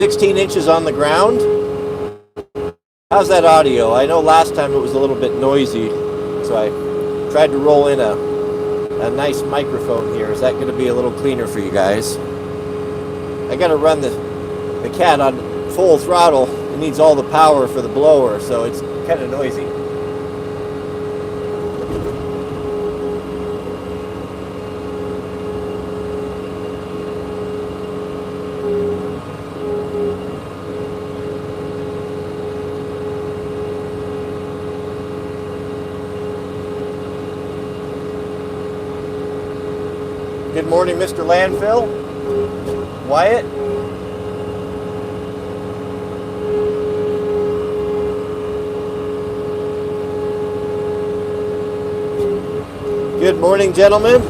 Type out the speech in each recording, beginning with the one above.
16 inches on the ground. How's that audio? I know last time it was a little bit noisy, so I tried to roll in a nice microphone here. Is that going to be a little cleaner for you guys? I got to run the cat on full throttle. It needs all the power for the blower, so it's kind of noisy. Good morning, Mr. Landfill. Wyatt. Good morning, gentlemen.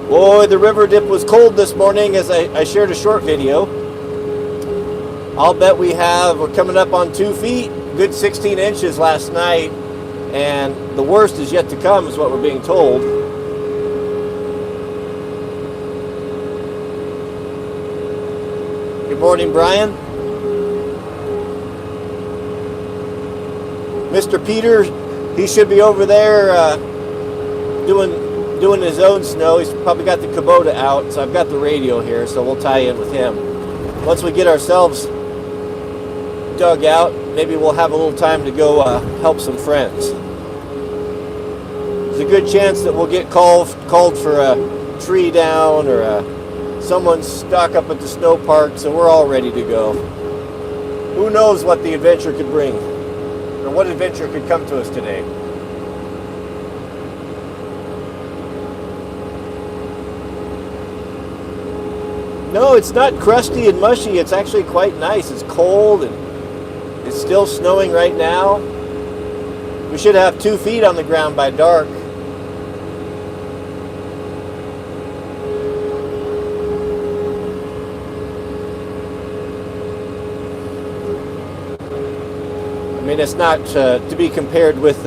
Boy, the river dip was cold this morning as I shared a short video. I'll bet we're coming up on 2 feet, good 16 inches last night, and the worst is yet to come is what we're being told. Good morning, Brian. Mr. Peter, he should be over there doing his own snow. He's probably got the Kubota out, so I've got the radio here, so we'll tie in with him. Once we get ourselves dug out, maybe we'll have a little time to go help some friends. There's a good chance that we'll get called for a tree down or someone's stuck up at the snow park, so we're all ready to go. Who knows what the adventure could bring, or what adventure could come to us today. No, it's not crusty and mushy. It's actually quite nice. It's cold and it's still snowing right now. We should have 2 feet on the ground by dark. I mean, it's not to be compared with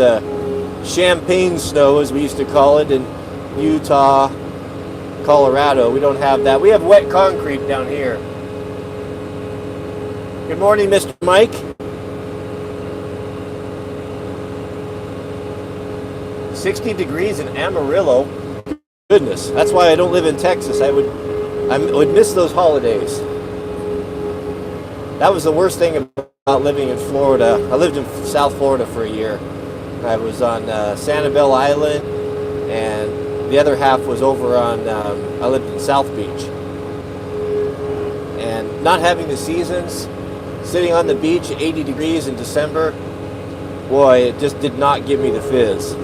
champagne snow, as we used to call it, in Utah, Colorado. We don't have that. We have wet concrete down here. Good morning, Mr. Mike. $60 degrees in Amarillo. Goodness, that's why I don't live in Texas. I would miss those holidays. That was the worst thing about living in Florida. I lived in South Florida for a year. I was on Sanibel Island, and the other half was over on, I lived in South Beach. And not having the seasons, sitting on the beach at 80 degrees in December, boy, it just did not give me the fizz.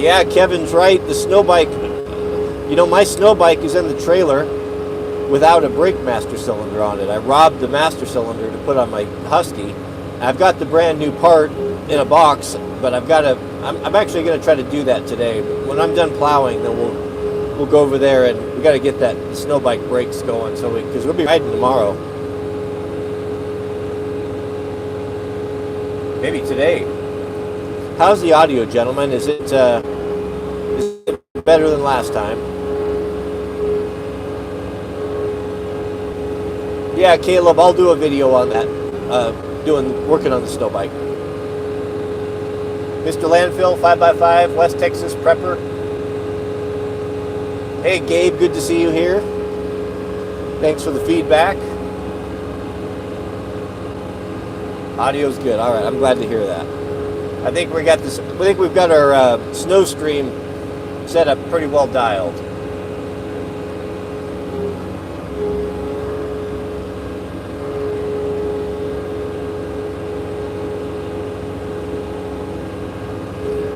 Yeah, Kevin's right. The snowbike, you know, my snowbike is in the trailer without a brake master cylinder on it. I robbed the master cylinder to put on my Husky. I've got the brand new part in a box, but I'm actually going to try to do that today. When I'm done plowing, then we'll go over there, and we got to get that snowbike brakes going, because we'll be riding tomorrow. Maybe today. How's the audio, gentlemen? Is it better than last time? Yeah, Caleb, I'll do a video on that, working on the snowbike. Mr. Landfill, 5x5, West Texas Prepper. Hey, Gabe, good to see you here. Thanks for the feedback. Audio's good. All right, I'm glad to hear that. I think we've got our snow stream set up pretty well dialed.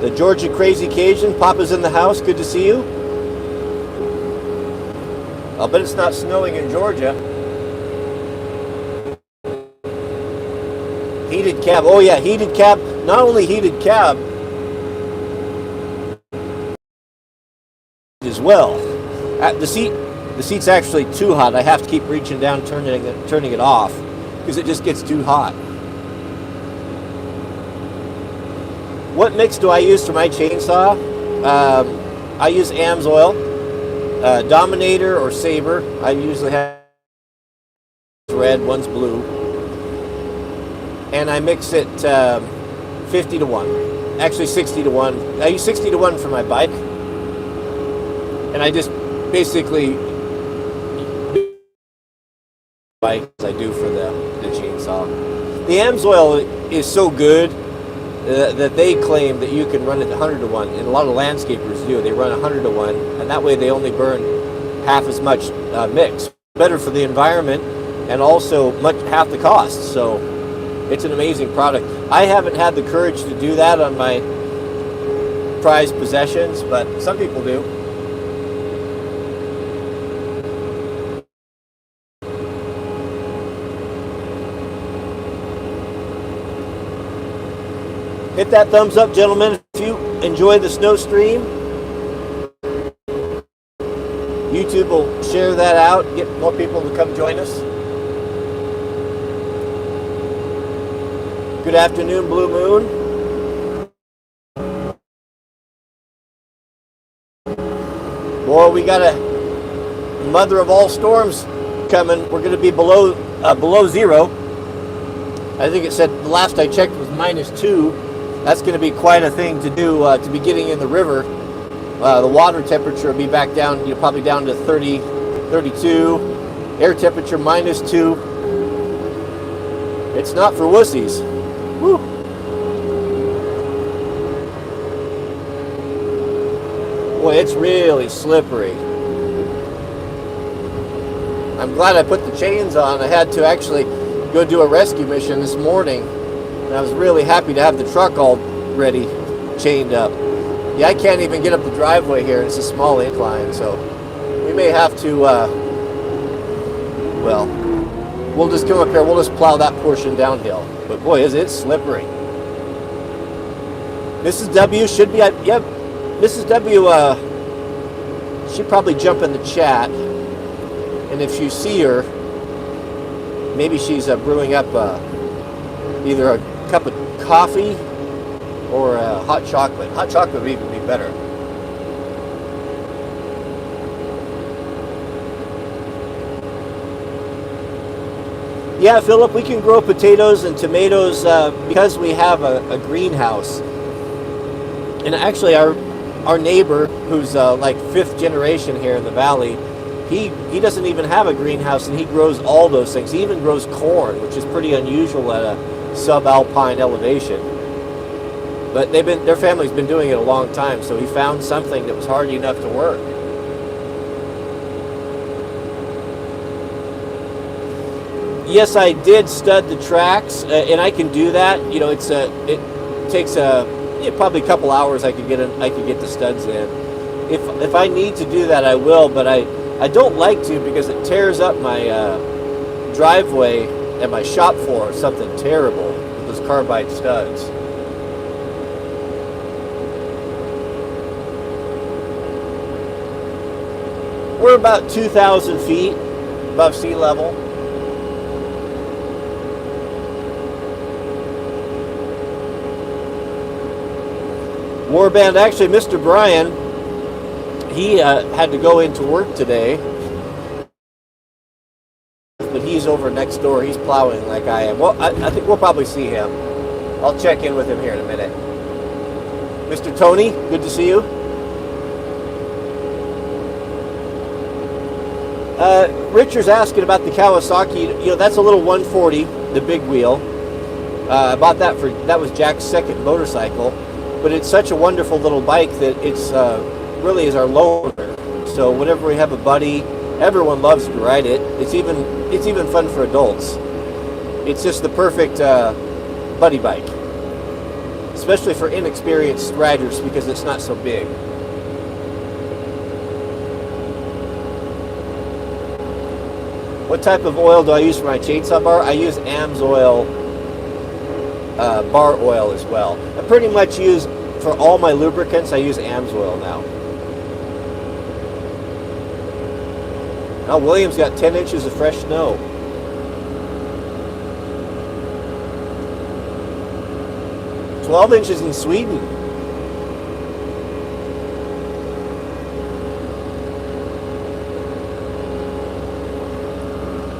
The Georgia Crazy Cajun, Papa's in the house. Good to see you. I'll bet it's not snowing in Georgia. Heated cab. Oh yeah, heated cab. Not only heated cab as well. The seat's actually too hot. I have to keep reaching down, turning it off, because it just gets too hot. What mix do I use for my chainsaw? I use AMSOIL. Dominator or Saber. I usually have red, one's blue. And I mix it 50 to 1. Actually 60 to 1. I use 60 to 1 for my bike. And I just basically bike as I do for the chainsaw. The AMSOIL is so good that they claim that you can run it 100 to 1, and a lot of landscapers do. They run 100 to 1, and that way they only burn half as much mix. Better for the environment, and also half the cost. So it's an amazing product. I haven't had the courage to do that on my prized possessions, but some people do. Hit that thumbs up, gentlemen, if you enjoy the snow stream. YouTube will share that out, get more people to come join us. Good afternoon, Blue Moon. Boy, we got a mother of all storms coming. We're going to be below zero. I think it said, the last I checked, was -2. That's going to be quite a thing to do, to be getting in the river. The water temperature will be back down, probably down to 30, 32. Air temperature -2. It's not for wussies. Woo. Boy, it's really slippery. I'm glad I put the chains on. I had to actually go do a rescue mission this morning. And I was really happy to have the truck all ready, chained up. Yeah, I can't even get up the driveway here. It's a small incline, so we may have to, well, we'll just come up here. We'll just plow that portion downhill. But boy, is it slippery. Mrs. W should be, yep, Mrs. W should probably jump in the chat. And if you see her, maybe she's brewing up either a cup of coffee or hot chocolate. Hot chocolate would even be better. Yeah, Philip, we can grow potatoes and tomatoes because we have a greenhouse. And actually, our neighbor, who's like 5th generation here in the valley, he doesn't even have a greenhouse, and he grows all those things. He even grows corn, which is pretty unusual at a subalpine elevation. But their family's been doing it a long time, so he found something that was hard enough to work. Yes, I did stud the tracks, and I can do that. It takes probably a couple hours. I could get the studs in. If I need to do that, I will. But I don't like to, because it tears up my driveway and my shop floor. Something terrible with those carbide studs. We're about 2,000 feet above sea level. Warband, actually, Mr. Brian, he had to go into work today, but he's over next door. He's plowing like I am. Well, I think we'll probably see him. I'll check in with him here in a minute. Mr. Tony, good to see you. Richard's asking about the Kawasaki. That's a little 140, the big wheel. I bought that was Jack's second motorcycle. But it's such a wonderful little bike that it's really is our loaner. So whenever we have a buddy, everyone loves to ride it. It's even fun for adults. It's just the perfect buddy bike, especially for inexperienced riders, because it's not so big. What type of oil do I use for my chainsaw bar? I use AMSOIL bar oil as well. I pretty much use, for all my lubricants, I use AMSOIL now. Now William's got 10 inches of fresh snow. "12 inches in Sweden."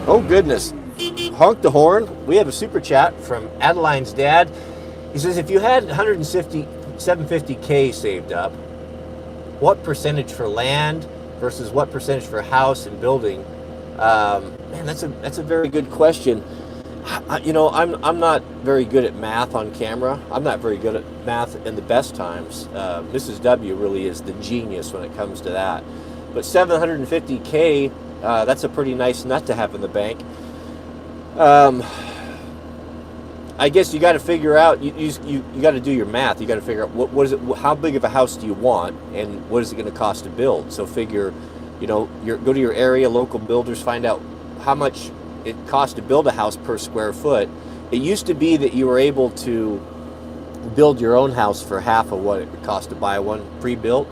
Oh, goodness. Honk the horn. We have a super chat from Adeline's dad. He says, if you had 750K saved up, what percentage for land versus what percentage for house and building? Man, that's a very good question. I'm not very good at math on camera. I'm not very good at math in the best times. Mrs. W really is the genius when it comes to that. But 750K, that's a pretty nice nut to have in the bank. I guess you got to figure out. You got to do your math. You got to figure out what is it. How big of a house do you want, and what is it going to cost to build? So figure, go to your area, local builders, find out how much it costs to build a house per square foot. It used to be that you were able to build your own house for half of what it would cost to buy one pre-built.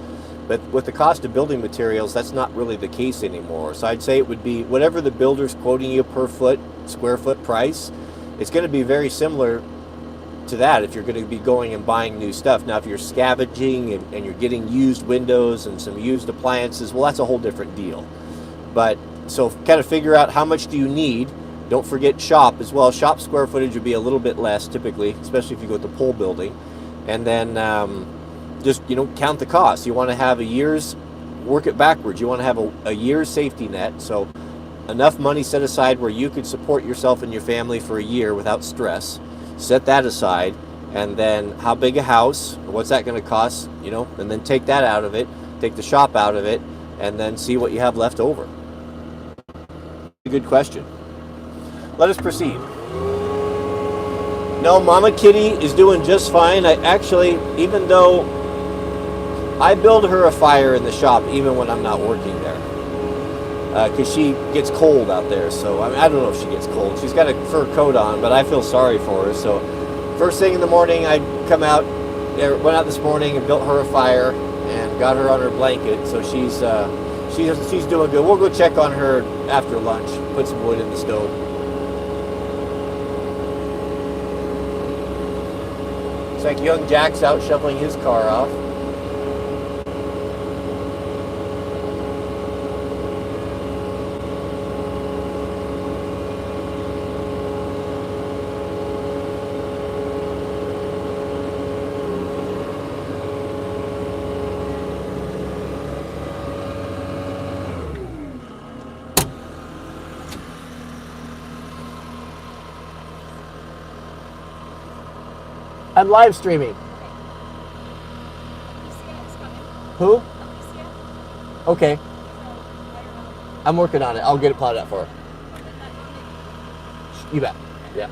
But with the cost of building materials, that's not really the case anymore. So I'd say it would be whatever the builder's quoting you per square foot price. It's going to be very similar to that if you're going to be going and buying new stuff. Now, if you're scavenging and you're getting used windows and some used appliances, well, that's a whole different deal. But so kind of figure out how much do you need. Don't forget shop as well. Shop square footage would be a little bit less typically, especially if you go with the pole building. And then just, count the cost. You want to have work it backwards. You want to have a year's safety net. So enough money set aside where you could support yourself and your family for a year without stress. Set that aside, and then how big a house, what's that going to cost, and then take that out of it, take the shop out of it, and then see what you have left over. Good question. Let us proceed. No, Mama Kitty is doing just fine. Even though I build her a fire in the shop, even when I'm not working there. Because she gets cold out there, so I don't know if she gets cold. She's got a fur coat on, but I feel sorry for her. So first thing in the morning, I went out this morning and built her a fire and got her on her blanket. So she's doing good. We'll go check on her after lunch. Put some wood in the stove. It's like young Jack's out shoveling his car off. I'm live streaming. Who? Okay. I'm working on it. I'll get it plotted out for her. You bet. Yeah.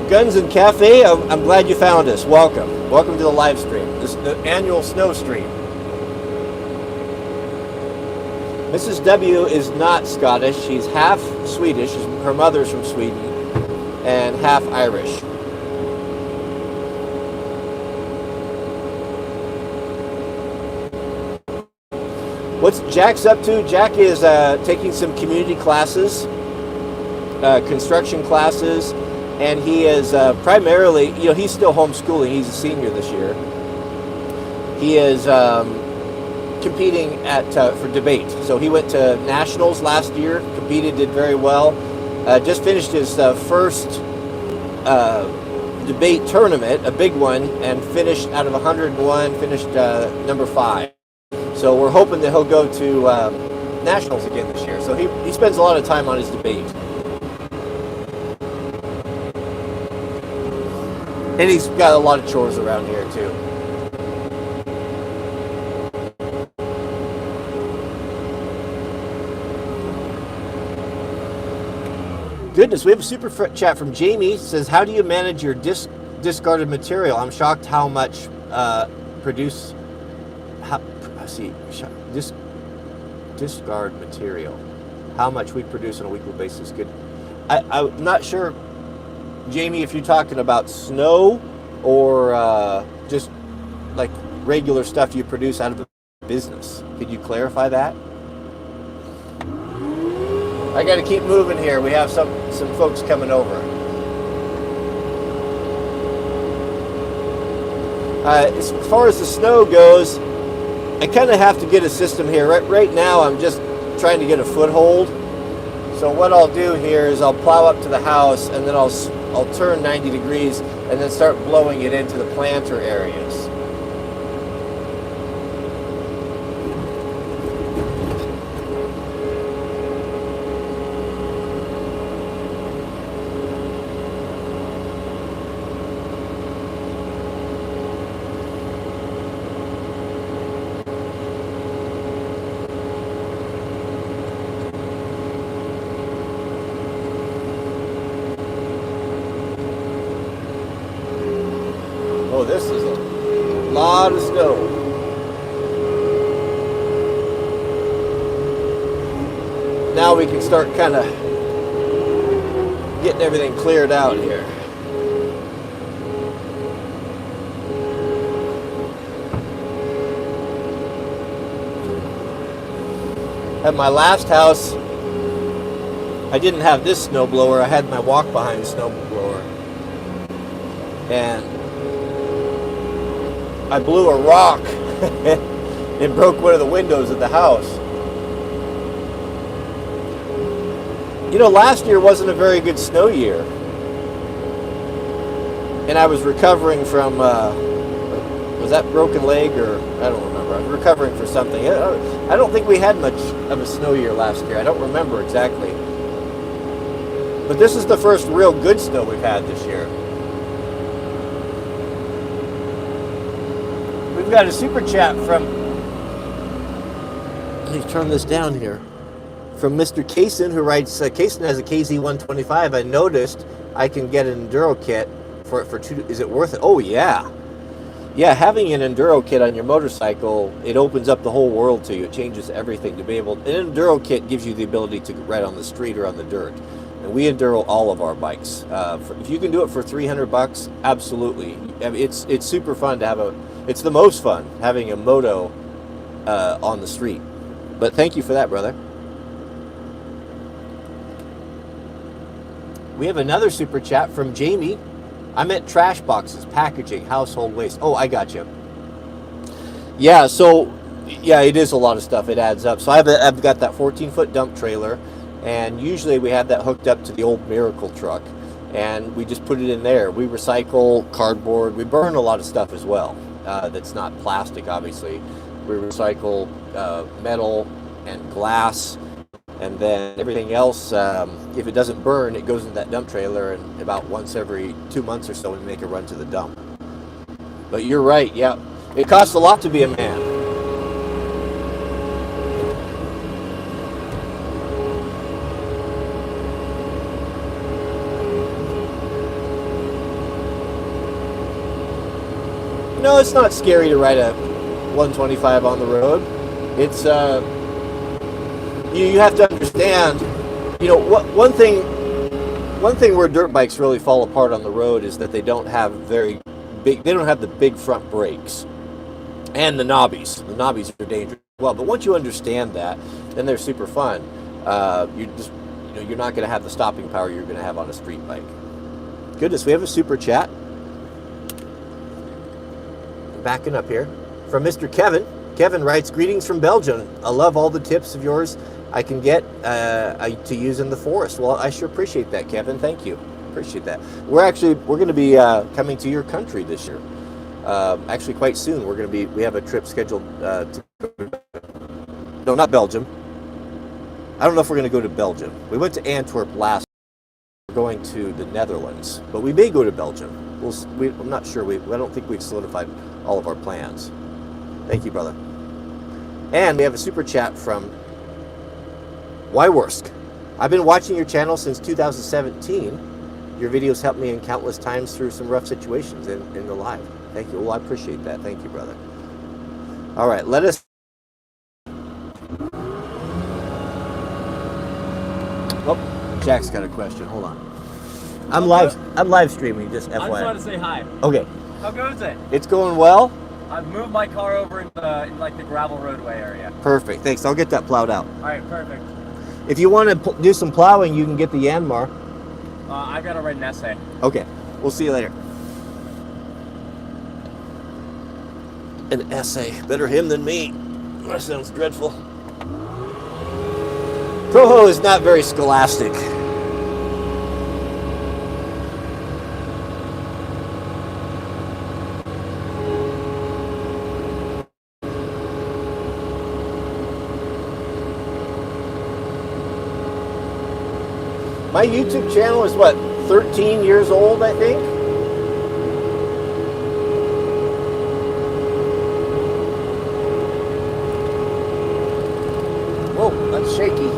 Guns and Cafe, I'm glad you found us. Welcome. Welcome to the live stream. This is the annual snow stream. Mrs. W is not Scottish. She's half Swedish. Her mother's from Sweden and half Irish. What's Jack's up to? Jack is taking some community classes, construction classes. And he is primarily, he's still homeschooling. He's a senior this year. He is competing for debate. So he went to nationals last year, competed, did very well. Just finished his first debate tournament, a big one, and finished out of 101, finished number 5. So we're hoping that he'll go to nationals again this year. So he spends a lot of time on his debate. And he's got a lot of chores around here, too. Goodness, we have a super chat from Jamie. It says, how do you manage your discarded material? I'm shocked how much discard material. How much we produce on a weekly basis. Good. I'm not sure, Jamie, if you're talking about snow or just like regular stuff you produce out of business. Could you clarify that? I got to keep moving here. We have some folks coming over. As far as the snow goes, I kind of have to get a system here. Right now, I'm just trying to get a foothold. So what I'll do here is I'll plow up to the house, and then I'll turn 90 degrees and then start blowing it into the planter areas. Oh, this is a lot of snow. Now we can start kind of getting everything cleared out here. At my last house, I didn't have this snowblower. I had my walk-behind snowblower. And I blew a rock and broke one of the windows of the house. You know, last year wasn't a very good snow year. And I was recovering from, was that broken leg or, I don't remember. I was recovering for something. I don't think we had much of a snow year last year. I don't remember exactly. But this is the first real good snow we've had this year. We've got a super chat from, let me turn this down here, from Mr. Kaysen, who writes, Kaysen has a KZ125. I noticed I can get an Enduro kit for two, is it worth it? Oh yeah. Yeah, having an Enduro kit on your motorcycle, it opens up the whole world to you. It changes everything to be able, an Enduro kit gives you the ability to ride on the street or on the dirt. And we Enduro all of our bikes. If you can do it for $300, absolutely. I mean, it's super fun to have it's the most fun having a moto on the street. But thank you for that, brother. We have another super chat from Jamie. I meant trash boxes, packaging, household waste. Oh, I got you. Yeah, so, yeah, it is a lot of stuff. It adds up. So I've got that 14-foot dump trailer, and usually we have that hooked up to the old Miracle truck, and we just put it in there. We recycle cardboard. We burn a lot of stuff as well. That's not plastic, obviously. We recycle metal and glass, and then everything else, if it doesn't burn, it goes into that dump trailer, and about once every 2 months or so, we make a run to the dump. But you're right, yeah. It costs a lot to be a man. No, it's not scary to ride a 125 on the road. It's you have to understand, you know, one thing where dirt bikes really fall apart on the road is that they don't have the big front brakes and the knobbies. The knobbies are dangerous as well. But once you understand that, then they're super fun. You're not going to have the stopping power you're going to have on a street bike. Goodness, we have a super chat. Backing up here from Mr. Kevin. Kevin writes, greetings from Belgium. I love all the tips of yours I can get to use in the forest. Well, I sure appreciate that, Kevin. Thank you. Appreciate that. We're going to be coming to your country this year. Actually, quite soon. We have a trip scheduled no, not Belgium. I don't know if we're going to go to Belgium. We went to Antwerp last. We're going to the Netherlands, but we may go to Belgium. I'm not sure. I don't think we've solidified all of our plans. Thank you, brother. And we have a super chat from Wyworsk. I've been watching your channel since 2017. Your videos helped me in countless times through some rough situations in the life. Thank you. Well, I appreciate that. Thank you, brother. All right, let us. Oh, Jack's got a question. Hold on. I'm live streaming, just FYI. I just wanted to say hi. Okay. How goes it? It's going well. I've moved my car over in like the gravel roadway area. Perfect. Thanks. I'll get that plowed out. All right, perfect. If you want to do some plowing, you can get the Yanmar. I've got to write an essay. Okay. We'll see you later. An essay. Better him than me. That sounds dreadful. Proho is not very scholastic. My YouTube channel is what, 13 years old, I think? Whoa, that's shaky.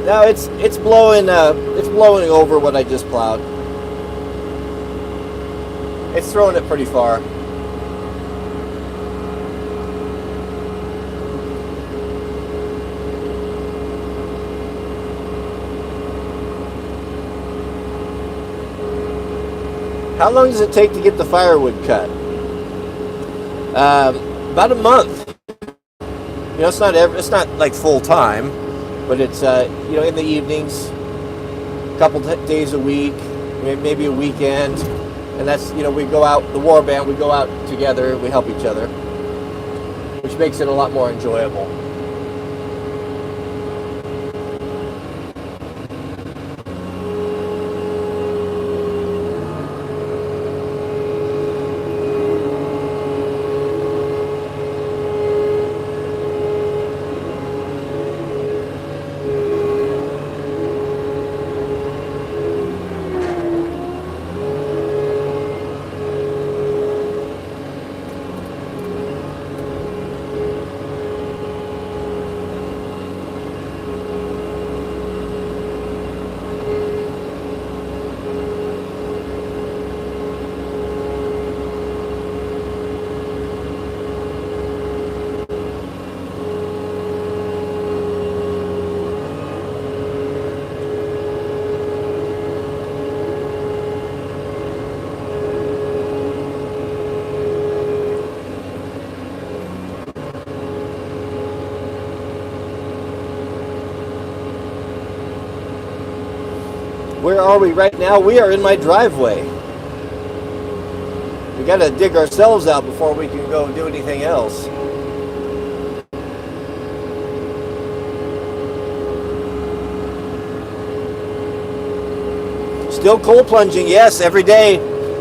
No, it's blowing over what I just plowed. It's throwing it pretty far. How long does it take to get the firewood cut? About a month. You know, it's not like full time, but it's you know, in the evenings, a couple days a week, maybe a weekend, and that's, you know, we go out, the war band, we go out together, we help each other, which makes it a lot more enjoyable. Where are we right now? We are in my driveway. We got to dig ourselves out before we can go do anything else. Still cold plunging, yes, every day.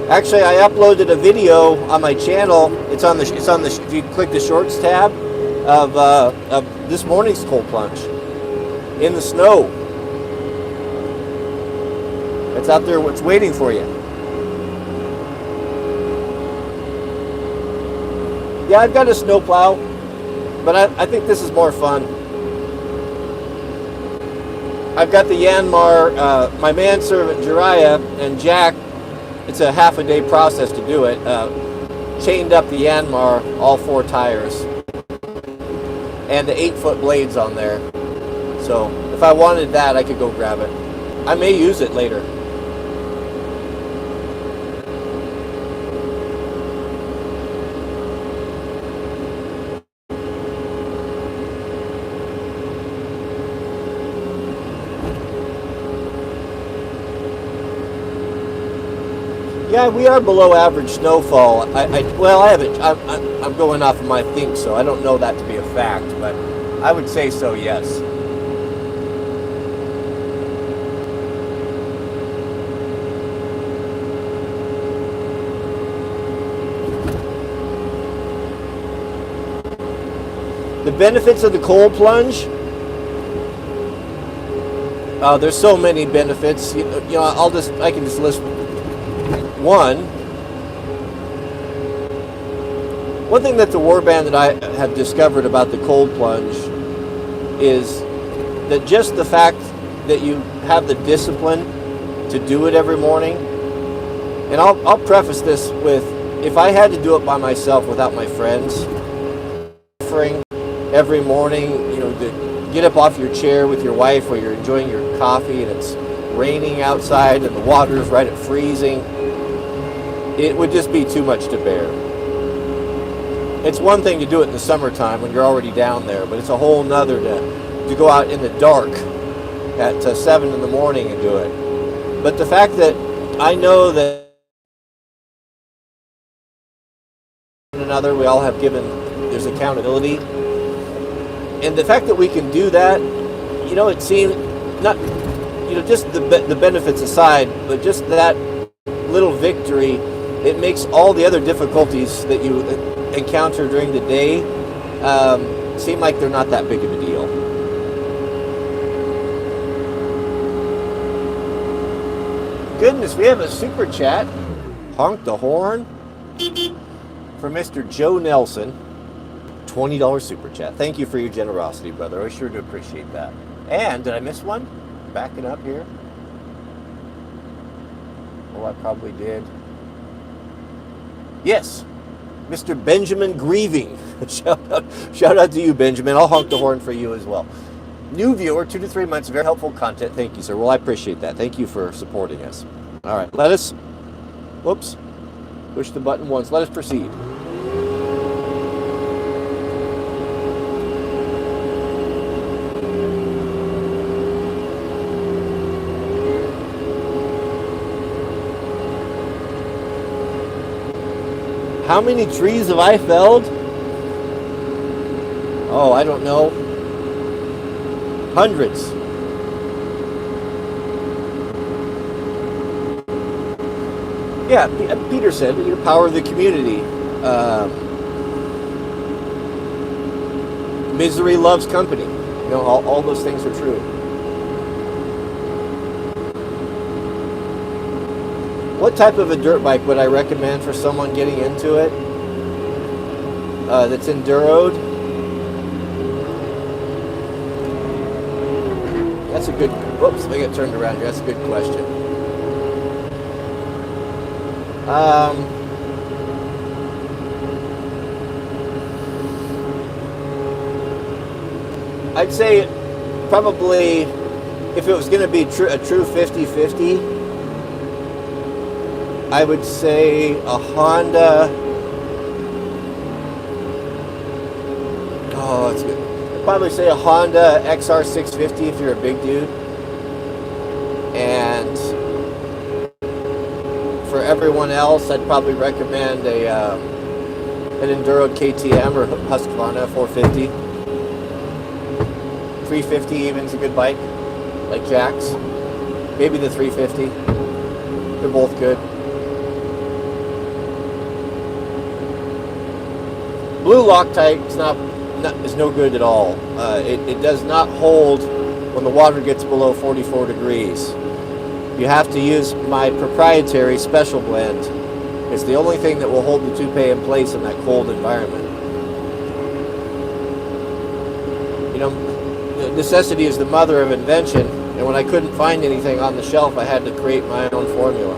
Actually, I uploaded a video on my channel. It's on the if you click the shorts tab of this morning's cold plunge in the snow. It's out there, what's waiting for you. Yeah, I've got a snow plow, but I think this is more fun. I've got the Yanmar, my manservant Jiraiya and Jack, it's a half a day process to do it, chained up the Yanmar, all 4 tires, and the 8-foot blades on there. So if I wanted that, I could go grab it. I may use it later. Yeah, we are below average snowfall. Well, I haven't. I'm going off of my think so. I don't know that to be a fact, but I would say so. Yes. The benefits of the cold plunge. There's so many benefits. I can just list one. One thing that's a warband that I have discovered about the cold plunge is that just the fact that you have the discipline to do it every morning. And I'll preface this with, if I had to do it by myself without my friends, suffering every morning, to get up off your chair with your wife while you're enjoying your coffee and it's raining outside and the water's right at freezing, it would just be too much to bear. It's one thing to do it in the summertime when you're already down there, but it's a whole nother to go out in the dark at 7 in the morning and do it. But the fact that I know that another, we all have given, there's accountability, and the fact that we can do that, it seems not, just the benefits aside, but just that little victory, it makes all the other difficulties that you encounter during the day seem like they're not that big of a deal. Goodness, we have a super chat. Honk the horn for Mr. Joe Nelson. $20 super chat. Thank you for your generosity, brother. I sure do appreciate that. And did I miss one? Backing up here. Oh, I probably did. Yes, Mr. Benjamin Grieving. Shout out to you, Benjamin. I'll honk the horn for you as well. New viewer, 2 to 3 months, very helpful content. Thank you, sir. Well, I appreciate that. Thank you for supporting us. All right, whoops, push the button once. Let us proceed. How many trees have I felled? Oh, I don't know. Hundreds. Yeah, Peter said, power of the community. Misery loves company. All those things are true. What type of a dirt bike would I recommend for someone getting into it that's enduroed? That's a good, whoops, I get turned around here. That's a good question. I'd say probably if it was going to be a true 50-50, I would say a Honda. Oh, it's good. I'd probably say a Honda XR650 if you're a big dude. And for everyone else, I'd probably recommend an Enduro KTM or Husqvarna 450. 350 even is a good bike, like Jack's. Maybe the 350. They're both good. Blue Loctite is no good at all. It does not hold when the water gets below 44 degrees. You have to use my proprietary special blend. It's the only thing that will hold the toupee in place in that cold environment. Necessity is the mother of invention, and when I couldn't find anything on the shelf, I had to create my own formula.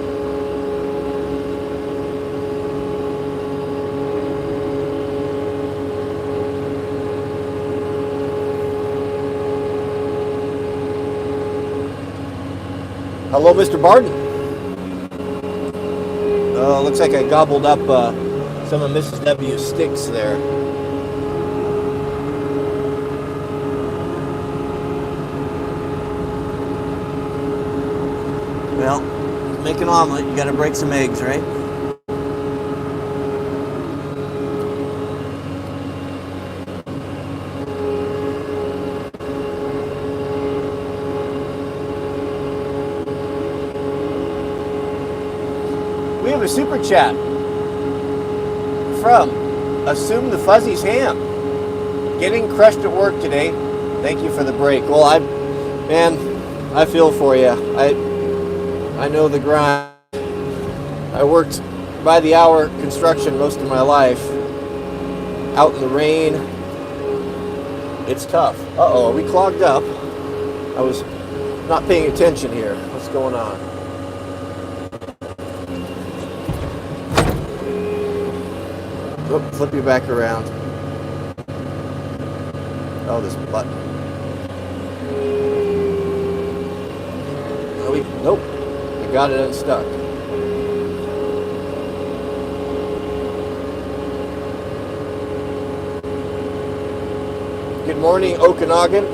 Hello, Mr. Barden. Looks like I gobbled up some of Mrs. W's sticks there. Well, to make an omelet, you gotta break some eggs, right? We have a super chat from Assume the Fuzzy's Ham. Getting crushed at work today. Thank you for the break. Well, I feel for you. I know the grind. I worked by the hour construction most of my life. Out in the rain. It's tough. Uh-oh, are we clogged up? I was not paying attention here. What's going on? Oh, flip you back around. Oh, this button. Nope. I got it unstuck. Good morning, Okanagan.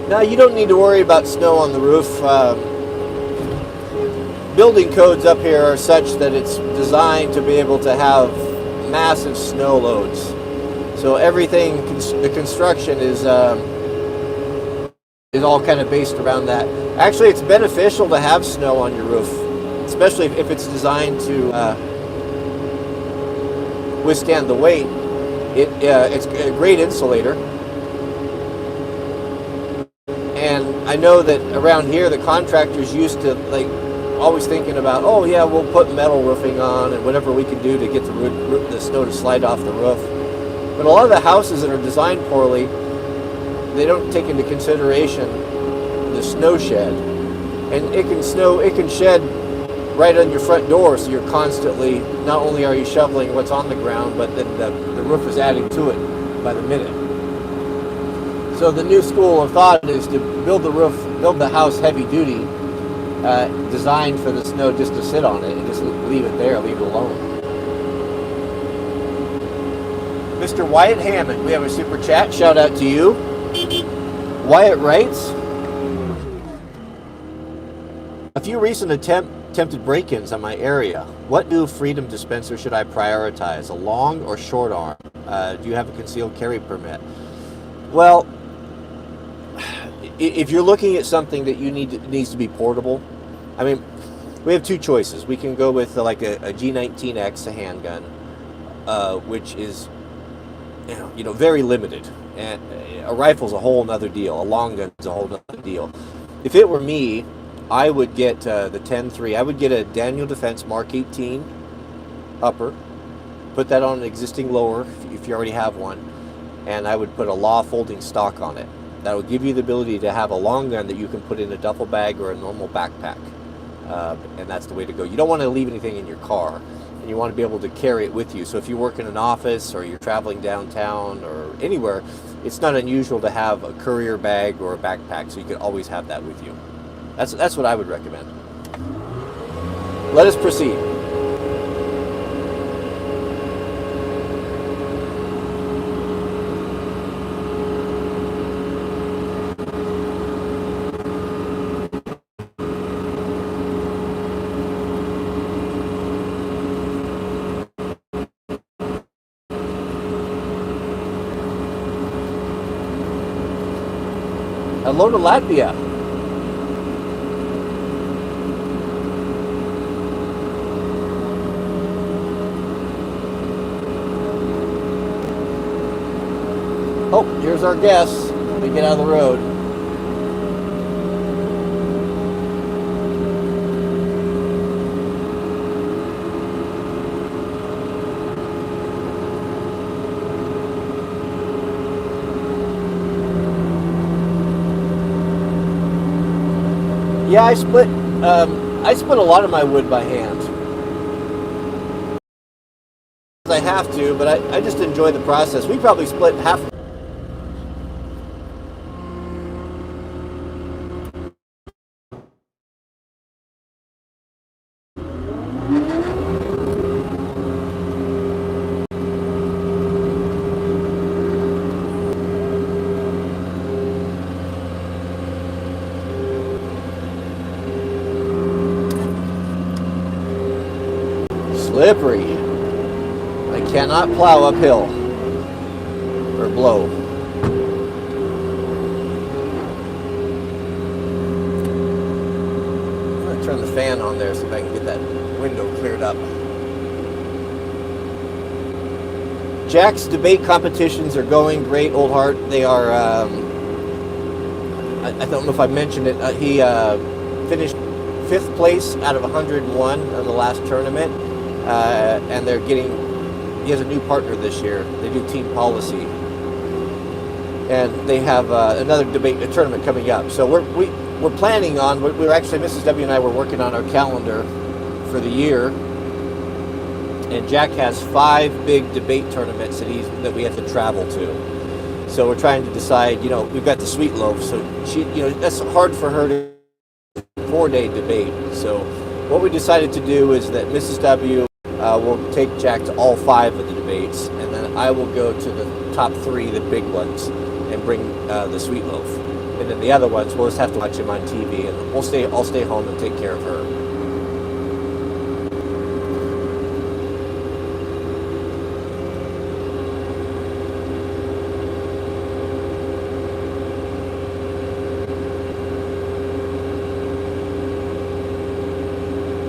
Now, you don't need to worry about snow on the roof. Building codes up here are such that it's designed to be able to have massive snow loads. So everything, the construction is all kind of based around that. Actually, it's beneficial to have snow on your roof, especially if it's designed to withstand the weight. It's a great insulator. And I know that around here, the contractors used to always thinking about, oh yeah, we'll put metal roofing on and whatever we can do to get the snow to slide off the roof. But a lot of the houses that are designed poorly, they don't take into consideration the snow shed. And it can shed right on your front door, so you're constantly, not only are you shoveling what's on the ground, but then the roof is adding to it by the minute. So the new school of thought is to build the house heavy duty, designed for the snow just to sit on it and just leave it there, leave it alone. Mr. Wyatt Hammond, we have a super chat. Shout out to you. Wyatt writes, a few recent attempted break-ins on my area. What new freedom dispenser should I prioritize, a long or short arm? Do you have a concealed carry permit? Well, if you're looking at something that needs to be portable, I mean, we have two choices. We can go with a G19X, a handgun, which is very limited, and a rifle's a whole nother deal. A long gun's a whole nother deal. If it were me, I would get the 10-3. I would get a Daniel Defense Mark 18 upper, put that on an existing lower if you already have one, and I would put a Law folding stock on it. That will give you the ability to have a long gun that you can put in a duffel bag or a normal backpack. And that's the way to go. You don't want to leave anything in your car, and you want to be able to carry it with you. So if you work in an office or you're traveling downtown or anywhere, it's not unusual to have a courier bag or a backpack, so you can always have that with you. That's what I would recommend. Let us proceed. Hello to Latvia. Oh, here's our guests. Let me get out of the road. Yeah, I split a lot of my wood by hand. I have to, but I just enjoy the process. We probably split half. Slippery. I cannot plow uphill. or blow. I'm going to turn the fan on there so I can get that window cleared up. Jack's debate competitions are going great, Old Heart. They are, I don't know if I mentioned it, he finished 5th place out of 101 on the last tournament, and he has a new partner this year. They do team policy, and they have another a tournament coming up. So we're planning on, we're actually, Mrs. W and I were working on our calendar for the year, and Jack has 5 big debate tournaments that we have to travel to. So we're trying to decide, we've got the Sweet Loaf, so she, that's hard for her to 4-day debate. So what we decided to do is that Mrs. W will take Jack to all 5 of the debates, and then I will go to the top 3, the big ones, and bring the Sweet Loaf. And then the other ones, we'll just have to watch him on TV, and I'll stay home and take care of her.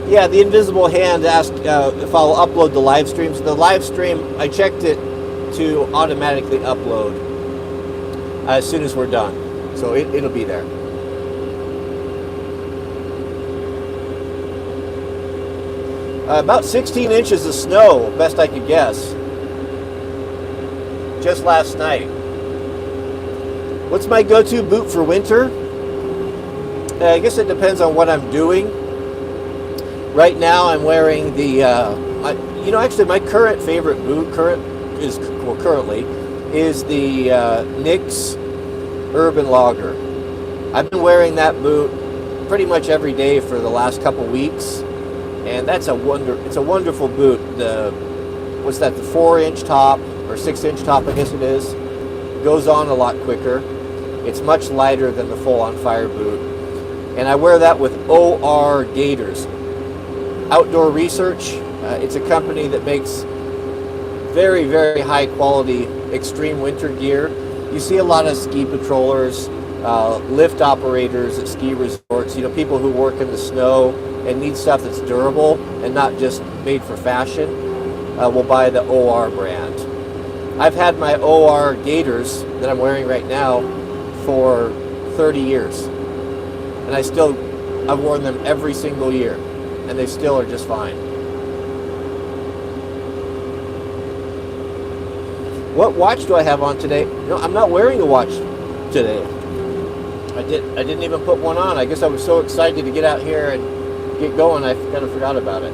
Yeah, the invisible hand asked if I'll upload the live streams. The live stream, I checked it to automatically upload as soon as we're done. So it'll be there. About 16 inches of snow, best I could guess. Just last night. What's my go-to boot for winter? I guess it depends on what I'm doing. Right now I'm wearing the, actually my current favorite boot currently is the Nix Urban Logger. I've been wearing that boot pretty much every day for the last couple weeks, and it's a wonderful boot. The 4-inch top or 6-inch top, I guess it is, goes on a lot quicker. It's much lighter than the full-on fire boot, and I wear that with OR gaiters. Outdoor Research, it's a company that makes very, very high quality extreme winter gear. You see a lot of ski patrollers, lift operators at ski resorts, people who work in the snow and need stuff that's durable and not just made for fashion, will buy the OR brand. I've had my OR gaiters that I'm wearing right now for 30 years, and I've worn them every single year, and they still are just fine. What watch do I have on today? No, I'm not wearing a watch today. I didn't even put one on. I guess I was so excited to get out here and get going, I kind of forgot about it.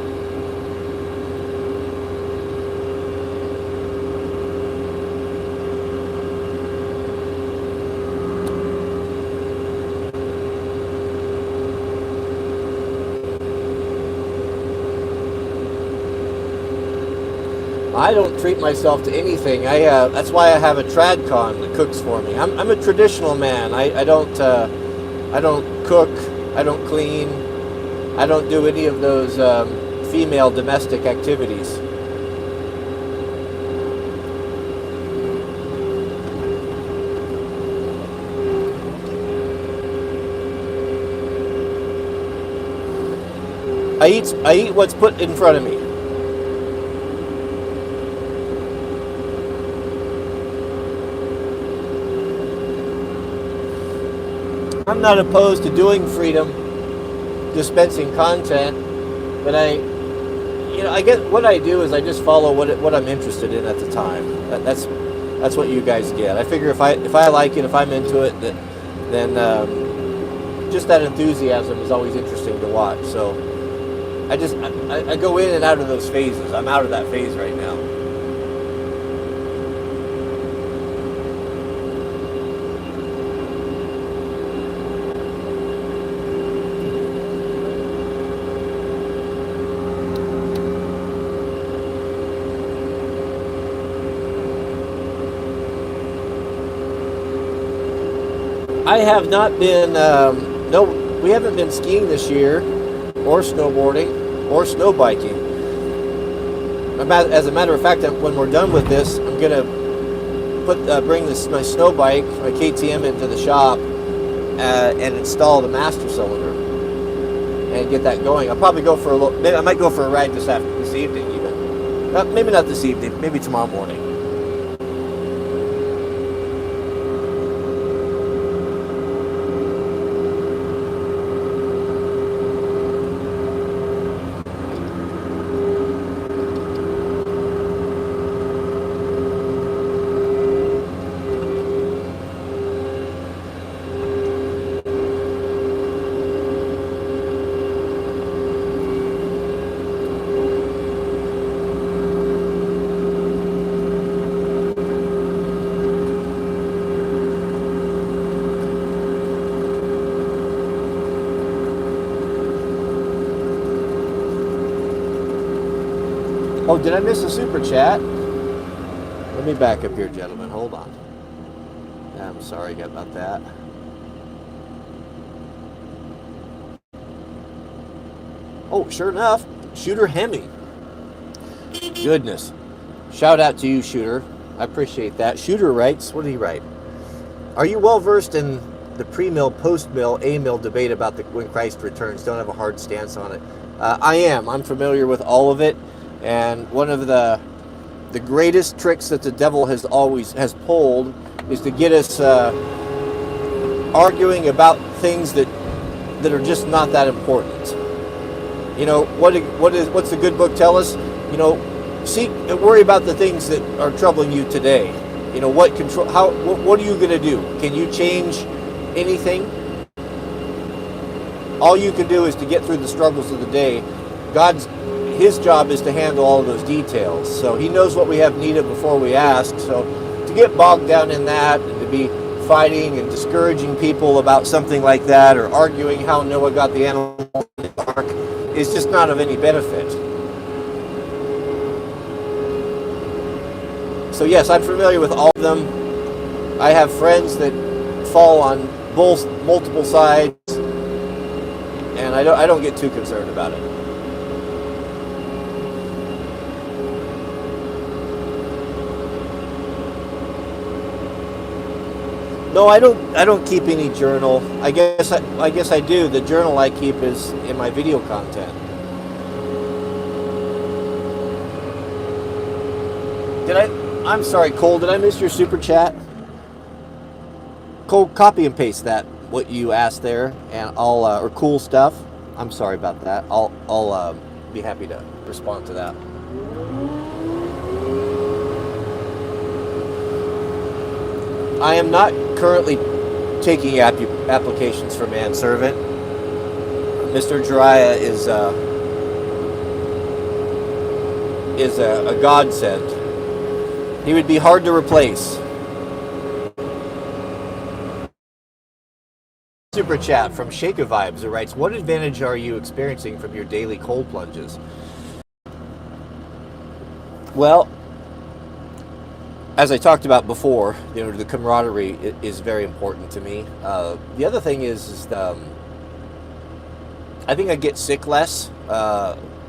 I don't treat myself to anything. That's why I have a TradCon that cooks for me. I'm a traditional man. I don't cook. I don't clean. I don't do any of those female domestic activities. I eat what's put in front of me. I'm not opposed to doing freedom, dispensing content, but I guess what I do is I just follow what I'm interested in at the time. That's what you guys get. I figure if I like it, if I'm into it, then just that enthusiasm is always interesting to watch. So I go in and out of those phases. I'm out of that phase right now. I have not been, we haven't been skiing this year, or snowboarding, or snowbiking. As a matter of fact, when we're done with this, I'm going to bring my snow bike, my KTM, into the shop and install the master cylinder and get that going. I'll probably go for a little. Maybe I might go for a ride this evening, even. Maybe not this evening. Maybe tomorrow morning. Oh, did I miss a super chat? Let me back up here, gentlemen. Hold on. I'm sorry about that. Oh, sure enough, Shooter Hemi. Goodness. Shout out to you, Shooter. I appreciate that. Shooter writes, what did he write? Are you well versed in the pre-mill, post-mill, A-mill debate about when Christ returns? Don't have a hard stance on it. I am. I'm familiar with all of it. And one of the greatest tricks that the devil has pulled is to get us arguing about things that are just not that important. You know, what's the good book tell us? You know, worry about the things that are troubling you today. You know, what are you going to do? Can you change anything? All you can do is to get through the struggles of the day. His job is to handle all of those details. So he knows what we have need of before we ask. So to get bogged down in that and to be fighting and discouraging people about something like that or arguing how Noah got the animal in the ark is just not of any benefit. So yes, I'm familiar with all of them. I have friends that fall on multiple sides, and I don't get too concerned about it. No, I don't keep any journal. I guess I do. The journal I keep is in my video content. I'm sorry, Cole, did I miss your super chat? Cole, copy and paste that, what you asked there, and I'll or cool stuff. I'm sorry about that. I'll be happy to respond to that. I am not currently taking applications for manservant. Mr. Jiraiya is a godsend. He would be hard to replace. Super chat from Shaka Vibes who writes, what advantage are you experiencing from your daily cold plunges? Well, as I talked about before, you know, the camaraderie is very important to me. The other thing is I think I get sick less.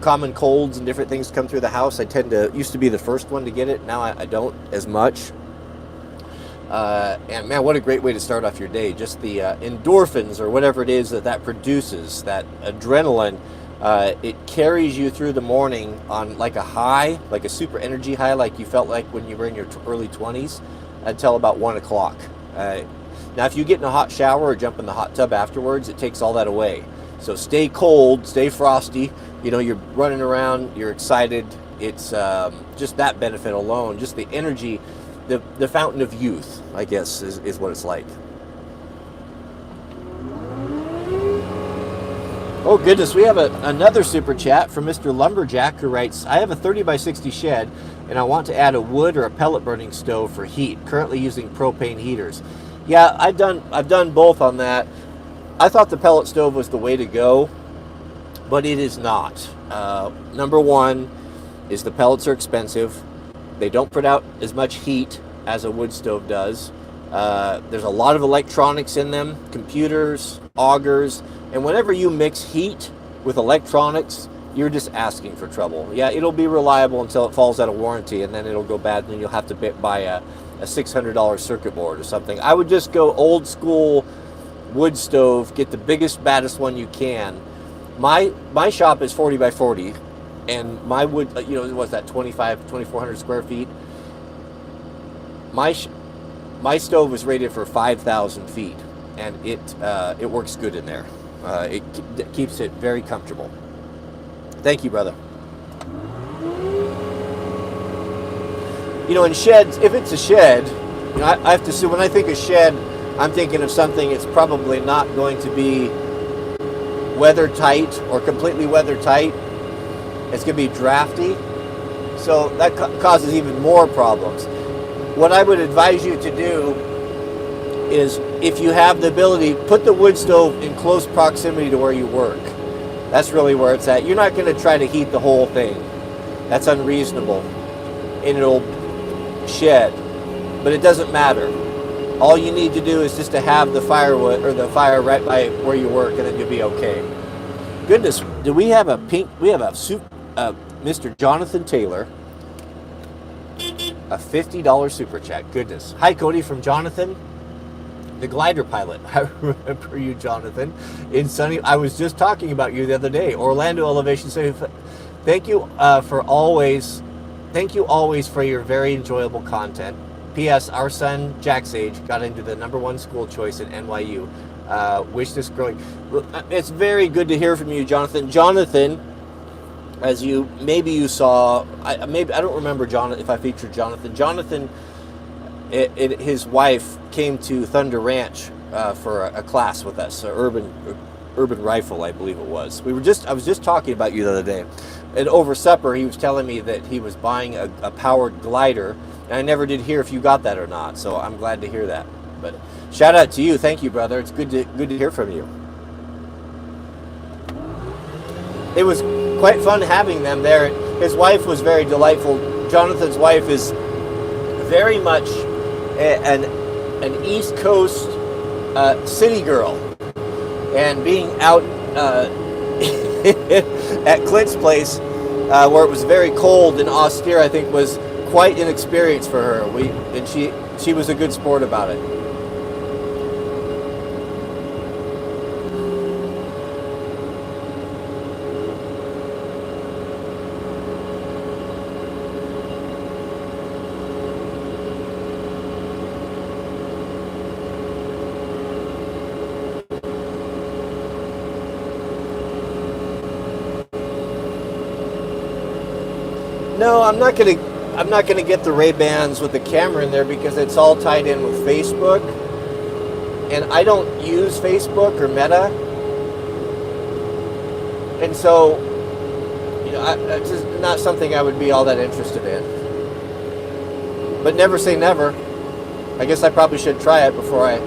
Common colds and different things come through the house. I used to be the first one to get it. Now I don't as much. And man, what a great way to start off your day. Just the endorphins or whatever it is that produces, that adrenaline. It carries you through the morning on like a high, like a super energy high, like you felt like when you were in your early 20s until about 1 o'clock. Now, if you get in a hot shower or jump in the hot tub afterwards, it takes all that away. So stay cold, stay frosty. You know, you're running around, you're excited. It's just that benefit alone, just the energy, the fountain of youth, I guess, is what it's like. Oh goodness, we have another super chat from Mr. Lumberjack who writes, I have a 30x60 shed and I want to add a wood or a pellet burning stove for heat, currently using propane heaters. Yeah, I've done both on that. I thought the pellet stove was the way to go, but it is not. Number one is the pellets are expensive. They don't put out as much heat as a wood stove does. There's a lot of electronics in them, computers, augers, and whenever you mix heat with electronics, you're just asking for trouble. Yeah, it'll be reliable until it falls out of warranty, and then it'll go bad, and then you'll have to buy a a $600 circuit board or something. I would just go old school wood stove, get the biggest, baddest one you can. My shop is 40 by 40, and my wood, what's that, 2,400 square feet? My stove was rated for 5,000 feet, and it works good in there. It keeps it very comfortable. Thank you, brother. In sheds, if it's a shed, I have to see, when I think of shed, I'm thinking of something it's probably not going to be weather tight or completely weather tight. It's going to be drafty, so that causes even more problems. What I would advise you to do is, if you have the ability, put the wood stove in close proximity to where you work. That's really where it's at. You're not going to try to heat the whole thing. That's unreasonable in an old shed, but it doesn't matter. All you need to do is just to have the firewood or the fire right by where you work, and then you'll be okay. Goodness, do we have a Mr. Jonathan Taylor, a $50 super chat. Goodness. Hi, Cody, from Jonathan, the glider pilot. I remember you, Jonathan, in sunny. I was just talking about you the other day. Orlando Elevation. Thank you always for your very enjoyable content. P.S. Our son, Jack Sage, got into the #1 school choice at NYU. Wish this growing. It's very good to hear from you, Jonathan. Jonathan, as you saw, I don't remember if I featured Jonathan. Jonathan, his wife came to Thunder Ranch for a class with us, urban rifle, I believe it was. I was just talking about you the other day, and over supper he was telling me that he was buying a powered glider. And I never did hear if you got that or not, so I'm glad to hear that. But shout out to you. Thank you, brother. It's good to hear from you. It was quite fun having them there. His wife was very delightful. Jonathan's wife is very much an East Coast city girl. And being out at Clint's place, where it was very cold and austere, I think was quite an experience for her. She was a good sport about it. No, I'm not going to get the Ray-Bans with the camera in there because it's all tied in with Facebook, and I don't use Facebook or Meta, and so it's just not something I would be all that interested in. But never say never. I guess I probably should try it before I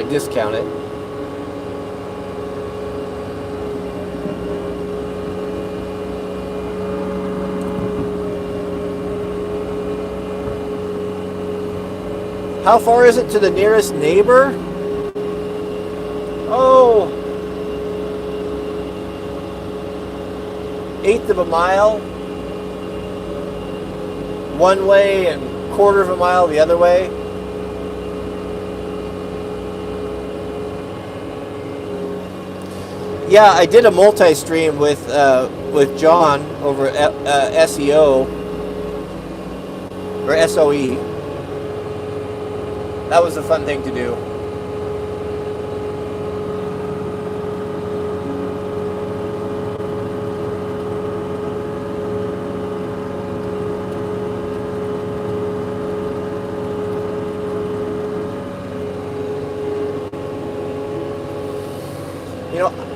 discount it. How far is it to the nearest neighbor? Oh, 1/8 of a mile one way and 1/4 of a mile the other way. Yeah, I did a multi-stream with John over at SEO or SOE. That was a fun thing to do.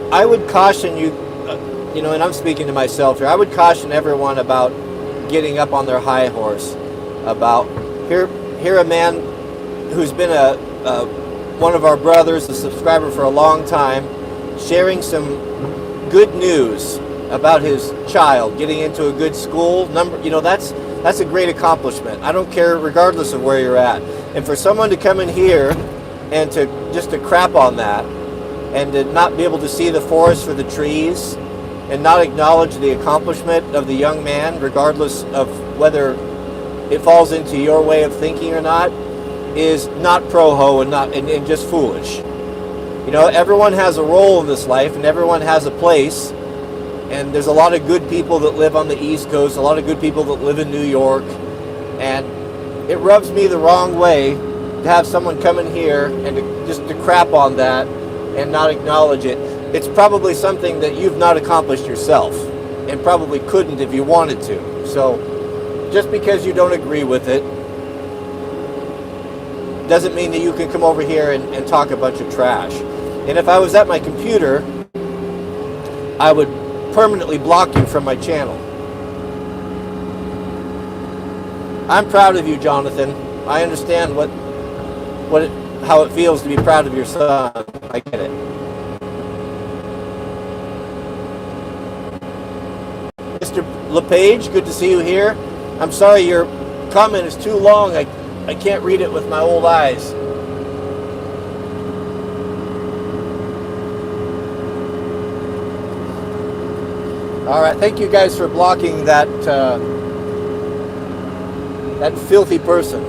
I would caution you, and I'm speaking to myself here, I would caution everyone about getting up on their high horse about here a man who's been one of our brothers, a subscriber for a long time, sharing some good news about his child getting into a good school. That's a great accomplishment. I don't care, regardless of where you're at. And for someone to come in here and to crap on that, and to not be able to see the forest for the trees, and not acknowledge the accomplishment of the young man, regardless of whether it falls into your way of thinking or not is not pro-ho and just foolish. You know, everyone has a role in this life and everyone has a place, and there's a lot of good people that live on the East Coast, a lot of good people that live in New York, and it rubs me the wrong way to have someone come in here and to crap on that and not acknowledge it. It's probably something that you've not accomplished yourself and probably couldn't if you wanted to. So just because you don't agree with it doesn't mean that you can come over here and talk a bunch of trash. And if I was at my computer, I would permanently block you from my channel. I'm proud of you, Jonathan. I understand how it feels to be proud of your son. I get it. Mr. LePage, good to see you here. I'm sorry your comment is too long. I can't read it with my old eyes. All right, thank you guys for blocking that that filthy person.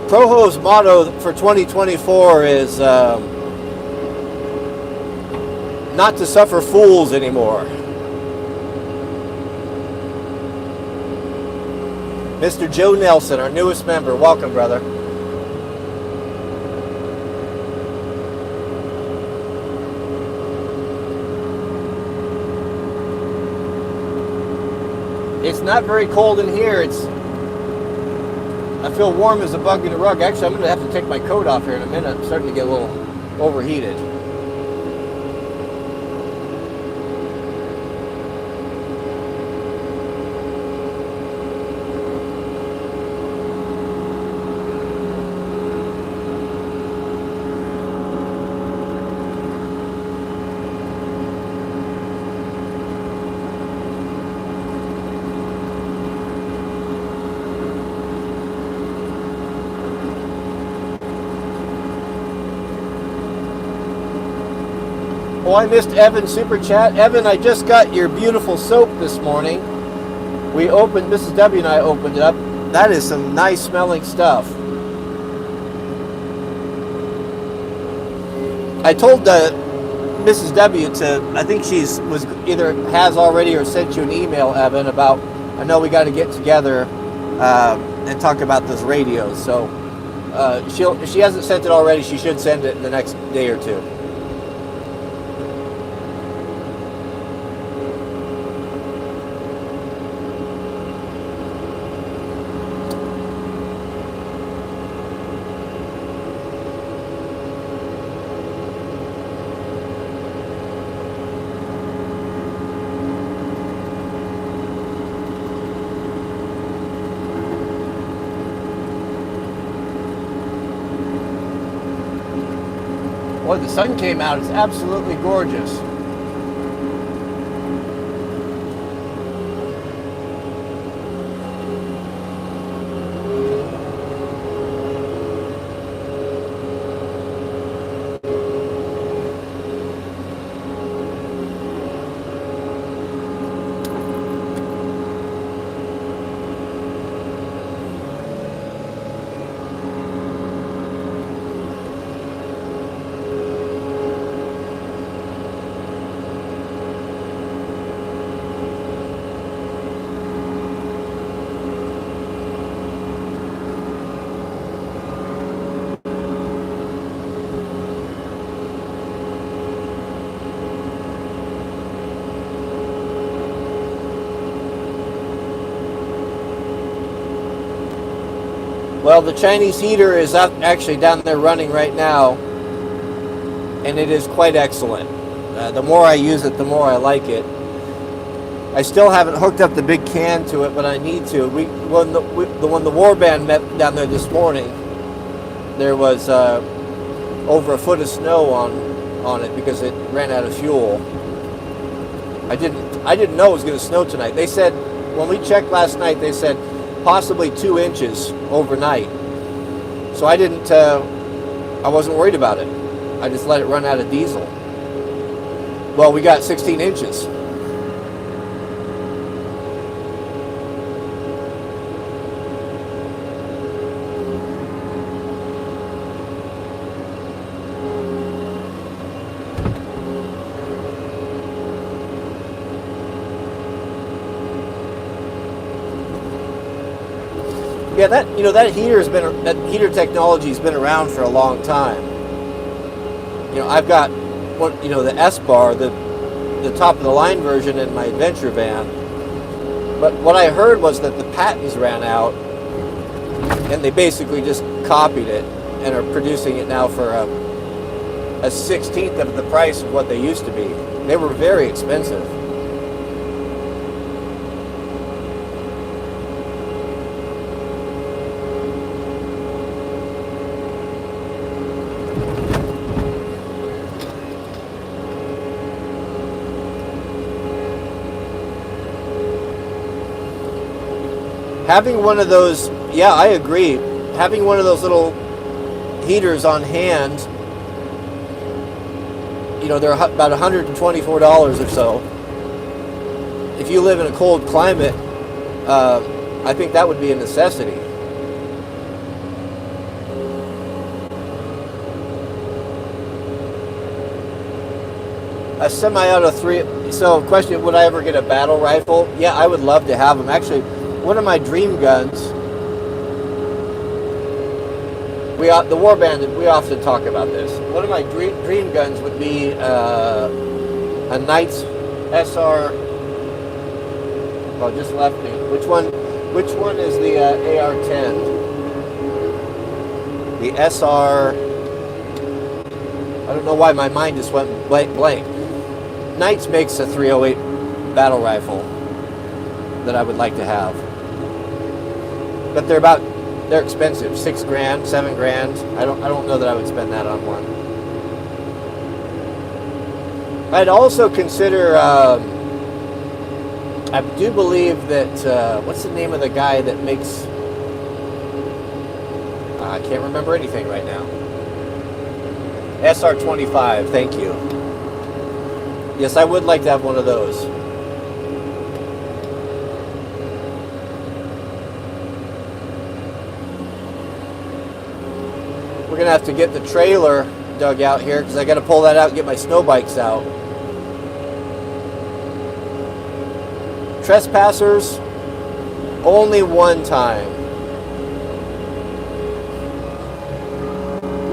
Proho's motto for 2024 is not to suffer fools anymore. Mr. Joe Nelson, our newest member, welcome, brother. It's not very cold in here. I feel warm as a bug in a rug. Actually, I'm going to have to take my coat off here in a minute. I'm starting to get a little overheated. Oh, I missed Evan's super chat. Evan, I just got your beautiful soap this morning. Mrs. W and I opened it up. That is some nice smelling stuff. I told Mrs. W I think was either has already or sent you an email, Evan, about, I know we got to get together and talk about those radios. So if she hasn't sent it already, she should send it in the next day or two. Boy, the sun came out. It's absolutely gorgeous. Well, the Chinese heater is actually down there running right now, and it is quite excellent. The more I use it, the more I like it. I still haven't hooked up the big can to it, but I need to. When the warband met down there this morning, there was over a foot of snow on it because it ran out of fuel. I didn't know it was going to snow tonight. They said when we checked last night, they said possibly 2 inches overnight. So I wasn't worried about it. I just let it run out of diesel. Well, we got 16 inches. Yeah, that heater technology has been around for a long time. I've got the S bar, the top of the line version in my adventure van. But what I heard was that the patents ran out, and they basically just copied it and are producing it now for a 16th of the price of what they used to be. They were very expensive. Having one of those, yeah, I agree. Having one of those little heaters on hand, they're about $124 or so. If you live in a cold climate, I think that would be a necessity. A semi-auto 3. So, question: would I ever get a battle rifle? Yeah, I would love to have them. Actually, one of my dream guns. The War Bandit. We often talk about this. One of my dream guns would be a Knight's SR. Oh, just left me. Which one? Which one is the AR-10? The SR. I don't know why my mind just went blank. Knight's makes a 308 battle rifle that I would like to have, but they're expensive. $6,000, $7,000. I don't know that I would spend that on one. I'd also consider. I do believe that. What's the name of the guy that makes? I can't remember anything right now. SR-25. Thank you. Yes, I would like to have one of those. We're going to have to get the trailer dug out here because I got to pull that out and get my snow bikes out. Trespassers, only one time.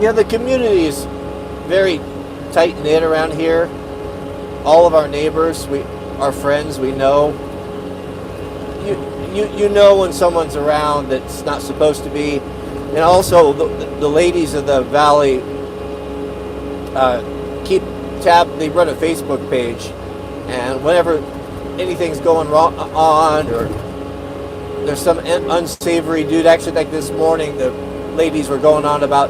Yeah, the community is very tight-knit around here. All of our neighbors, our friends, we know. You know when someone's around that's not supposed to be. And also, the ladies of the valley keep tab. They run a Facebook page, and whenever anything's going wrong or there's some unsavory dude. Actually, like this morning, the ladies were going on about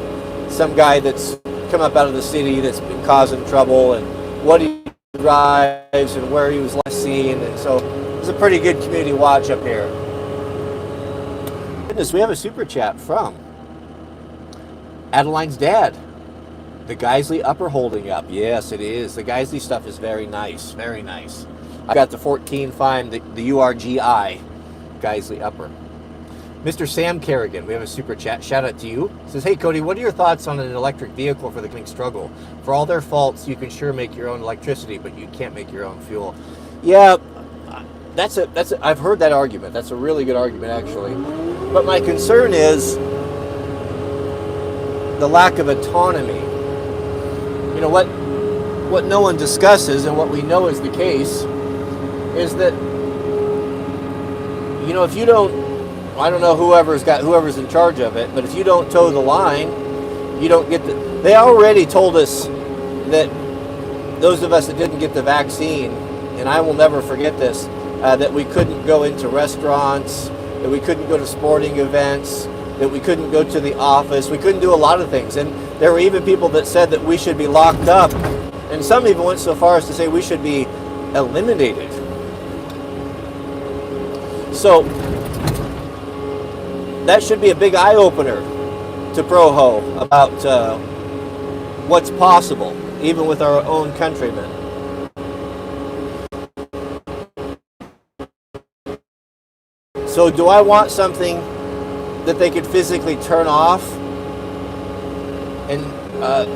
some guy that's come up out of the city that's been causing trouble and what he drives and where he was last seen. And so it's a pretty good community watch up here. Goodness, we have a super chat from Adeline's dad. The Geisley upper holding up. Yes, it is. The Geisley stuff is very nice. Very nice. I got the 14 Fine, the URGI Geisley upper. Mr. Sam Kerrigan, we have a super chat. Shout out to you. Says, hey Cody, what are your thoughts on an electric vehicle for the coming struggle? For all their faults, you can sure make your own electricity, but you can't make your own fuel. Yeah, I've heard that argument. That's a really good argument, actually. But my concern is the lack of autonomy. You know what no one discusses, and what we know is the case, is that if you don't, I don't know whoever's in charge of it, but if you don't toe the line, you don't get the. They already told us that those of us that didn't get the vaccine, and I will never forget this, that we couldn't go into restaurants, that we couldn't go to sporting events, that we couldn't go to the office, we couldn't do a lot of things. And there were even people that said that we should be locked up, and some even went so far as to say we should be eliminated. So that should be a big eye-opener to Proho about what's possible, even with our own countrymen. So do I want something that they could physically turn off? And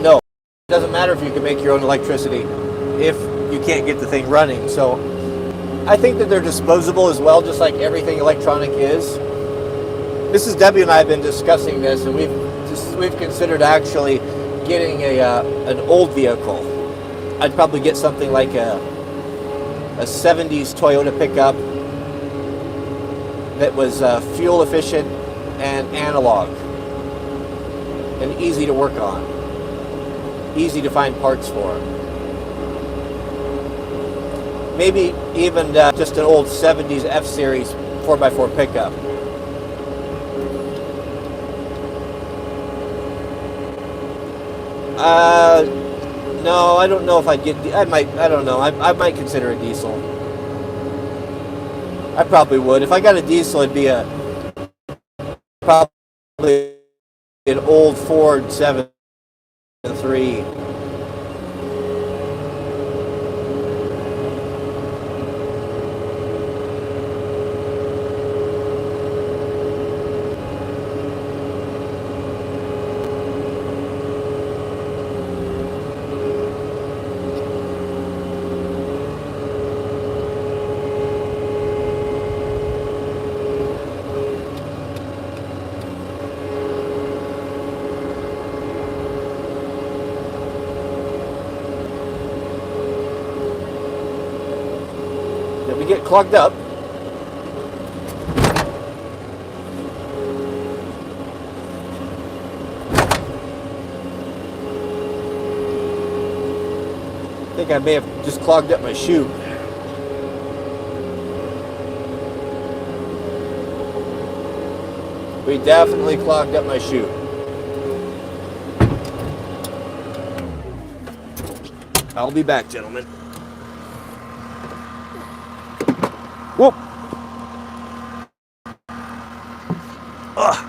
no, it doesn't matter if you can make your own electricity if you can't get the thing running. So I think that they're disposable as well, just like everything electronic is. Mrs. W and I have been discussing this, and we've considered actually getting an old vehicle. I'd probably get something like a 70s Toyota pickup that was fuel efficient and analog and easy to work on, easy to find parts for. Maybe even just an old 70s F-Series 4x4 pickup. No, I don't know if I'd get. I don't know. I might consider a diesel. I probably would. If I got a diesel, it'd be probably an old Ford 7.3. Get clogged up. I think I may have just clogged up my chute. We definitely clogged up my chute. I'll be back, gentlemen. Whoop. Ugh.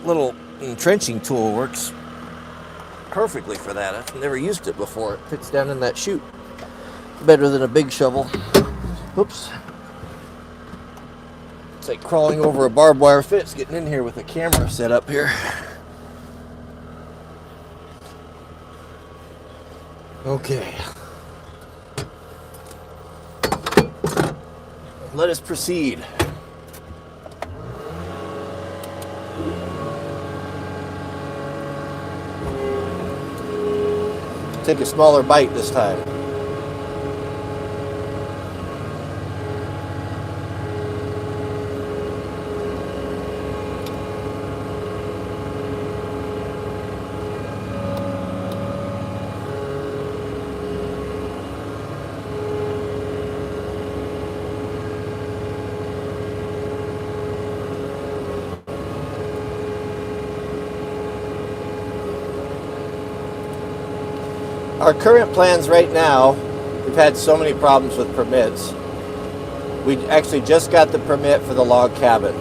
little entrenching tool works perfectly for that. I've never used it before. It fits down in that chute better than a big shovel. Oops. It's like crawling over a barbed wire fence getting in here with a camera set up here. Okay. Let us proceed. Take a smaller bite this time. Our current plans right now, we've had so many problems with permits. We actually just got the permit for the log cabin.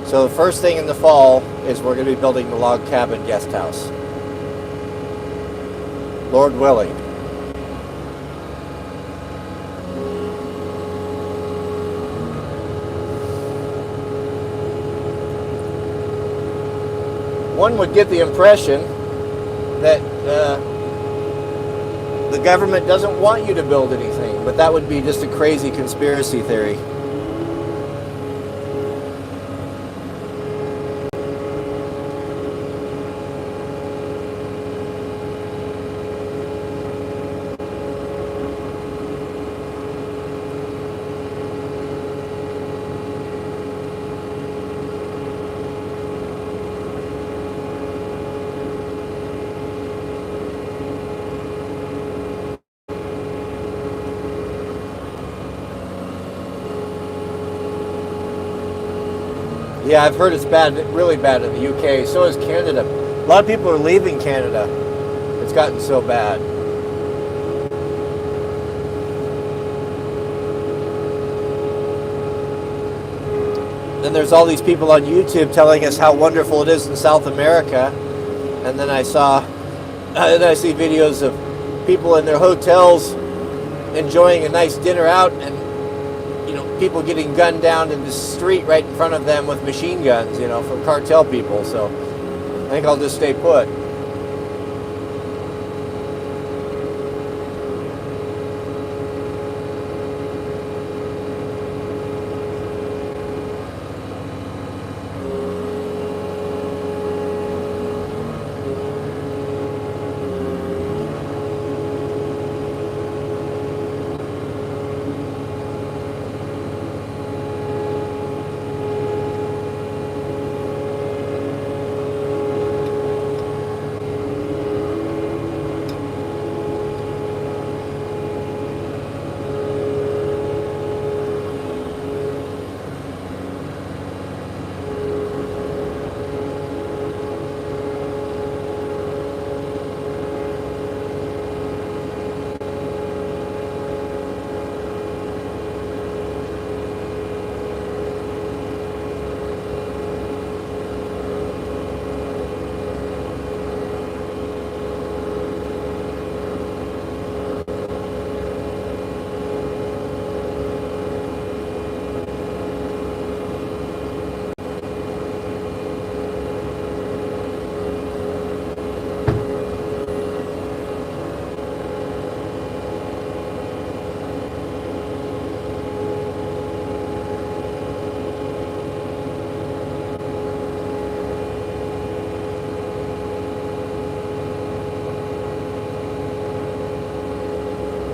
So the first thing in the fall is we're going to be building the log cabin guest house. Lord willing. One would get the impression that the government doesn't want you to build anything, but that would be just a crazy conspiracy theory. Yeah, I've heard it's bad, really bad in the UK. So is Canada. A lot of people are leaving Canada. It's gotten so bad. Then there's all these people on YouTube telling us how wonderful it is in South America. And then I see videos of people in their hotels enjoying a nice dinner out, and people getting gunned down in the street right in front of them with machine guns, from cartel people. So I think I'll just stay put.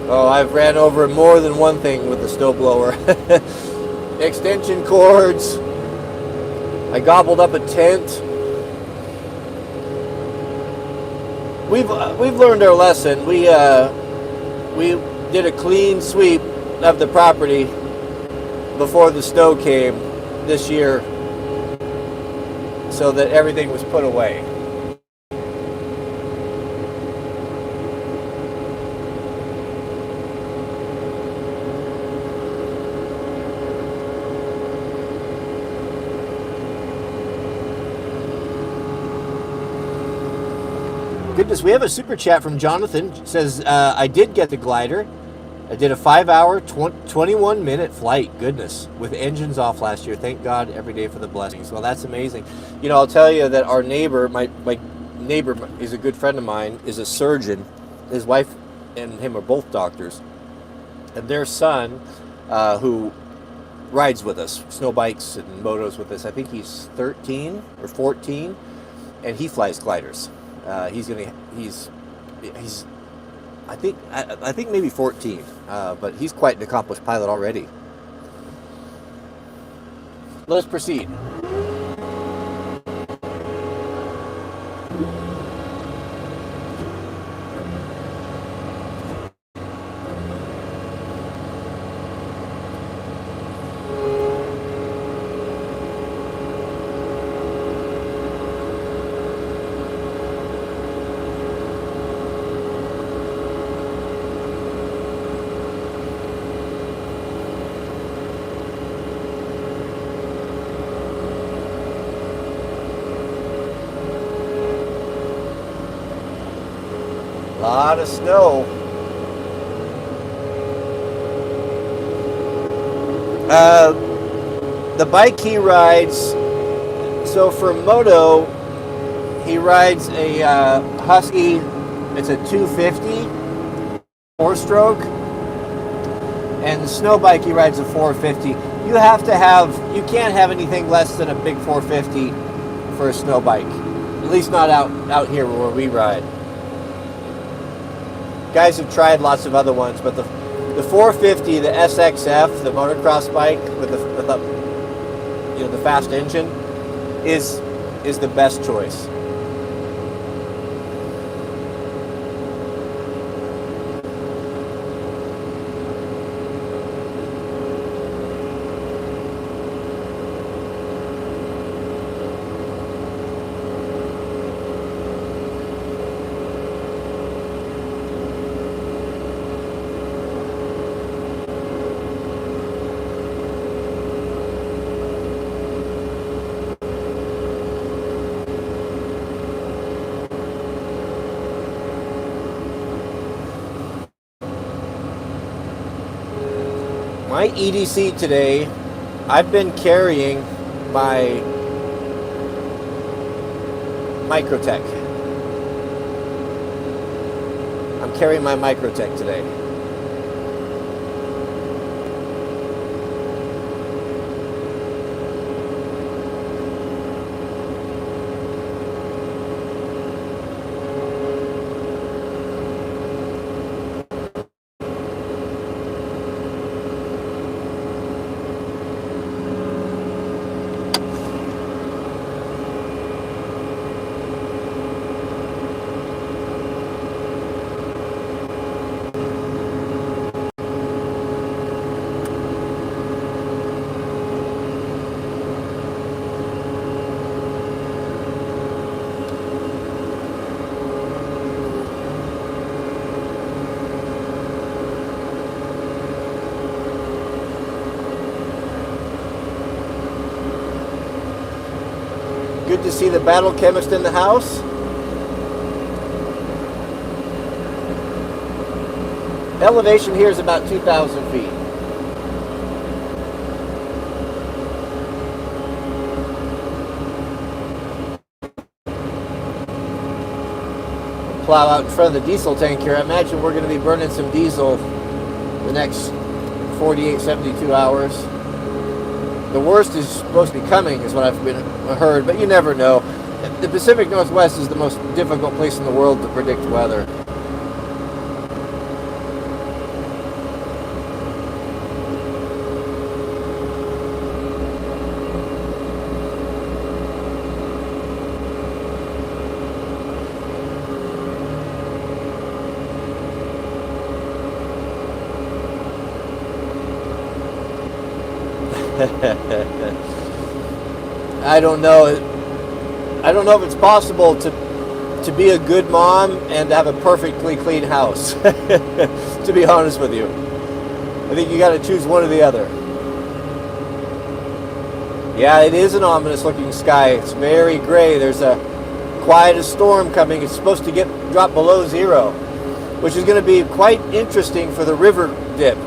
Oh, I've ran over more than one thing with the snowblower. Extension cords. I gobbled up a tent. We've learned our lesson. We did a clean sweep of the property before the snow came this year, so that everything was put away. goodness, we have a super chat from Jonathan. It says, I did get the glider. I did a 5-hour, 21-minute flight. Goodness, with engines off last year. Thank God every day for the blessings. Well, that's amazing. You know, I'll tell you that our neighbor, my neighbor is a good friend of mine, is a surgeon. His wife and him are both doctors. And their son, who rides with us, snowbikes and motos with us, I think he's 13 or 14, and he flies gliders. He's I think maybe 14, but he's quite an accomplished pilot already. Let us proceed. Lot of snow. The bike he rides, so for moto, he rides a Husky. It's a 250 4-stroke, and the snow bike he rides a 450. You can't have anything less than a big 450 for a snow bike. At least not out here where we ride. Guys have tried lots of other ones, but the 450, the SXF, the motocross bike with the fast engine, is the best choice. My EDC today, I've been carrying my Microtech. I'm carrying my Microtech today. Good to see the battle chemist in the house. Elevation here is about 2,000 feet. Plow out in front of the diesel tank here. I imagine we're going to be burning some diesel the next 48, 72 hours. The worst is supposed to be coming, is what I've been heard, but you never know. The Pacific Northwest is the most difficult place in the world to predict weather. I don't know if it's possible to be a good mom and to have a perfectly clean house. To be honest with you, I think you got to choose one or the other. Yeah, it is an ominous looking sky. It's very gray. There's quietest storm coming. It's supposed to drop below 0, which is going to be quite interesting for the river dip.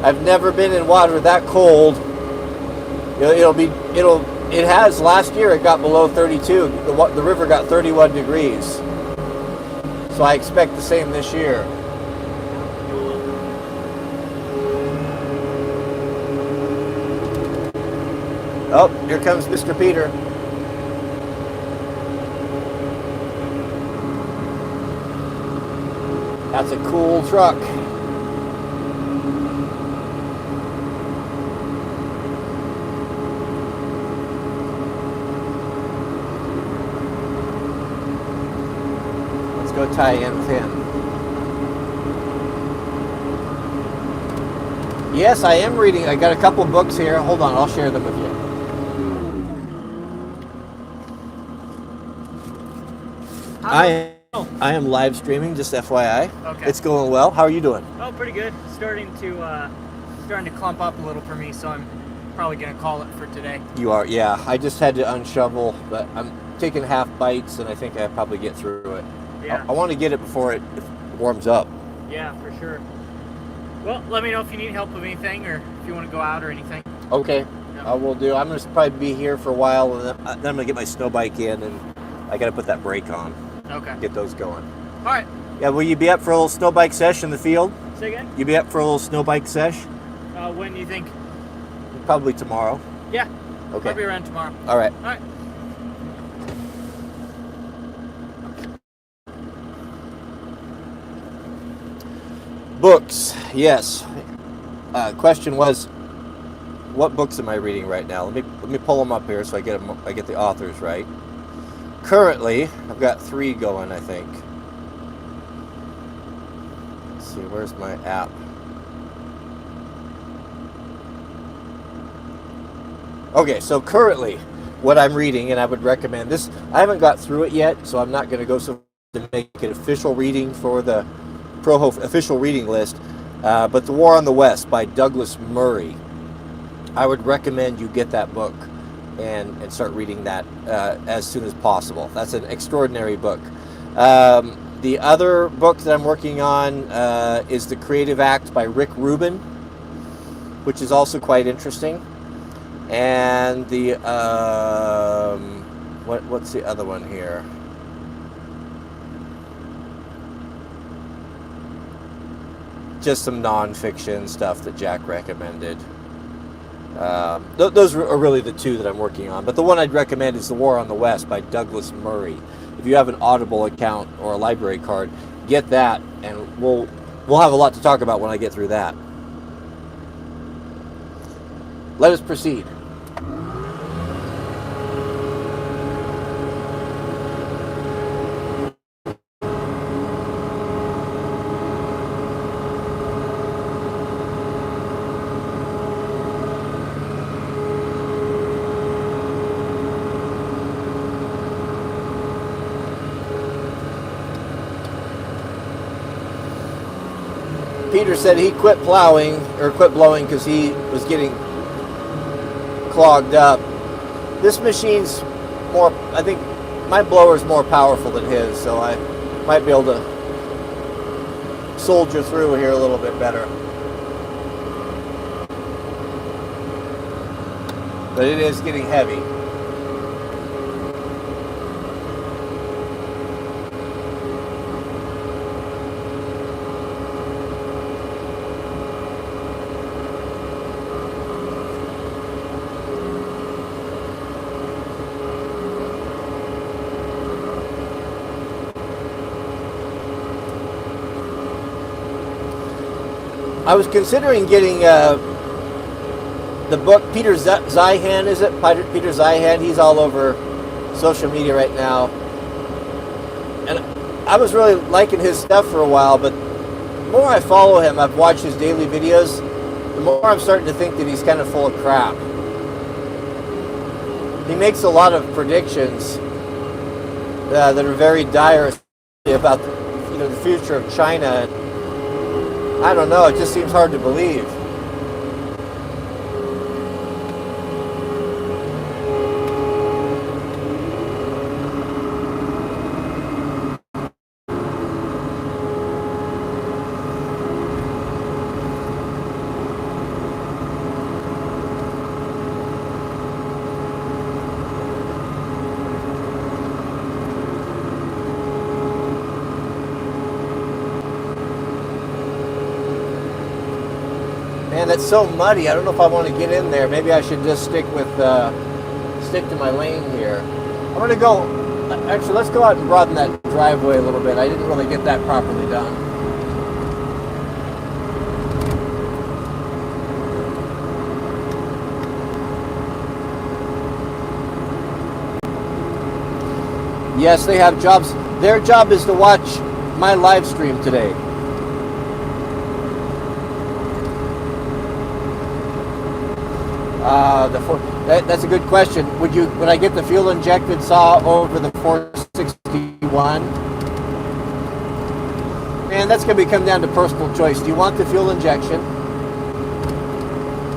I've never been in water that cold. It has, last year it got below 32. The river got 31 degrees. So I expect the same this year. Oh, here comes Mr. Peter. That's a cool truck. Let's go tie in with him. Yes, I am reading. I got a couple books here. Hold on, I'll share them with you. I am live streaming, just FYI. Okay. It's going well. How are you doing? Oh, pretty good. Starting to clump up a little for me, so I'm probably gonna call it for today. You are, yeah. I just had to unshovel, but I'm taking half bites, and I think I probably get through it. Yeah. I want to get it before it warms up. Yeah, for sure. Well, let me know if you need help with anything, or if you want to go out or anything. Okay, Yep. I will do. I'm gonna probably be here for a while, and then I'm gonna get my snow bike in, and I gotta put that brake on. Okay. Get those going. All right. Yeah, will you be up for a little snow bike sesh in the field? Say again? You be up for a little snow bike sesh? When do you think? Probably tomorrow. Yeah. Okay. Probably around tomorrow. All right. All right. Books, yes. Question was, what books am I reading right now? Let me pull them up here so I get the authors right. Currently, I've got 3 going, I think. Let's see, where's my app? Okay, so currently, what I'm reading, and I would recommend this, I haven't got through it yet, so I'm not going to go so to make it official reading for the Proho official reading list, but The War on the West by Douglas Murray. I would recommend you get that book and start reading that as soon as possible. That's an extraordinary book. The other book that I'm working on is The Creative Act by Rick Rubin, which is also quite interesting. And the what's the other one here? Just some non-fiction stuff that Jack recommended. Those are really the 2 that I'm working on. But the one I'd recommend is The War on the West by Douglas Murray. If you have an Audible account or a library card, get that, and we'll have a lot to talk about when I get through that. Let us proceed. Peter said he quit plowing or quit blowing because he was getting clogged up. This machine's more, I think my blower's more powerful than his, so I might be able to soldier through here a little bit better. But it is getting heavy. I was considering getting the book, Peter Zeihan, is it? Peter Zeihan, he's all over social media right now. And I was really liking his stuff for a while, but the more I follow him, I've watched his daily videos, the more I'm starting to think that he's kind of full of crap. He makes a lot of predictions that are very dire about the future of China. I don't know, it just seems hard to believe. Man, that's so muddy. I don't know if I want to get in there. Maybe I should just stick to my lane here. I'm gonna go. Actually, let's go out and broaden that driveway a little bit. I didn't really get that properly done. Yes, they have jobs. Their job is to watch my live stream today. That's a good question. Would I get the fuel injected saw over the 461? Man, that's going to come down to personal choice. Do you want the fuel injection,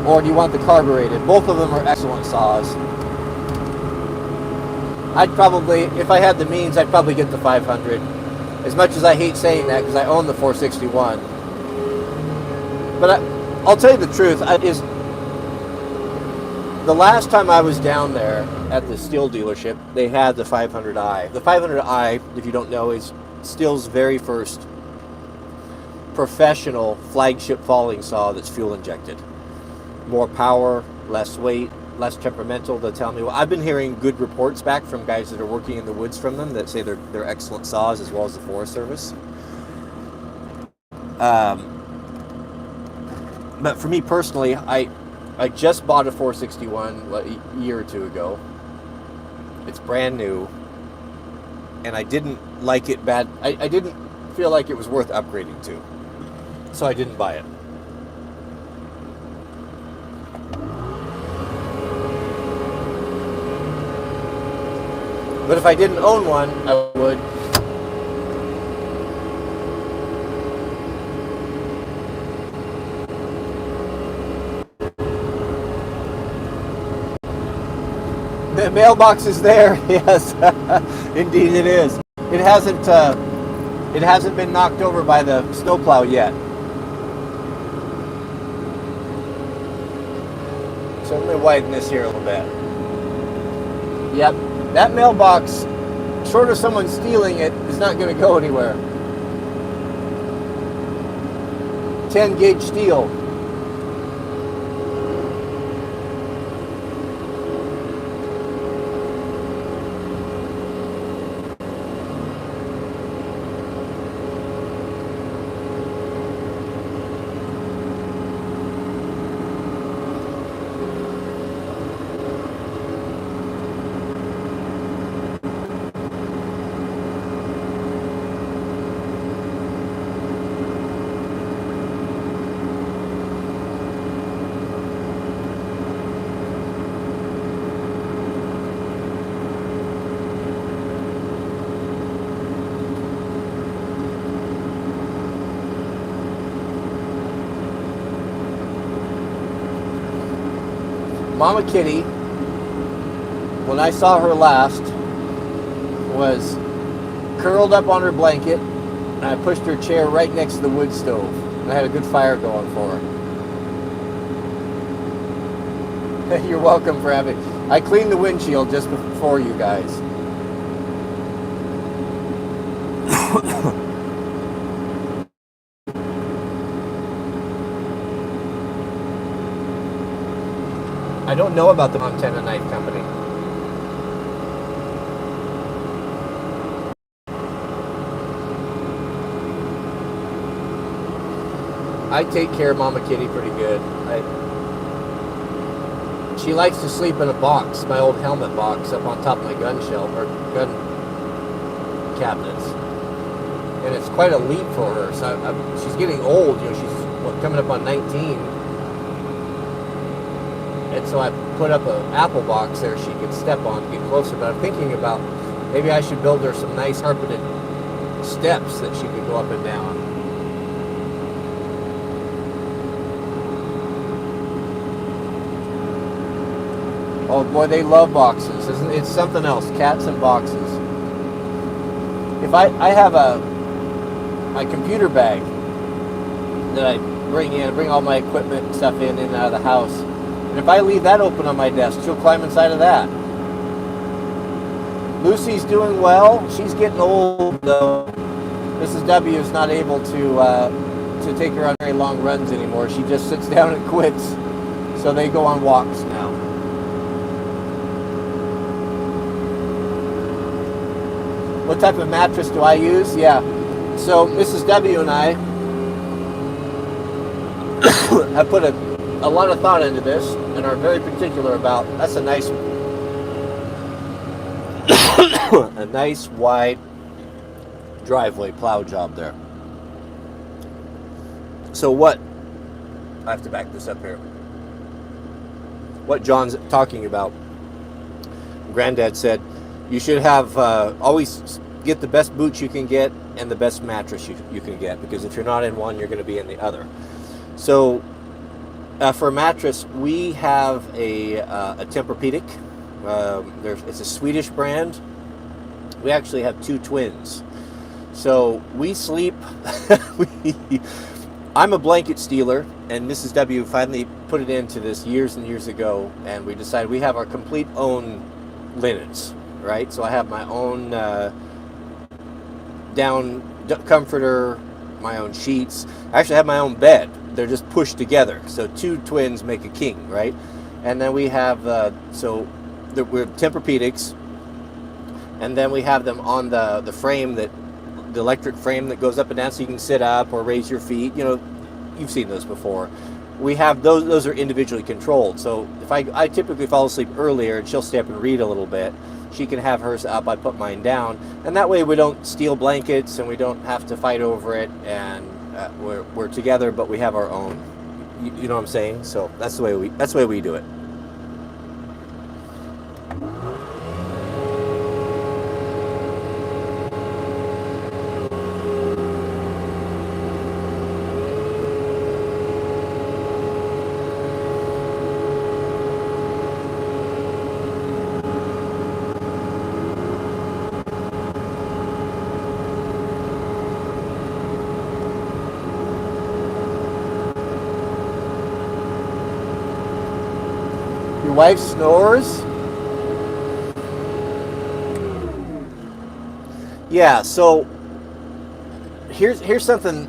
or do you want the carbureted? Both of them are excellent saws. I'd probably, if I had the means, I'd probably get the 500. As much as I hate saying that, because I own the 461. But I'll tell you the truth, the last time I was down there at the Stihl dealership, they had the 500i. The 500i, if you don't know, is Stihl's very first professional flagship falling saw that's fuel injected. More power, less weight, less temperamental. They'll tell me. Well, I've been hearing good reports back from guys that are working in the woods from them that say they're excellent saws, as well as the Forest Service. But for me personally, I just bought a 461 a year or two ago. It's brand new, and I didn't like it bad. I didn't feel like it was worth upgrading to, so I didn't buy it. But if I didn't own one, I would. The mailbox is there. Yes, indeed it is. It hasn't been knocked over by the snowplow yet. So I'm going to widen this here a little bit. Yep, that mailbox, short of someone stealing it, is not going to go anywhere. 10 gauge steel. Mama Kitty, when I saw her last, was curled up on her blanket, and I pushed her chair right next to the wood stove. And I had a good fire going for her. You're welcome for having. I cleaned the windshield just before you guys. I don't know about the Montana Knife Company. I take care of Mama Kitty pretty good. She likes to sleep in a box, my old helmet box, up on top of my gun shelf, or gun cabinets. And it's quite a leap for her. So she's getting old, she's coming up on 19. And so I put up an apple box there she could step on to get closer. But I'm thinking about maybe I should build her some nice carpeted steps that she could go up and down. Oh boy, they love boxes. It's something else. Cats and boxes. If I have my computer bag that I bring all my equipment and stuff in and out of the house. And if I leave that open on my desk, she'll climb inside of that. Lucy's doing well. She's getting old, though. Mrs. W is not able to to take her on very long runs anymore. She just sits down and quits. So they go on walks now. What type of mattress do I use? Yeah. So Mrs. W and I have put a lot of thought into this and are very particular about, that's a nice a nice wide driveway plow job there. So what, I have to back this up here, what John's talking about, Granddad said you should have always get the best boots you can get and the best mattress you can get, because if you're not in one, you're going to be in the other. So for a mattress, we have a Tempur-Pedic. It's a Swedish brand. We actually have two twins. So we sleep. I'm a blanket stealer, and Mrs. W finally put it into this years and years ago, and we decided we have our complete own linens, right? So I have my own down comforter, my own sheets. I actually have my own bed. They're just pushed together. So two twins make a king, right? And then we have, we're Tempur-Pedics, and then we have them on the frame, the electric frame that goes up and down so you can sit up or raise your feet. You know, you've seen those before. We have those are individually controlled. So if I typically fall asleep earlier and she'll stay up and read a little bit, she can have hers up, I put mine down, and that way we don't steal blankets and we don't have to fight over it, and we're together, but we have our own. You know what I'm saying? So that's the way we do it. Your wife snores? Yeah, so here's something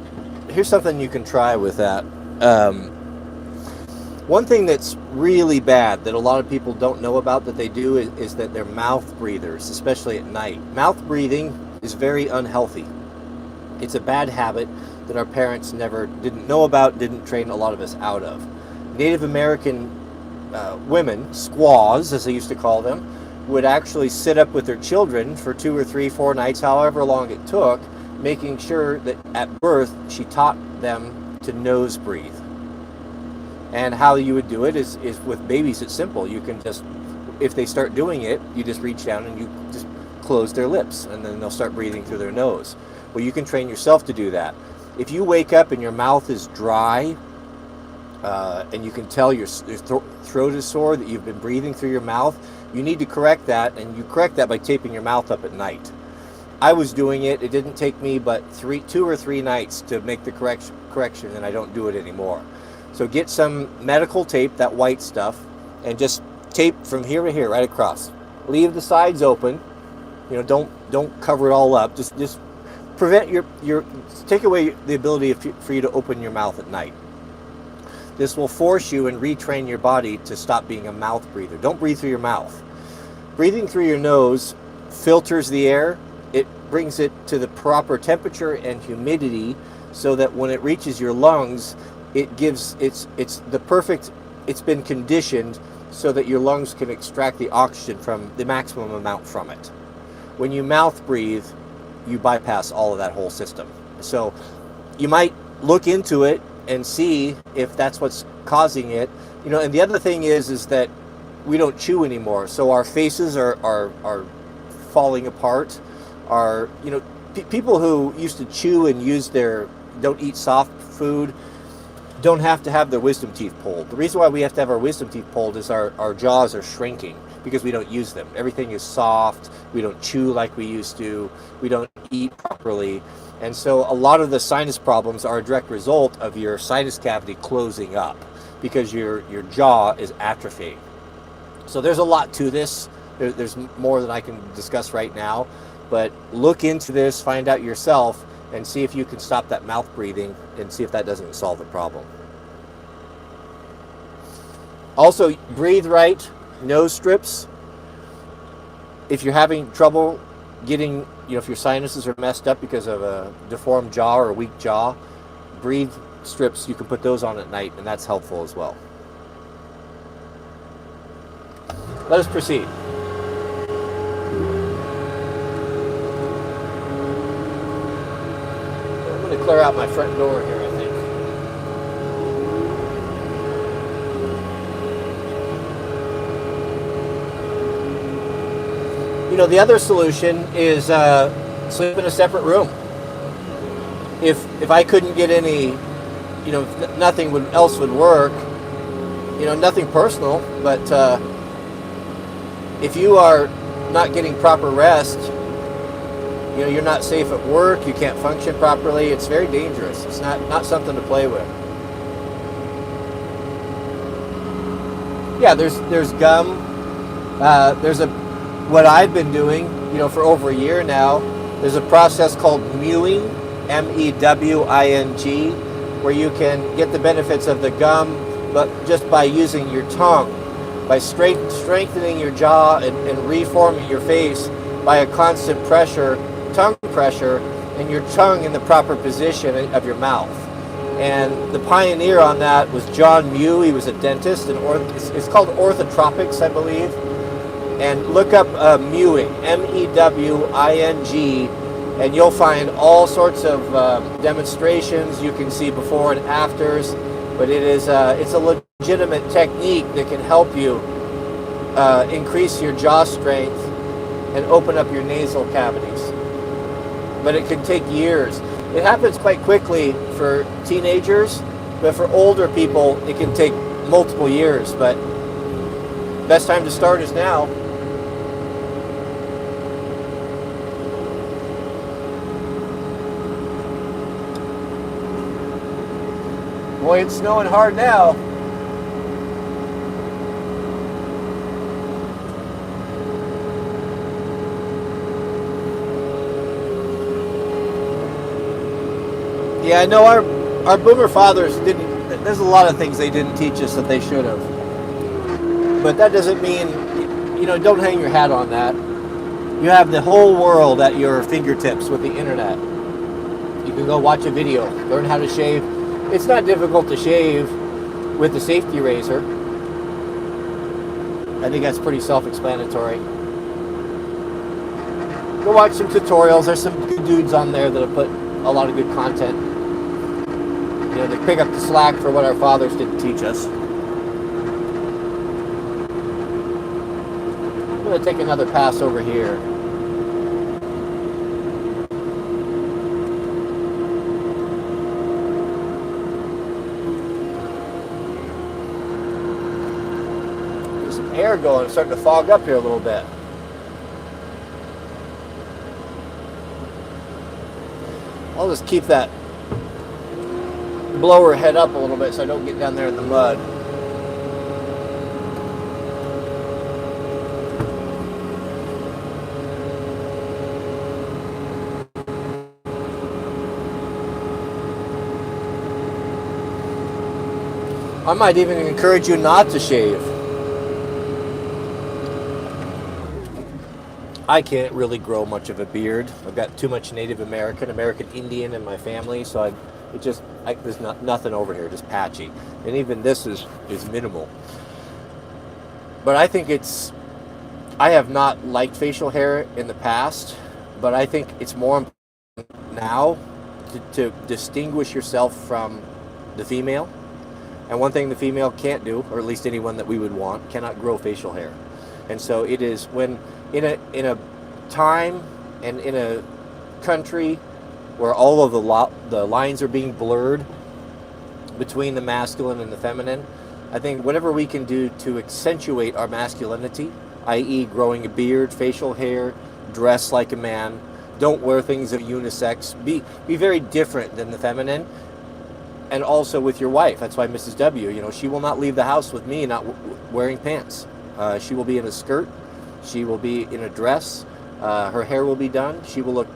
you can try with that. One thing that's really bad that a lot of people don't know about that they do is that they're mouth breathers, especially at night. Mouth breathing is very unhealthy. It's a bad habit that our parents didn't know about, didn't train a lot of us out of. Native American women, squaws as they used to call them, would actually sit up with their children for 2 or 3, 4 nights, however long it took, making sure that at birth she taught them to nose breathe. And how you would do it is with babies, it's simple. You can just, if they start doing it, you just reach down and you just close their lips, and then they'll start breathing through their nose. Well, you can train yourself to do that. If you wake up and your mouth is dry, and you can tell your throat is sore, that you've been breathing through your mouth, you need to correct that, and you correct that by taping your mouth up at night. I was doing it. It didn't take me but 2 or 3 nights to make the correction, and I don't do it anymore. So get some medical tape, that white stuff, and just tape from here to here, right across. Leave the sides open. You know, don't cover it all up. Just prevent take away the ability for you to open your mouth at night. This will force you and retrain your body to stop being a mouth breather. Don't breathe through your mouth. Breathing through your nose filters the air. It brings it to the proper temperature and humidity so that when it reaches your lungs, it's been conditioned so that your lungs can extract the oxygen from the maximum amount from it. When you mouth breathe, you bypass all of that whole system. So you might look into it and see if that's what's causing it. You know, and the other thing is that we don't chew anymore, so our faces are falling apart. People who used to chew and don't eat soft food don't have to have their wisdom teeth pulled. The reason why we have to have our wisdom teeth pulled is our jaws are shrinking because we don't use them. Everything is soft. We don't chew like we used to. We don't eat properly. And so a lot of the sinus problems are a direct result of your sinus cavity closing up because your jaw is atrophying. So there's a lot to this. There's more than I can discuss right now, but look into this, find out yourself, and see if you can stop that mouth breathing and see if that doesn't solve the problem. Also, breathe right, nose strips. If you're having trouble getting, if your sinuses are messed up because of a deformed jaw or a weak jaw, breathe strips, you can put those on at night, and that's helpful as well. Let us proceed. I'm going to clear out my front door here, I think. The other solution is sleep in a separate room. If I couldn't get any, if nothing else would work, nothing personal, but if you are not getting proper rest, you're not safe at work, you can't function properly, it's very dangerous. It's not something to play with. Yeah, there's gum. There's what I've been doing, for over a year now. There's a process called mewing, M-E-W-I-N-G, where you can get the benefits of the gum, but just by using your tongue, by strengthening your jaw and reforming your face by a constant pressure, tongue pressure, and your tongue in the proper position of your mouth. And the pioneer on that was John Mew. He was a dentist, and it's called orthotropics, I believe. And look up mewing, M-E-W-I-N-G, and you'll find all sorts of demonstrations. You can see before and afters, but it's a legitimate technique that can help you increase your jaw strength and open up your nasal cavities. But it can take years. It happens quite quickly for teenagers, but for older people, it can take multiple years. But best time to start is now. Boy, it's snowing hard now. Yeah, I know our boomer fathers didn't, there's a lot of things they didn't teach us that they should have. But that doesn't mean, don't hang your hat on that. You have the whole world at your fingertips with the internet. You can go watch a video, learn how to shave. It's not difficult to shave with the safety razor. I think that's pretty self-explanatory. Go watch some tutorials. There's some good dudes on there that have put a lot of good content. They pick up the slack for what our fathers didn't teach us. I'm going to take another pass over here. There's some air going. It's starting to fog up here a little bit. I'll just keep that blower head up a little bit so I don't get down there in the mud. I might even encourage you not to shave. I can't really grow much of a beard. I've got too much Native American Indian in my family, so there's nothing over here, just patchy. And even this is minimal. But I think I have not liked facial hair in the past, but I think it's more important now to distinguish yourself from the female. And one thing the female can't do, or at least anyone that we would want, cannot grow facial hair. And so it is when in a time and in a country where all of the lines are being blurred between the masculine and the feminine, I think whatever we can do to accentuate our masculinity, i.e. growing a beard, facial hair, dress like a man, don't wear things of unisex, be very different than the feminine. And also with your wife. That's why Mrs. W, she will not leave the house with me not wearing pants. She will be in a skirt. She will be in a dress. Her hair will be done. She will look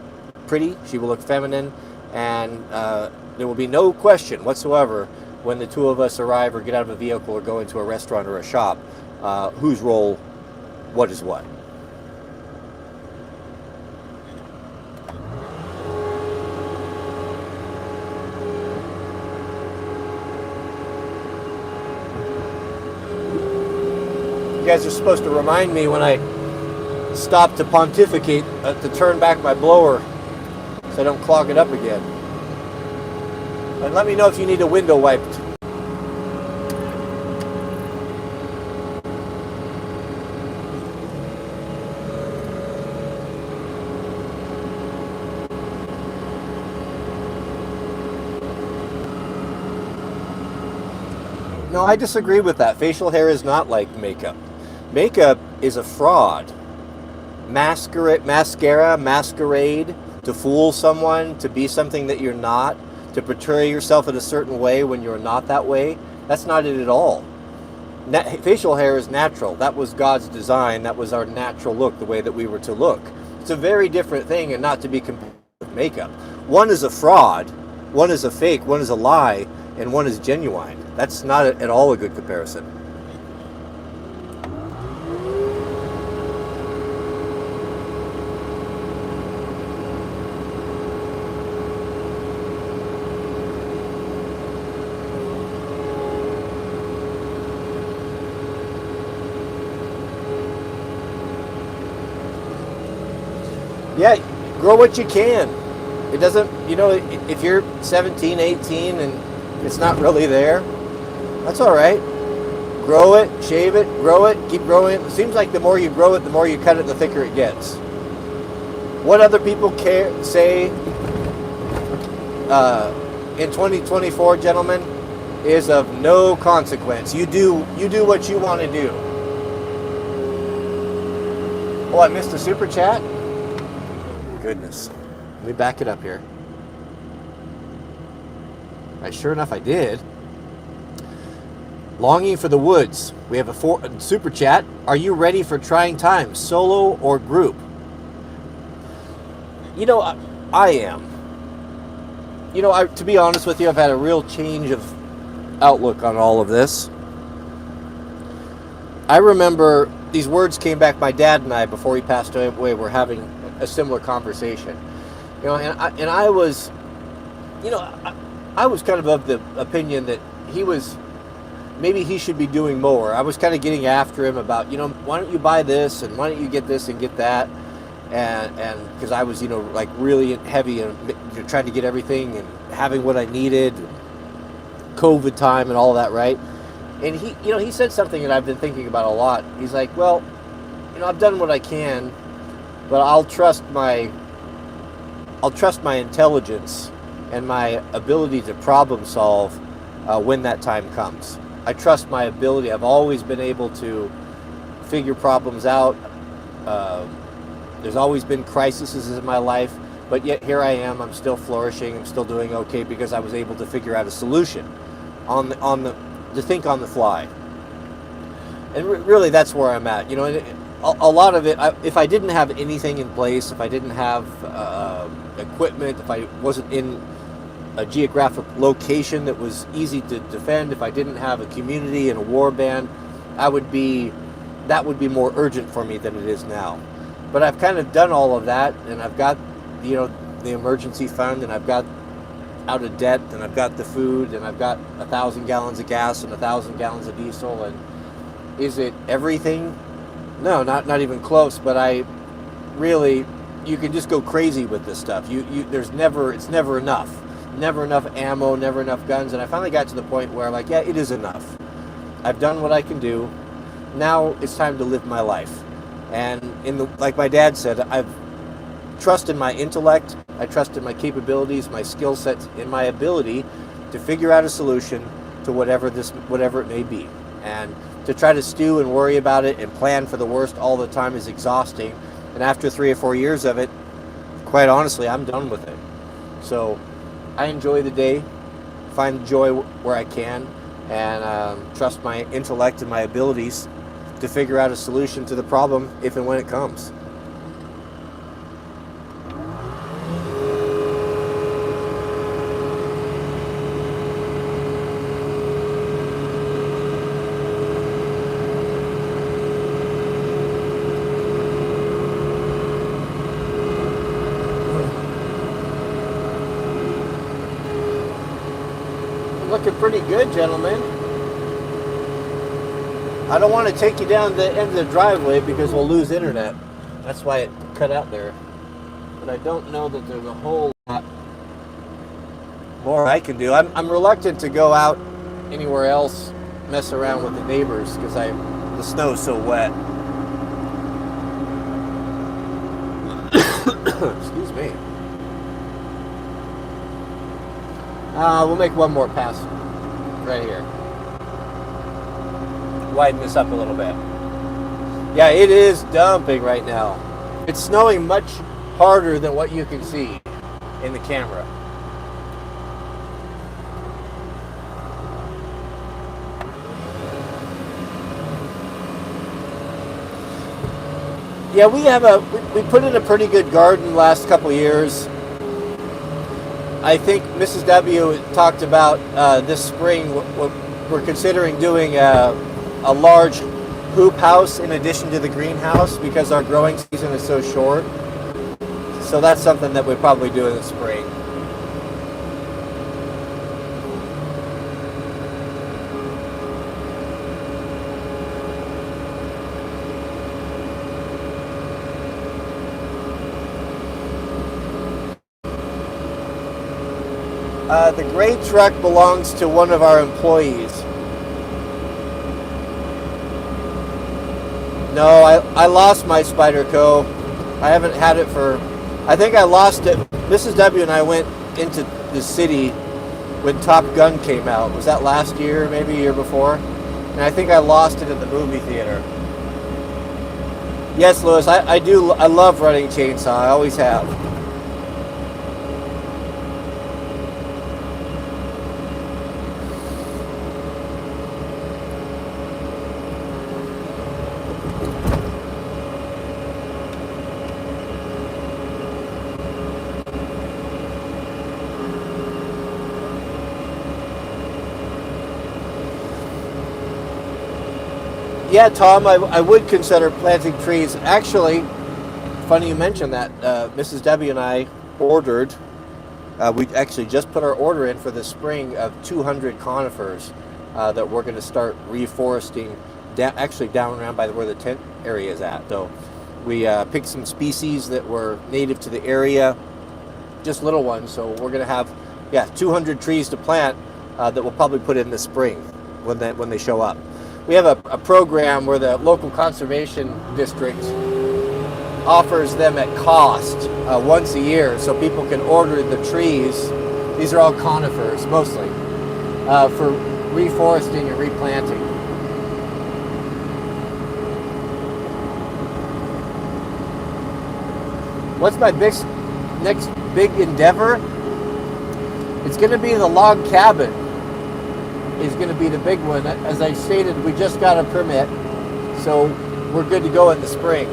pretty. She will look feminine. and there will be no question whatsoever when the two of us arrive or get out of a vehicle or go into a restaurant or a shop, whose role, what is what. You guys are supposed to remind me when I stop to pontificate to turn back my blower so I don't clog it up again. And let me know if you need a window wiped. No, I disagree with that. Facial hair is not like makeup. Makeup is a fraud. Mascara, masquerade, to fool someone, to be something that you're not, to portray yourself in a certain way when you're not that way. That's not it at all. Facial hair is natural. That was God's design. That was our natural look, the way that we were to look. It's a very different thing, and not to be compared with makeup. One is a fraud, one is a fake, one is a lie, and one is genuine. That's not at all a good comparison. Yeah, grow what you can. It doesn't, if you're 17, 18 and it's not really there, that's all right. Grow it, shave it, grow it, keep growing it. It seems like the more you grow it, the more you cut it, the thicker it gets. What other people say in 2024, gentlemen, is of no consequence. You do what you want to do. Oh, I missed a super chat? Goodness. Let me back it up here. Sure enough, I did. Longing for the woods. We have a super chat. Are you ready for trying times, solo or group? I am. To be honest with you, I've had a real change of outlook on all of this. I remember these words came back. My dad and I, before he passed away, were having a similar conversation. I was kind of the opinion that maybe he should be doing more. I was kind of getting after him about, why don't you buy this and why don't you get this and get that, and because I was, like really heavy and trying to get everything and having what I needed, COVID time and all that, right? And he said something that I've been thinking about a lot. He's like, well, I've done what I can, but I'll trust my intelligence and my ability to problem solve when that time comes. I trust my ability. I've always been able to figure problems out. There's always been crises in my life, but yet here I am. I'm still flourishing. I'm still doing okay because I was able to figure out a solution to think on the fly. And really, that's where I'm at. A lot of it, if I didn't have anything in place, if I didn't have equipment, if I wasn't in a geographic location that was easy to defend, if I didn't have a community and a war band, that would be more urgent for me than it is now. But I've kind of done all of that, and I've got the emergency fund, and I've got out of debt, and I've got the food, and I've got 1,000 gallons of gas and 1,000 gallons of diesel. And is it everything? No, not even close. But you can just go crazy with this stuff. It's never enough. Never enough ammo, never enough guns. And I finally got to the point where I'm like, yeah, it is enough. I've done what I can do. Now it's time to live my life. And like my dad said, I've trusted my intellect. I trusted my capabilities, my skill sets, and my ability to figure out a solution to whatever it may be. And to try to stew and worry about it and plan for the worst all the time is exhausting. And after 3 or 4 years of it, quite honestly, I'm done with it. So I enjoy the day, find joy where I can, and trust my intellect and my abilities to figure out a solution to the problem if and when it comes. looking pretty good, gentlemen. I don't want to take you down the end of the driveway because we'll lose internet. That's why it cut out there. But I don't know that there's a whole lot more I can do. I'm reluctant to go out anywhere else, mess around with the neighbors because the snow's so wet. Excuse me. We'll make one more pass right here. Widen this up a little bit. Yeah, it is dumping right now. It's snowing much harder than what you can see in the camera. Yeah, we put in a pretty good garden last couple years. I think Mrs. W talked about this spring we're considering doing a large hoop house in addition to the greenhouse because our growing season is so short. So that's something that we probably do in the spring. The gray truck belongs to one of our employees. No, I lost my Spyderco. I haven't had it I think I lost it. Mrs. W and I went into the city when Top Gun came out. Was that last year, maybe a year before? And I think I lost it at the movie theater. Yes, Louis, I love running chainsaw. I always have. Yeah, Tom, I would consider planting trees. Actually, funny you mentioned that. Mrs. Debbie and I ordered, we actually just put our order in for the spring of 200 conifers that we're going to start reforesting, actually down around by where the tent area is at. So we picked some species that were native to the area, just little ones. So we're going to have, 200 trees to plant that we'll probably put in the spring when they show up. We have a program where the local conservation district offers them at cost once a year, so people can order the trees. These are all conifers, mostly, for reforesting and replanting. What's my next big endeavor? It's going to be the log cabin. Is going to be the big one. As I stated, we just got a permit, so we're good to go in the spring.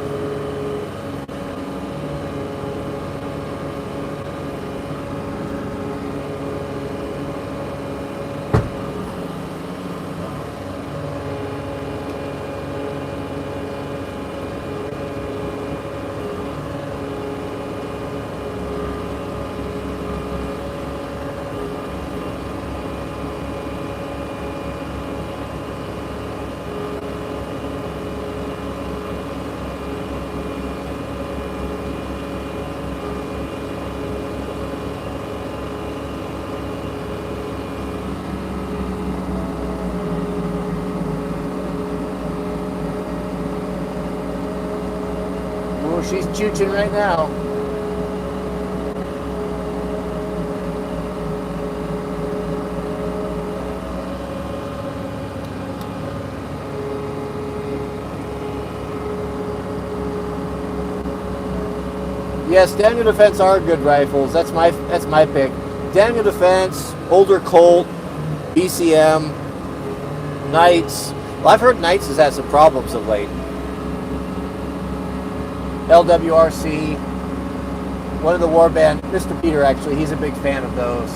She's chooching right now. Yes, Daniel Defense are good rifles. That's my pick. Daniel Defense, older Colt, BCM, Knights. Well, I've heard Knights has had some problems of late. LWRC, one of the Warband, Mr. Peter actually, he's a big fan of those.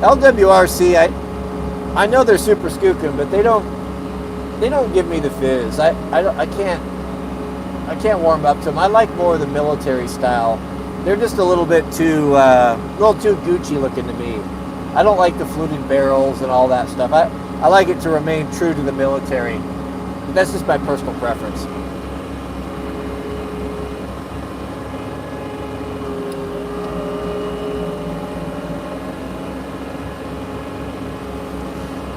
LWRC, I know they're super skookum, but they don't give me the fizz. I can't I can't warm up to them. I like more of the military style. They're just a little bit too, Gucci looking to me. I don't like the fluted barrels and all that stuff. I like it to remain true to the military. But that's just my personal preference.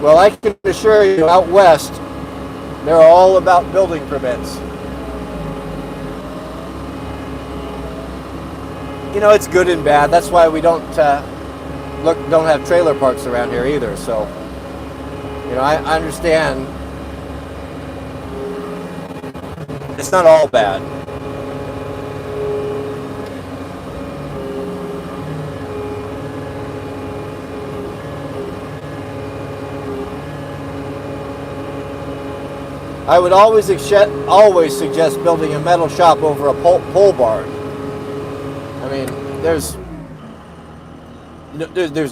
Well, I can assure you, out west, they're all about building permits. You know, it's good and bad. That's why we don't have trailer parks around here either. So, you know, I understand. It's not all bad. I would always suggest building a metal shop over a pole barn. I mean, there's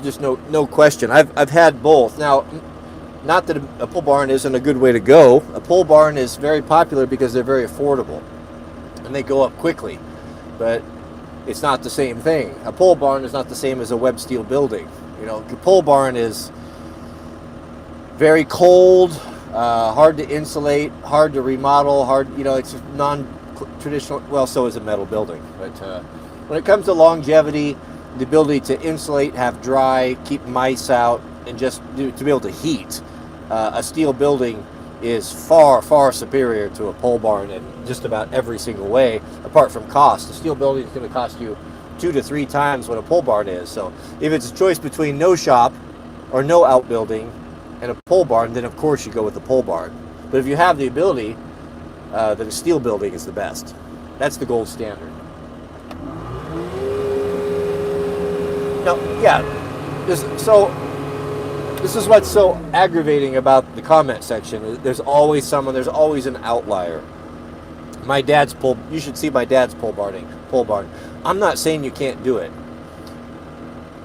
just no question. I've had both. Now, not that a pole barn isn't a good way to go. A pole barn is very popular because they're very affordable and they go up quickly. But it's not the same thing. A pole barn is not the same as a web steel building. You know, the pole barn is very cold. Hard to insulate, hard to remodel, it's non-traditional. Well, so is a metal building. But when it comes to longevity, the ability to insulate, have dry, keep mice out, and just to be able to heat, a steel building is far, far superior to a pole barn in just about every single way, apart from cost. A steel building is going to cost you 2 to 3 times what a pole barn is. So if it's a choice between no shop or no outbuilding and a pole barn, then of course you go with the pole barn. But if you have the ability, then a steel building is the best. That's the gold standard. Now, yeah, this is what's so aggravating about the comment section. There's always an outlier. You should see my dad's pole barn. I'm not saying you can't do it,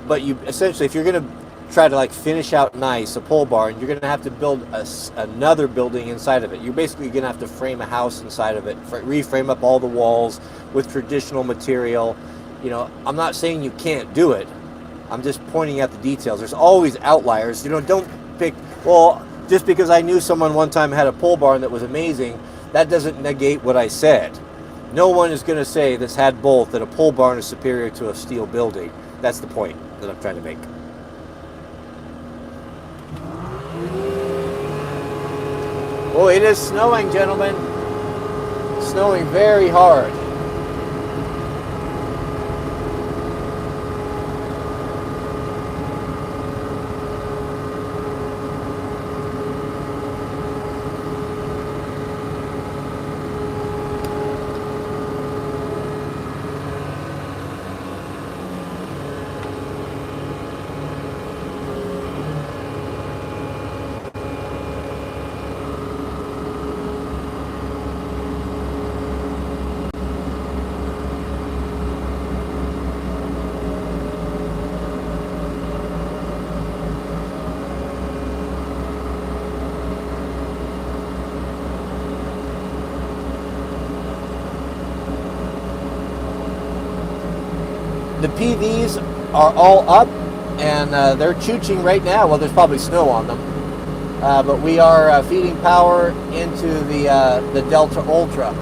but you essentially, if you're going to try to finish out nice a pole barn, you're going to have to build another building inside of it. You're basically going to have to frame a house inside of it, reframe up all the walls with traditional material. You know, I'm not saying you can't do it. I'm just pointing out the details. There's always outliers. You know, don't pick, well, just because I knew someone one time had a pole barn that was amazing, that doesn't negate what I said. No one is going to say that's had both that a pole barn is superior to a steel building. That's the point that I'm trying to make. Oh, it is snowing, gentlemen. Snowing very hard. The PVs are all up and they're chooching right now. Well, there's probably snow on them. But we are feeding power into the Delta Ultra.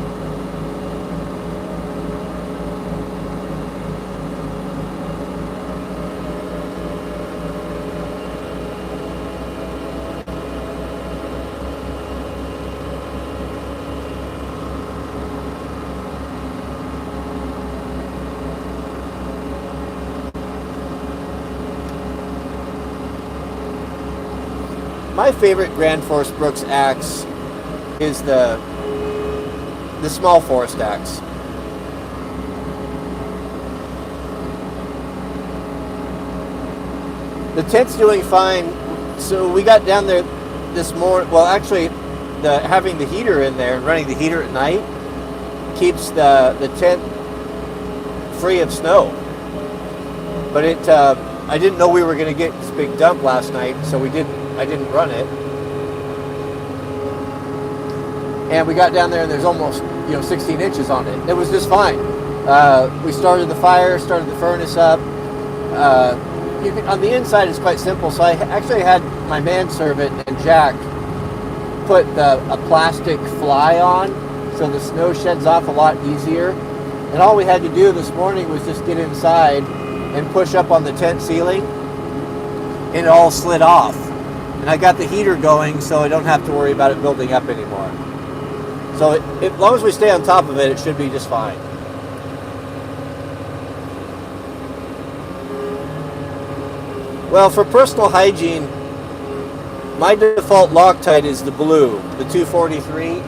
My favorite Grand Forest Brooks axe is the small forest axe. The tent's doing fine. So we got down there this morning. Well, actually, having the heater in there and running the heater at night keeps the tent free of snow. But I didn't know we were going to get this big dump last night, so I didn't run it. And we got down there and there's almost 16 inches on it. It was just fine. We started the fire, started the furnace up. On the inside it's quite simple, so I actually had my manservant and Jack put a plastic fly on so the snow sheds off a lot easier. And all we had to do this morning was just get inside and push up on the tent ceiling, and it all slid off. And I got the heater going so I don't have to worry about it building up anymore. So as long as we stay on top of it, it should be just fine. Well, for personal hygiene, my default Loctite is the blue, the 243.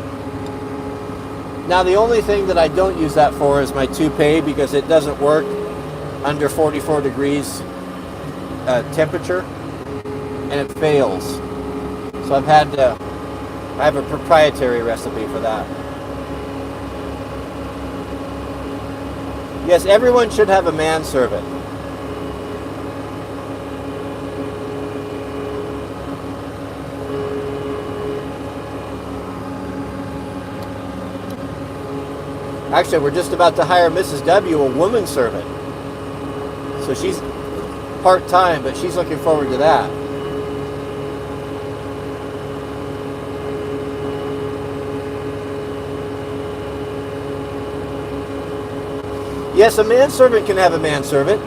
Now the only thing that I don't use that for is my toupee, because it doesn't work under 44 degrees temperature, and it fails. So I have a proprietary recipe for that. Yes, everyone should have a manservant. Actually, we're just about to hire Mrs. W, a woman servant. So she's part-time, but she's looking forward to that. Yes, a manservant can have a manservant.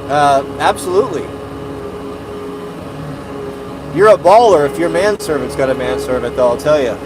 Absolutely. You're a baller if your manservant's got a manservant, though, I'll tell you.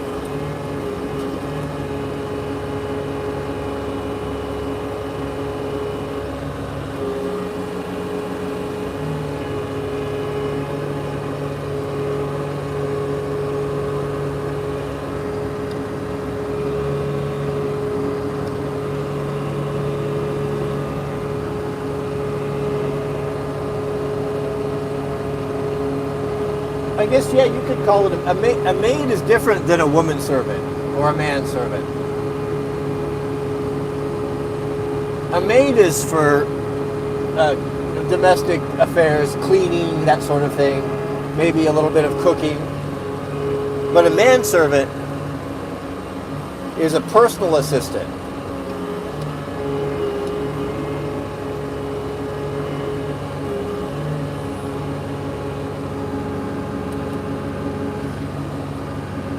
I guess, yeah, you could call it a maid is different than a woman servant or a man servant. A maid is for domestic affairs, cleaning, that sort of thing, maybe a little bit of cooking. But a manservant is a personal assistant.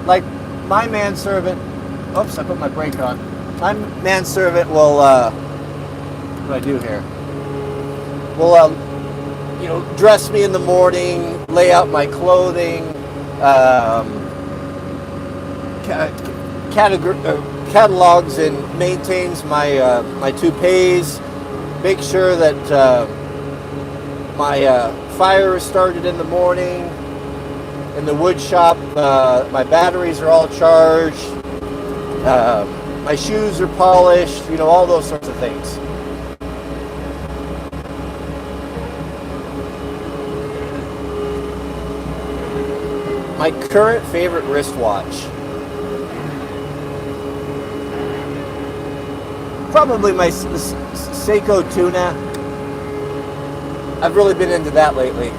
Like my manservant, oops, I put my brake on. My manservant will, what do I do here? Will, dress me in the morning, lay out my clothing, catalogs and maintains my my toupees, make sure that my fire is started in the morning. In the wood shop, my batteries are all charged, my shoes are polished, all those sorts of things. My current favorite wristwatch. Probably my Seiko Tuna. I've really been into that lately.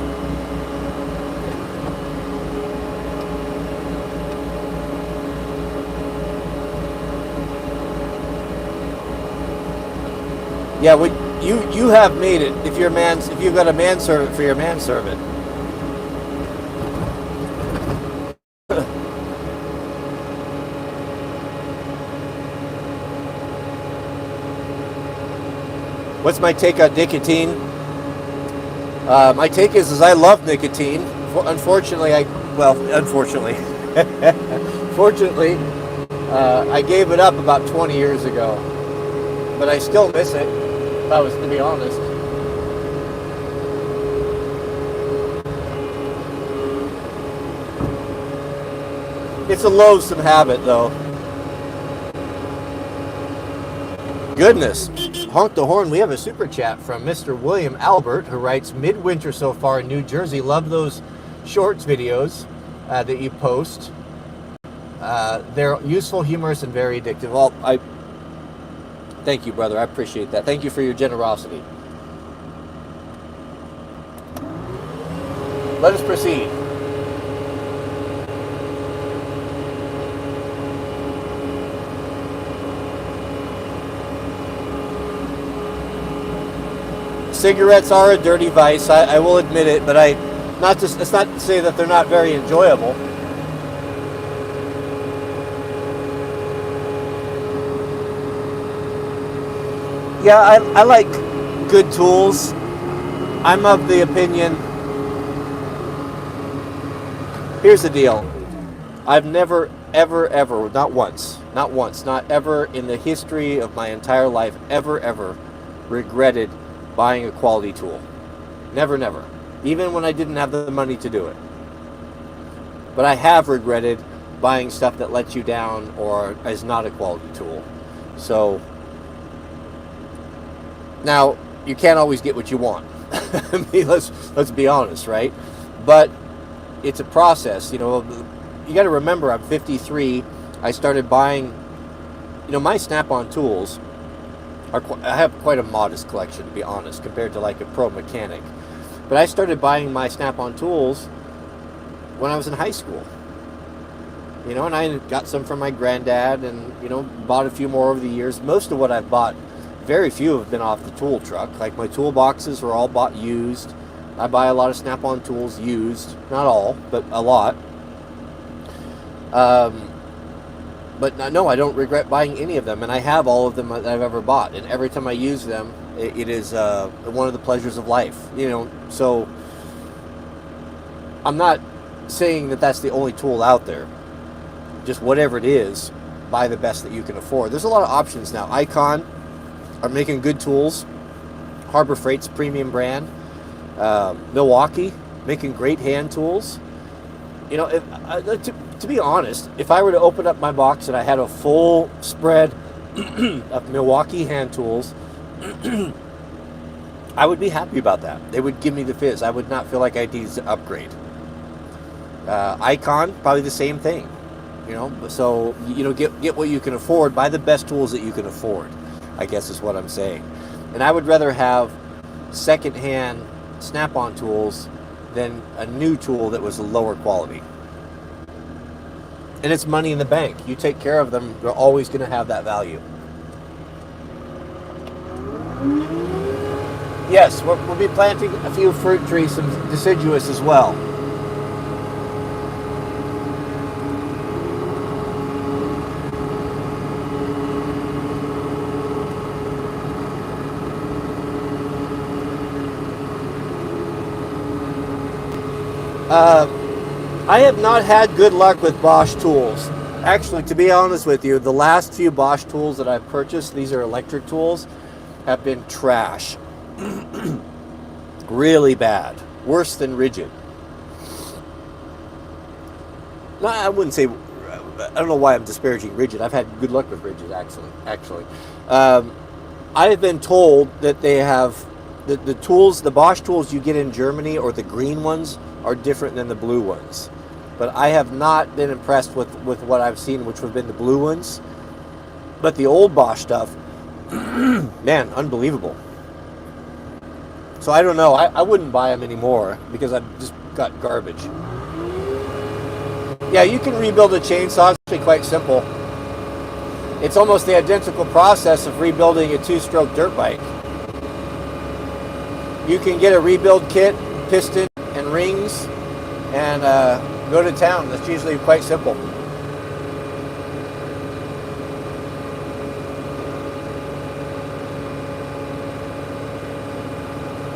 Yeah, you have made it. If you've got a manservant for your manservant. What's my take on nicotine? My take is I love nicotine. Unfortunately, fortunately, I gave it up about 20 years ago, but I still miss it. If I was to be honest. It's a loathsome habit, though. Goodness. Honk the horn. We have a super chat from Mr. William Albert, who writes, midwinter so far in New Jersey. Love those shorts videos that you post. They're useful, humorous, and very addictive. Well, thank you, brother. I appreciate that. Thank you for your generosity. Let us proceed. cigarettes are a dirty vice. I will admit it, but it's not to say that they're not very enjoyable. Yeah, I like good tools. I'm of the opinion. Here's the deal. I've never, ever, not once, not ever in the history of my entire life, ever regretted buying a quality tool. Never. Even when I didn't have the money to do it. But I have regretted buying stuff that lets you down or is not a quality tool. So, now, you can't always get what you want. I mean, let's be honest, right? But it's a process. You know, you got to remember, I'm 53. I started buying, my snap-on tools I have quite a modest collection, to be honest, compared to like a pro mechanic. But I started buying my snap-on tools when I was in high school. And I got some from my granddad and, bought a few more over the years. Most of what I've bought, very few have been off the tool truck. Like my toolboxes are all bought used. I buy a lot of snap-on tools used. Not all, but a lot. But no, I don't regret buying any of them. And I have all of them that I've ever bought. And every time I use them, it is one of the pleasures of life. So I'm not saying that that's the only tool out there. Just whatever it is, buy the best that you can afford. There's a lot of options now. Icon are making good tools. Harbor Freight's premium brand. Milwaukee making great hand tools. To be honest, if I were to open up my box and I had a full spread of Milwaukee hand tools, I would be happy about that. They would give me the fizz. I would not feel like I needed to upgrade. Icon, probably the same thing. So get what you can afford. Buy the best tools that you can afford, I guess is what I'm saying. And I would rather have secondhand snap-on tools than a new tool that was a lower quality. And it's money in the bank. You take care of them, they're always going to have that value. Yes, we'll be planting a few fruit trees, some deciduous as well. I have not had good luck with Bosch tools. Actually, to be honest with you, the last few Bosch tools that I've purchased, these are electric tools, have been trash. Really bad. Worse than Rigid. No, I wouldn't say, I don't know why I'm disparaging Rigid. I've had good luck with Rigid, actually. I have been told that they have, the tools, the Bosch tools you get in Germany, or the green ones, are different than the blue ones. But I have not been impressed with what I've seen, which have been the blue ones. But the old Bosch stuff, man, unbelievable. So I don't know. I wouldn't buy them anymore because I've just got garbage. Yeah, you can rebuild a chainsaw. It's actually quite simple. It's almost the identical process of rebuilding a two-stroke dirt bike. You can get a rebuild kit, piston, and rings, and go to town. That's usually quite simple.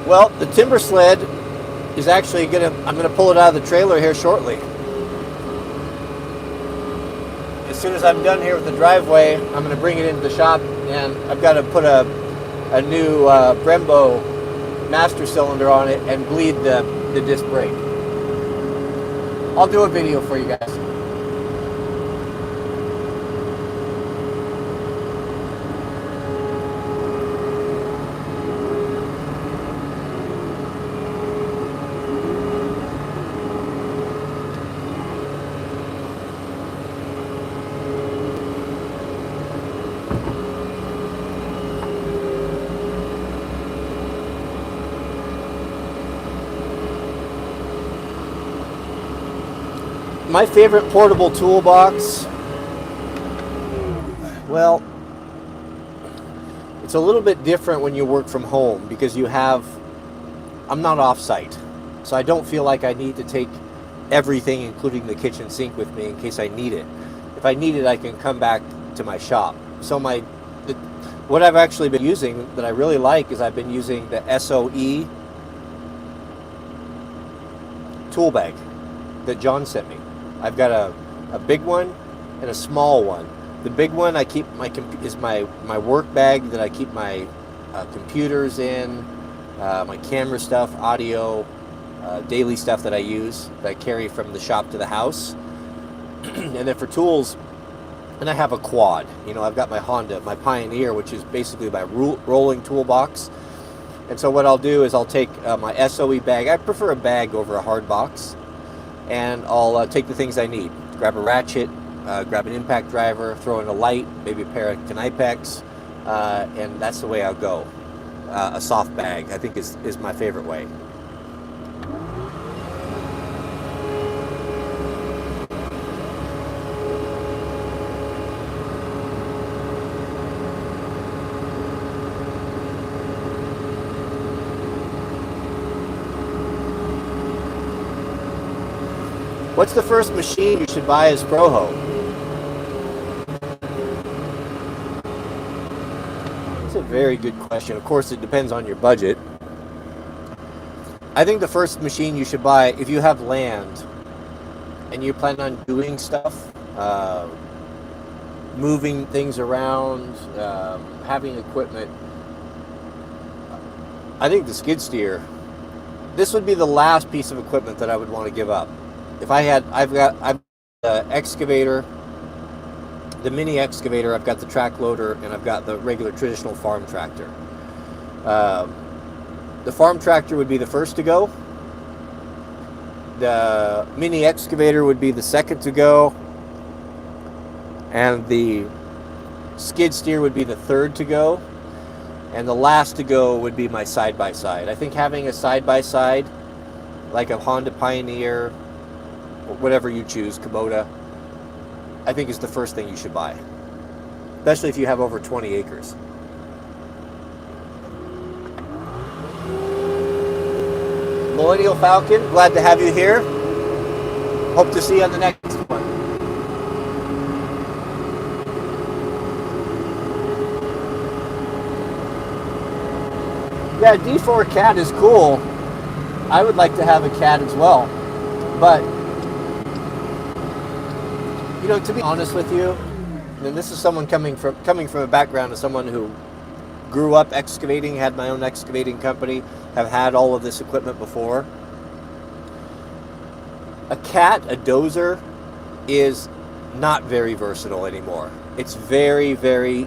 Well, the timber sled is actually I'm gonna pull it out of the trailer here shortly. As soon as I'm done here with the driveway, I'm gonna bring it into the shop, and I've got to put a new Brembo master cylinder on it and bleed the disc brake. I'll do a video for you guys. My favorite portable toolbox, well, It's a little bit different when you work from home because I'm not off-site. So I don't feel like I need to take everything, including the kitchen sink, with me in case I need it. If I need it, I can come back to my shop. So what I've actually been using that I really like is I've been using the SOE tool bag that John sent me. I've got a big one and a small one. The big one I keep is my work bag that I keep my computers in, my camera stuff, audio, daily stuff that I use, that I carry from the shop to the house. And then for tools, and I have a quad. You know, I've got my Honda, my Pioneer, which is basically my rolling toolbox. And so what I'll do is I'll take my SOE bag. I prefer a bag over a hard box. And I'll take the things I need. Grab a ratchet, grab an impact driver, throw in a light, maybe a pair of Knipex, and that's the way I'll go. A soft bag, I think, is my favorite way. What's the first machine you should buy as Proho? That's a very good question. Of course, it depends on your budget. I think the first machine you should buy, if you have land and you plan on doing stuff, moving things around, having equipment, I think the skid steer, this would be the last piece of equipment that I would want to give up. If I've got the excavator, the mini excavator, I've got the track loader, and I've got the regular traditional farm tractor. The farm tractor would be the first to go. The mini excavator would be the second to go. And the skid steer would be the third to go. And the last to go would be my side-by-side. I think having a side-by-side, like a Honda Pioneer, whatever you choose, Kubota, I think is the first thing you should buy, especially if you have over 20 acres. Millennial Falcon, glad to have you here. Hope to see you on the next one. Yeah, D4 cat is cool. I would like to have a cat as well, but you know, to be honest with you, and this is someone coming from a background of someone who grew up excavating, had my own excavating company, have had all of this equipment before. A dozer, is not very versatile anymore. It's very, very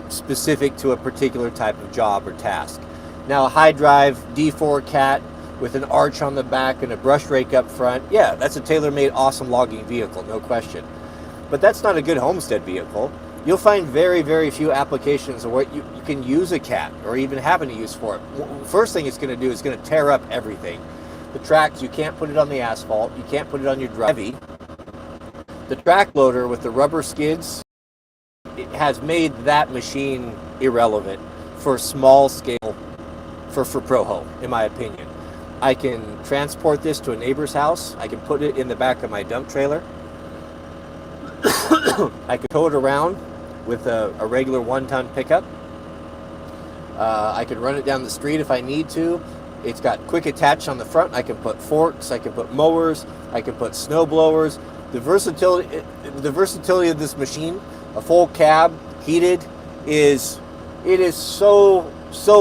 specific to a particular type of job or task. Now, a high drive D4 cat with an arch on the back and a brush rake up front, yeah, that's a tailor-made awesome logging vehicle, no question. But that's not a good homestead vehicle. You'll find very, very few applications where you can use a cat or even have any use for it. First thing it's going to do is going to tear up everything. The tracks, you can't put it on the asphalt, you can't put it on your drive. The track loader with the rubber skids, it has made that machine irrelevant for small scale, for Proho, in my opinion. I can transport this to a neighbor's house. I can put it in the back of my dump trailer. I can tow it around with a regular 1-ton pickup. I can run it down the street if I need to. It's got quick attach on the front. I can put forks. I can put mowers. I can put snow blowers. The versatility of this machine, a full cab, heated, is so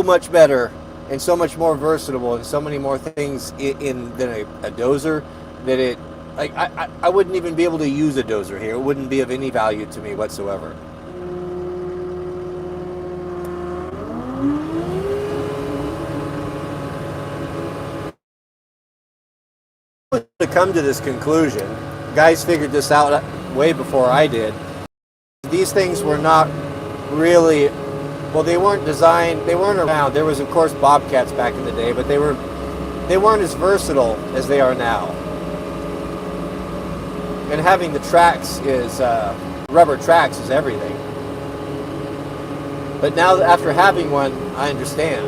much better and so much more versatile and so many more things than a dozer that I wouldn't even be able to use a dozer here. It wouldn't be of any value to me whatsoever. To come to this conclusion, guys figured this out way before I did. These things were not really, well, they weren't designed, they weren't around. There was, of course, Bobcats back in the day, but they weren't as versatile as they are now. And having the tracks is, rubber tracks is everything. But now, after having one, I understand.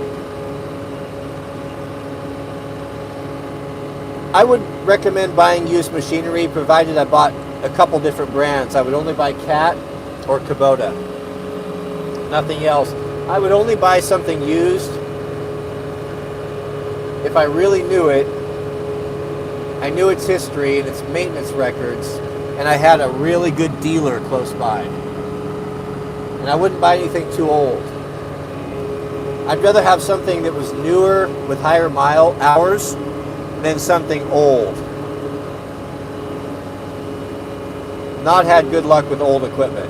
I would recommend buying used machinery, provided I bought a couple different brands. I would only buy Cat or Kubota. Nothing else. I would only buy something used if I really knew it. I knew its history and its maintenance records, and I had a really good dealer close by. And I wouldn't buy anything too old. I'd rather have something that was newer with higher mile hours than something old. Not had good luck with old equipment.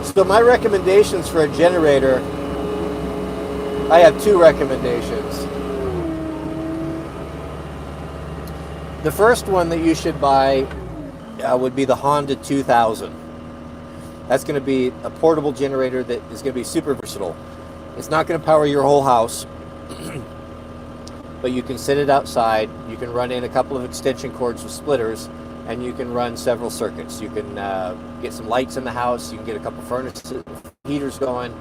So my recommendations for a generator, I have two recommendations. The first one that you should buy would be the Honda 2000. That's going to be a portable generator that is going to be super versatile. It's not going to power your whole house, but you can sit it outside. You can run in a couple of extension cords with splitters, and you can run several circuits. You can get some lights in the house. You can get a couple furnaces, heaters going,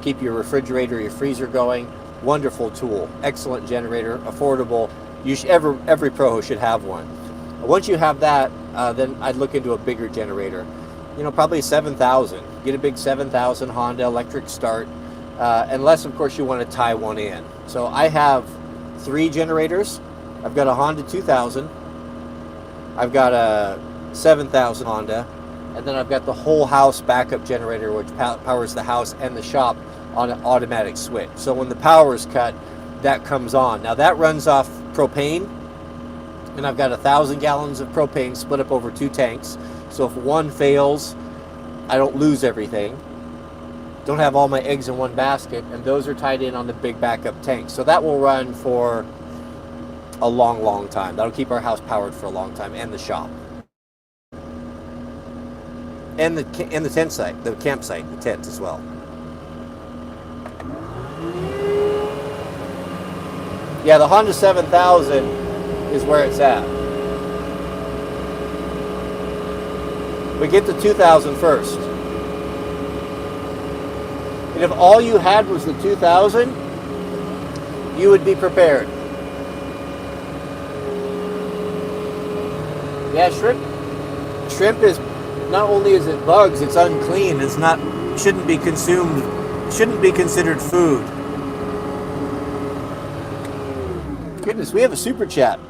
keep your refrigerator, your freezer going. Wonderful tool, excellent generator, affordable. Every pro should have one. Once you have that, then I'd look into a bigger generator. You know, probably 7,000. Get a big 7,000 Honda electric start, unless of course you want to tie one in. So I have 3 generators. I've got a Honda 2000. I've got a 7,000 Honda, and then I've got the whole house backup generator, which powers the house and the shop on an automatic switch. So when the power is cut, that comes on. Now that runs off propane, and I've got 1,000 gallons of propane split up over 2 tanks. So if one fails, I don't lose everything. Don't have all my eggs in one basket, and those are tied in on the big backup tank. So that will run for a long, long time. That'll keep our house powered for a long time, and the shop. And the tent site, the campsite, the tent as well. Yeah, the Honda 7000 is where it's at. But get the 2000 first. And if all you had was the 2000, you would be prepared. Yeah, shrimp is, not only is it bugs, it's unclean. It's not, shouldn't be consumed, shouldn't be considered food. Goodness, we have a super chat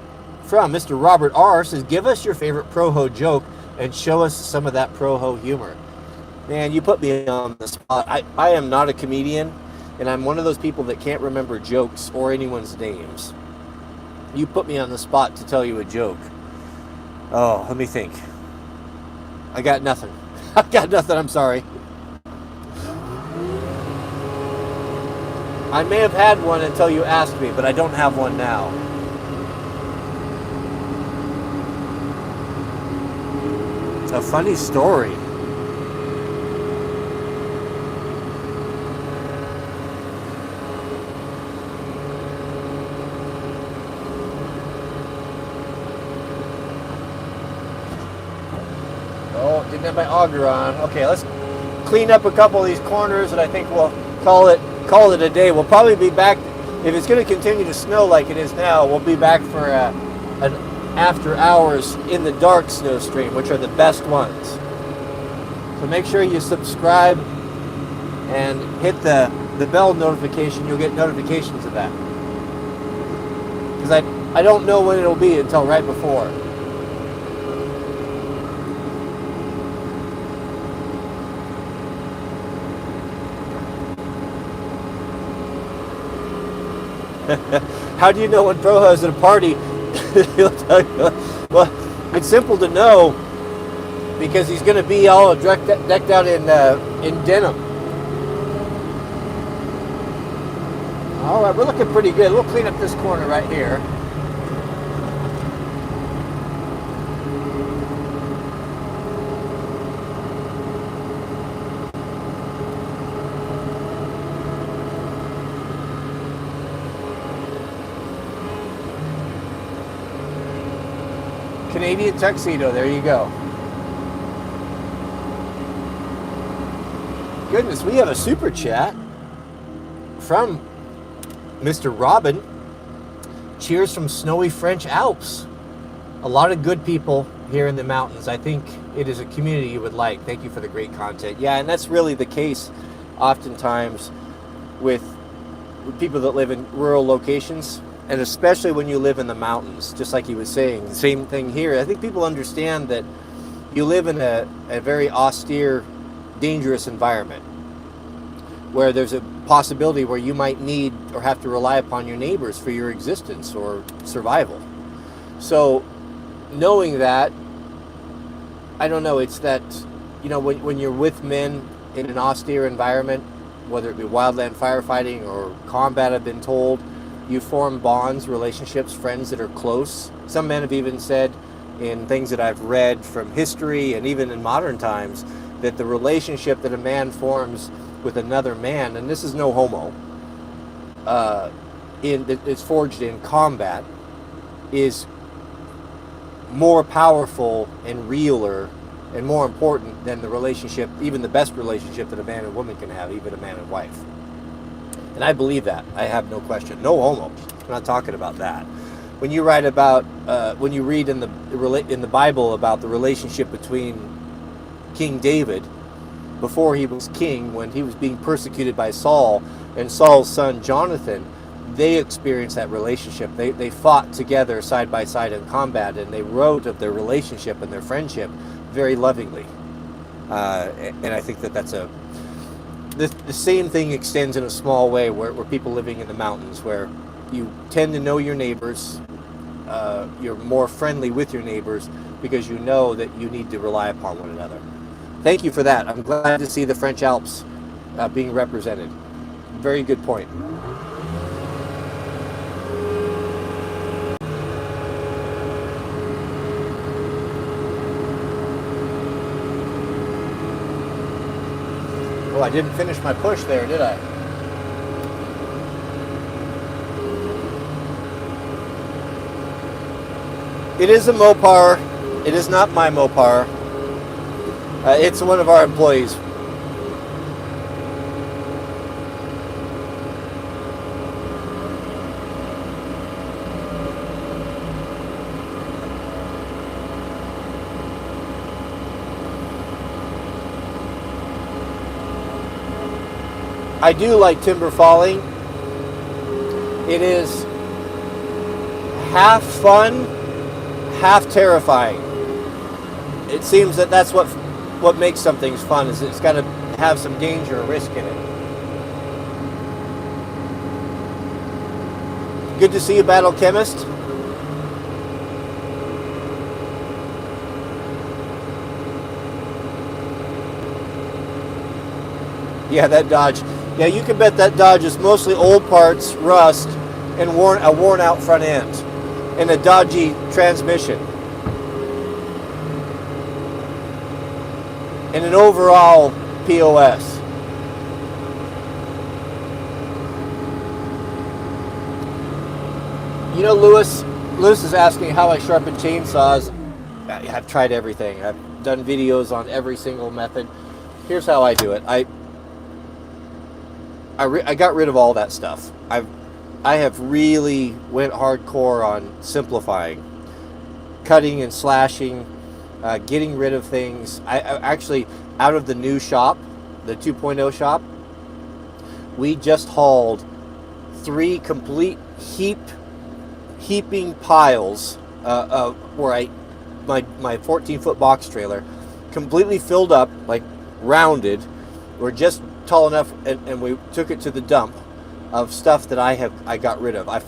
from Mr. Robert R. Says, give us your favorite pro-ho joke and show us some of that pro-ho humor. Man, you put me on the spot. I am not a comedian, and I'm one of those people that can't remember jokes or anyone's names. You put me on the spot to tell you a joke. Oh, let me think. I got nothing. I got nothing, I'm sorry. I may have had one until you asked me, but I don't have one now. It's a funny story. Oh, didn't have my auger on. Okay, let's clean up a couple of these corners, and I think we'll call it a day. We'll probably be back, if it's going to continue to snow like it is now, we'll be back for an after hours in the dark snow stream, which are the best ones. So make sure you subscribe and hit the bell notification. You'll get notifications of that. Because I don't know when it'll be until right before. How do you know when Proho is at a party? He'll tell you. Well, it's simple to know because he's going to be all decked out in denim. All right, we're looking pretty good. We'll clean up this corner right here. Canadian tuxedo. There you go. Goodness, we have a super chat from Mr. Robin. Cheers from snowy French Alps. A lot of good people here in the mountains. I think it is a community you would like. Thank you for the great content. Yeah, and that's really the case oftentimes with people that live in rural locations, and especially when you live in the mountains, just like he was saying. The same thing here. I think people understand that you live in a very austere, dangerous environment where there's a possibility where you might need or have to rely upon your neighbors for your existence or survival. So knowing that, I don't know, it's that, you know, when you're with men in an austere environment, whether it be wildland firefighting or combat, I've been told, you form bonds, relationships, friends that are close. Some men have even said in things that I've read from history and even in modern times that the relationship that a man forms with another man, and this is no homo, it's forged in combat, is more powerful and realer and more important than the relationship, even the best relationship that a man and woman can have, even a man and wife. And I believe that. I have no question. No homo. I'm not talking about that. When you write about, when you read in the Bible about the relationship between King David before he was king, when he was being persecuted by Saul, and Saul's son Jonathan, they experienced that relationship. They fought together side by side in combat, and they wrote of their relationship and their friendship very lovingly. And I think that that's the same thing extends in a small way where people living in the mountains, where you tend to know your neighbors, you're more friendly with your neighbors because you know that you need to rely upon one another. Thank you for that. I'm glad to see the French Alps being represented. Very good point. Oh, I didn't finish my push there, did I? It is a Mopar. It is not my Mopar. It's one of our employees. I do like timber falling. It is half fun, half terrifying. It seems that that's what makes something fun, is it's got to have some danger or risk in it. Good to see you, Battle Chemist. Yeah, that Dodge. Yeah, you can bet that Dodge is mostly old parts, rust, and a worn out front end, and a dodgy transmission. And an overall POS. You know, Lewis is asking how I sharpen chainsaws. I've tried everything. I've done videos on every single method. Here's how I do it. I got rid of all that stuff. I have really went hardcore on simplifying, cutting and slashing, getting rid of things. I actually, out of the new shop, the 2.0 shop, we just hauled 3 complete heaping piles where my 14-foot box trailer completely filled up, like rounded, or just tall enough, and we took it to the dump of stuff that I got rid of. I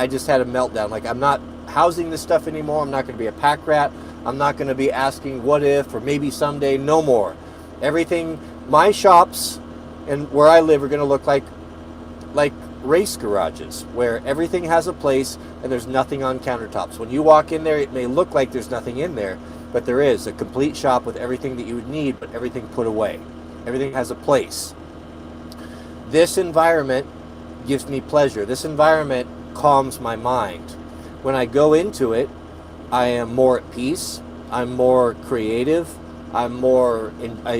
just had a meltdown. Like, I'm not housing this stuff anymore. I'm not going to be a pack rat. I'm not going to be asking what if or maybe someday. No more. Everything, my shops and where I live are going to look like race garages, where everything has a place and there's nothing on countertops. When you walk in there, it may look like there's nothing in there, but there is a complete shop with everything that you would need, but everything put away. Everything has a place. This environment gives me pleasure. This environment calms my mind. When I go into it, I am more at peace. I'm more creative. I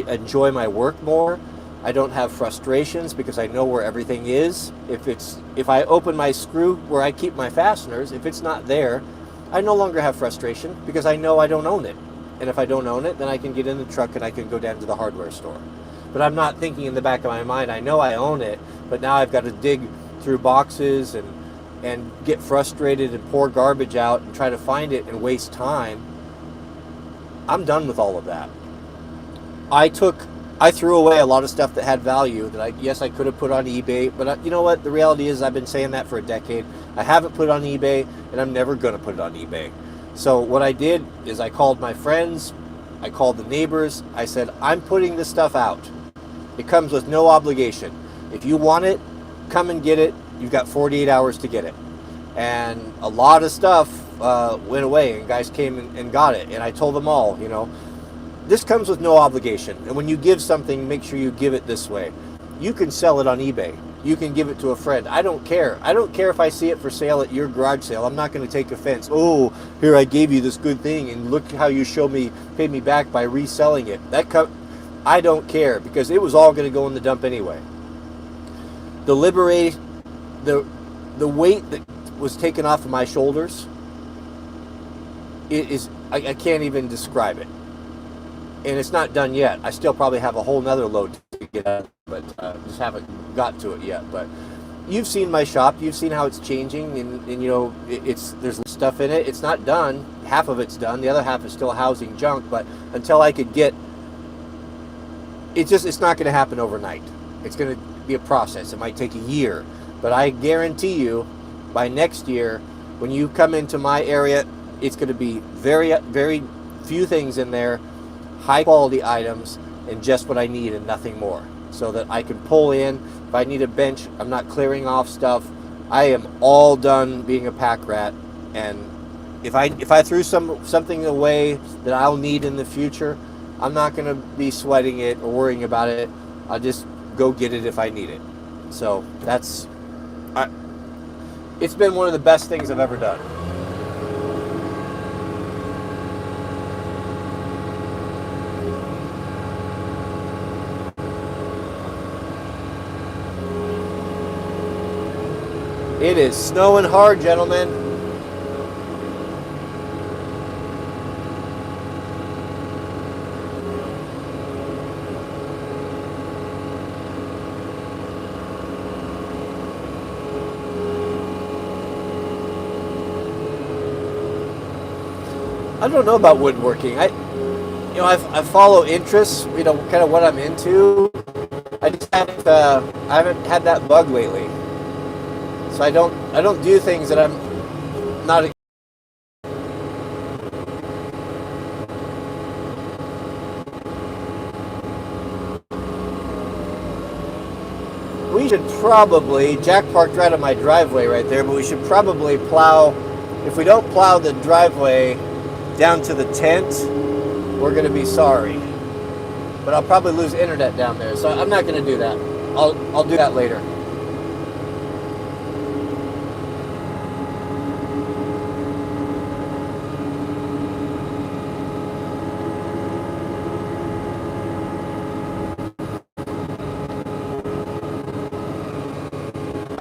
enjoy my work more. I don't have frustrations because I know where everything is. If I open my screw where I keep my fasteners, if it's not there, I no longer have frustration because I know I don't own it. And if I don't own it, then I can get in the truck and I can go down to the hardware store. But I'm not thinking in the back of my mind, I know I own it, but now I've got to dig through boxes and get frustrated and pour garbage out and try to find it and waste time. I'm done with all of that. I threw away a lot of stuff that had value that I could have put on eBay, but you know what? The reality is I've been saying that for a decade. I haven't put it on eBay, and I'm never going to put it on eBay. So what I did is I called my friends, I called the neighbors, I said, I'm putting this stuff out. It comes with no obligation. If you want it, come and get it. You've got 48 hours to get it. And a lot of stuff went away, and guys came and got it. And I told them all, this comes with no obligation. And when you give something, make sure you give it this way. You can sell it on eBay. You can give it to a friend. I don't care. I don't care if I see it for sale at your garage sale. I'm not going to take offense. Oh, here I gave you this good thing, and look how you paid me back by reselling it. I don't care, because it was all going to go in the dump anyway. The weight that was taken off of my shoulders, I can't even describe it. And it's not done yet. I still probably have a whole nother load to get out, but just haven't got to it yet. But you've seen my shop. You've seen how it's changing, and there's stuff in it. It's not done. Half of it's done. The other half is still housing junk. But until I could get, it's not going to happen overnight. It's going to be a process. It might take a year, but I guarantee you, by next year, when you come into my area, it's going to be very, very few things in there. High quality items and just what I need and nothing more, so that I can pull in. If I need a bench, I'm not clearing off stuff. I am all done being a pack rat, and if I threw something away that I'll need in the future, I'm not going to be sweating it or worrying about it. I'll just go get it if I need it. So it's been one of the best things I've ever done. It is snowing hard, gentlemen. I don't know about woodworking. I follow interests, kind of what I'm into. I haven't had that bug lately. So I don't do things that I'm not. We should probably, Jack parked right on my driveway right there, but we should probably plow. If we don't plow the driveway down to the tent, we're going to be sorry. But I'll probably lose internet down there, so I'm not going to do that. I'll do that later.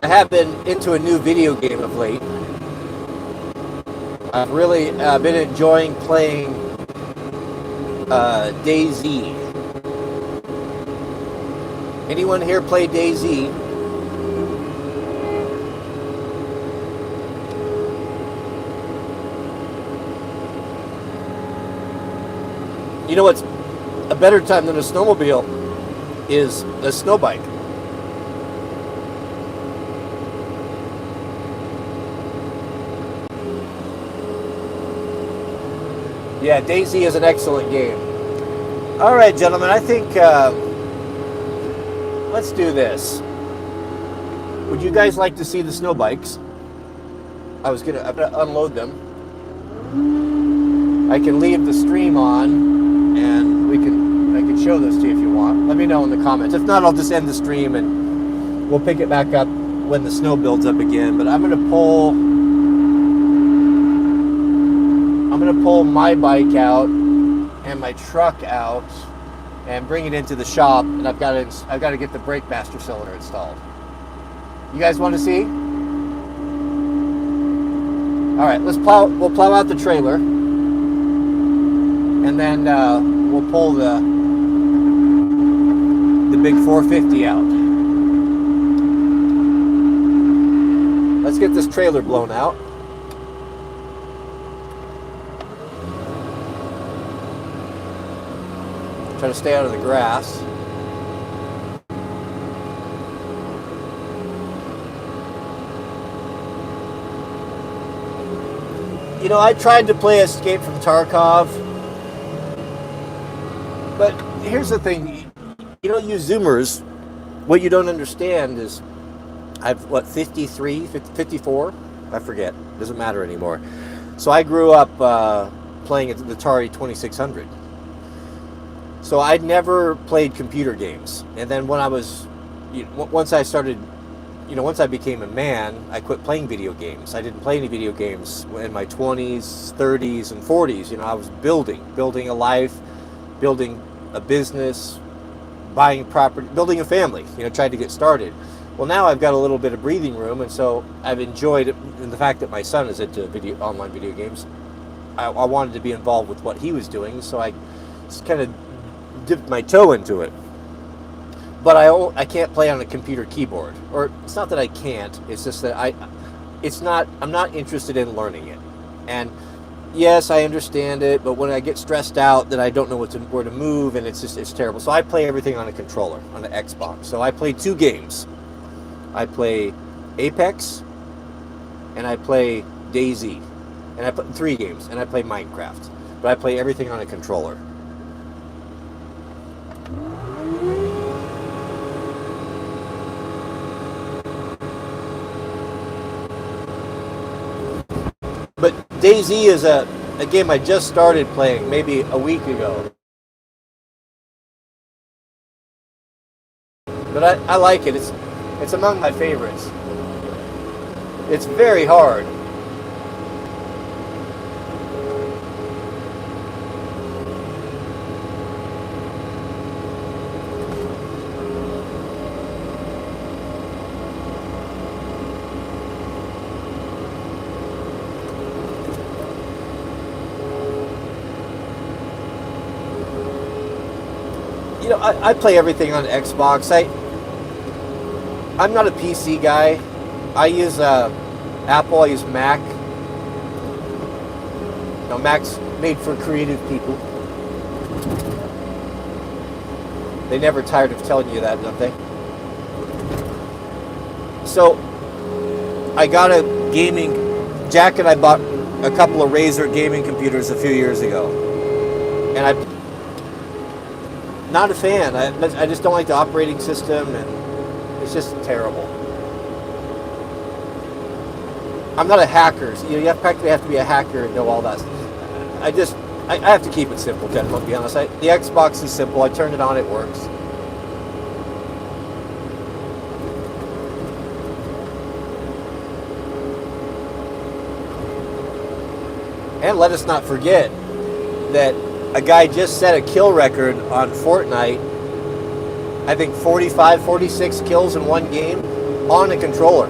I have been into a new video game of late. I've really been enjoying playing DayZ. Anyone here play DayZ? You know what's a better time than a snowmobile is a snowbike. Yeah, DayZ is an excellent game. All right, gentlemen, I think let's do this. Would you guys like to see the snow bikes? I'm gonna unload them. I can leave the stream on, and I can show this to you if you want. Let me know in the comments. If not, I'll just end the stream and we'll pick it back up when the snow builds up again. But I'm gonna going to pull my bike out and my truck out and bring it into the shop, and I've got to get the brake master cylinder installed. You guys want to see? All right, we'll plow out the trailer, and then we'll pull the big 450 out. Let's get this trailer blown out. Try to stay out of the grass. You know, I tried to play Escape from Tarkov, but here's the thing. You know, you Zoomers, what you don't understand is I've, 54? I forget. Doesn't matter anymore. So I grew up playing at the Atari 2600. So I'd never played computer games. And then when I was, once I became a man, I quit playing video games. I didn't play any video games in my 20s, 30s, and 40s. I was building a life, building a business, buying property, building a family, trying to get started. Well, now I've got a little bit of breathing room, and so I've enjoyed it, and the fact that my son is into online video games. I wanted to be involved with what he was doing, so I just kind of dipped my toe into it. But I can't play on a computer keyboard, or it's not that I can't. It's just that I'm not interested in learning it. And yes, I understand it, but when I get stressed out, then I don't know where to move, and it's terrible. So I play everything on a controller, on the Xbox. So I play 2 games. I play Apex, and I play DayZ, and I play 3 games, and I play Minecraft. But I play everything on a controller. But DayZ is a game I just started playing maybe a week ago. But I like it. It's among my favorites. It's very hard. I play everything on Xbox. I'm not a PC guy. I use Apple. I use Mac. Mac's made for creative people. They never tired of telling you that, don't they? So I got a gaming. Jack and I bought a couple of Razer gaming computers a few years ago, and I'm not a fan. I just don't like the operating system, and it's just terrible. I'm not a hacker. So, you practically have to be a hacker and know all that. I have to keep it simple, gentlemen, to be honest. The Xbox is simple. I turn it on, it works. And let us not forget that a guy just set a kill record on Fortnite. I think 45, 46 kills in one game on a controller.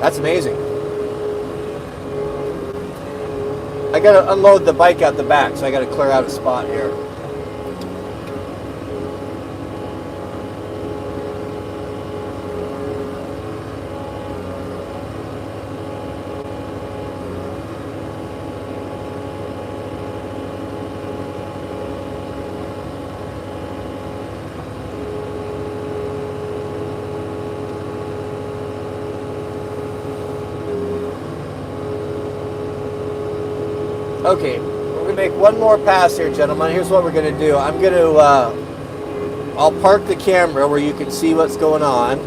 That's amazing. I gotta unload the bike out the back, so I gotta clear out a spot here. Okay, we're going to make one more pass here, gentlemen. Here's what we're going to do. I'm going to, I'll park the camera where you can see what's going on.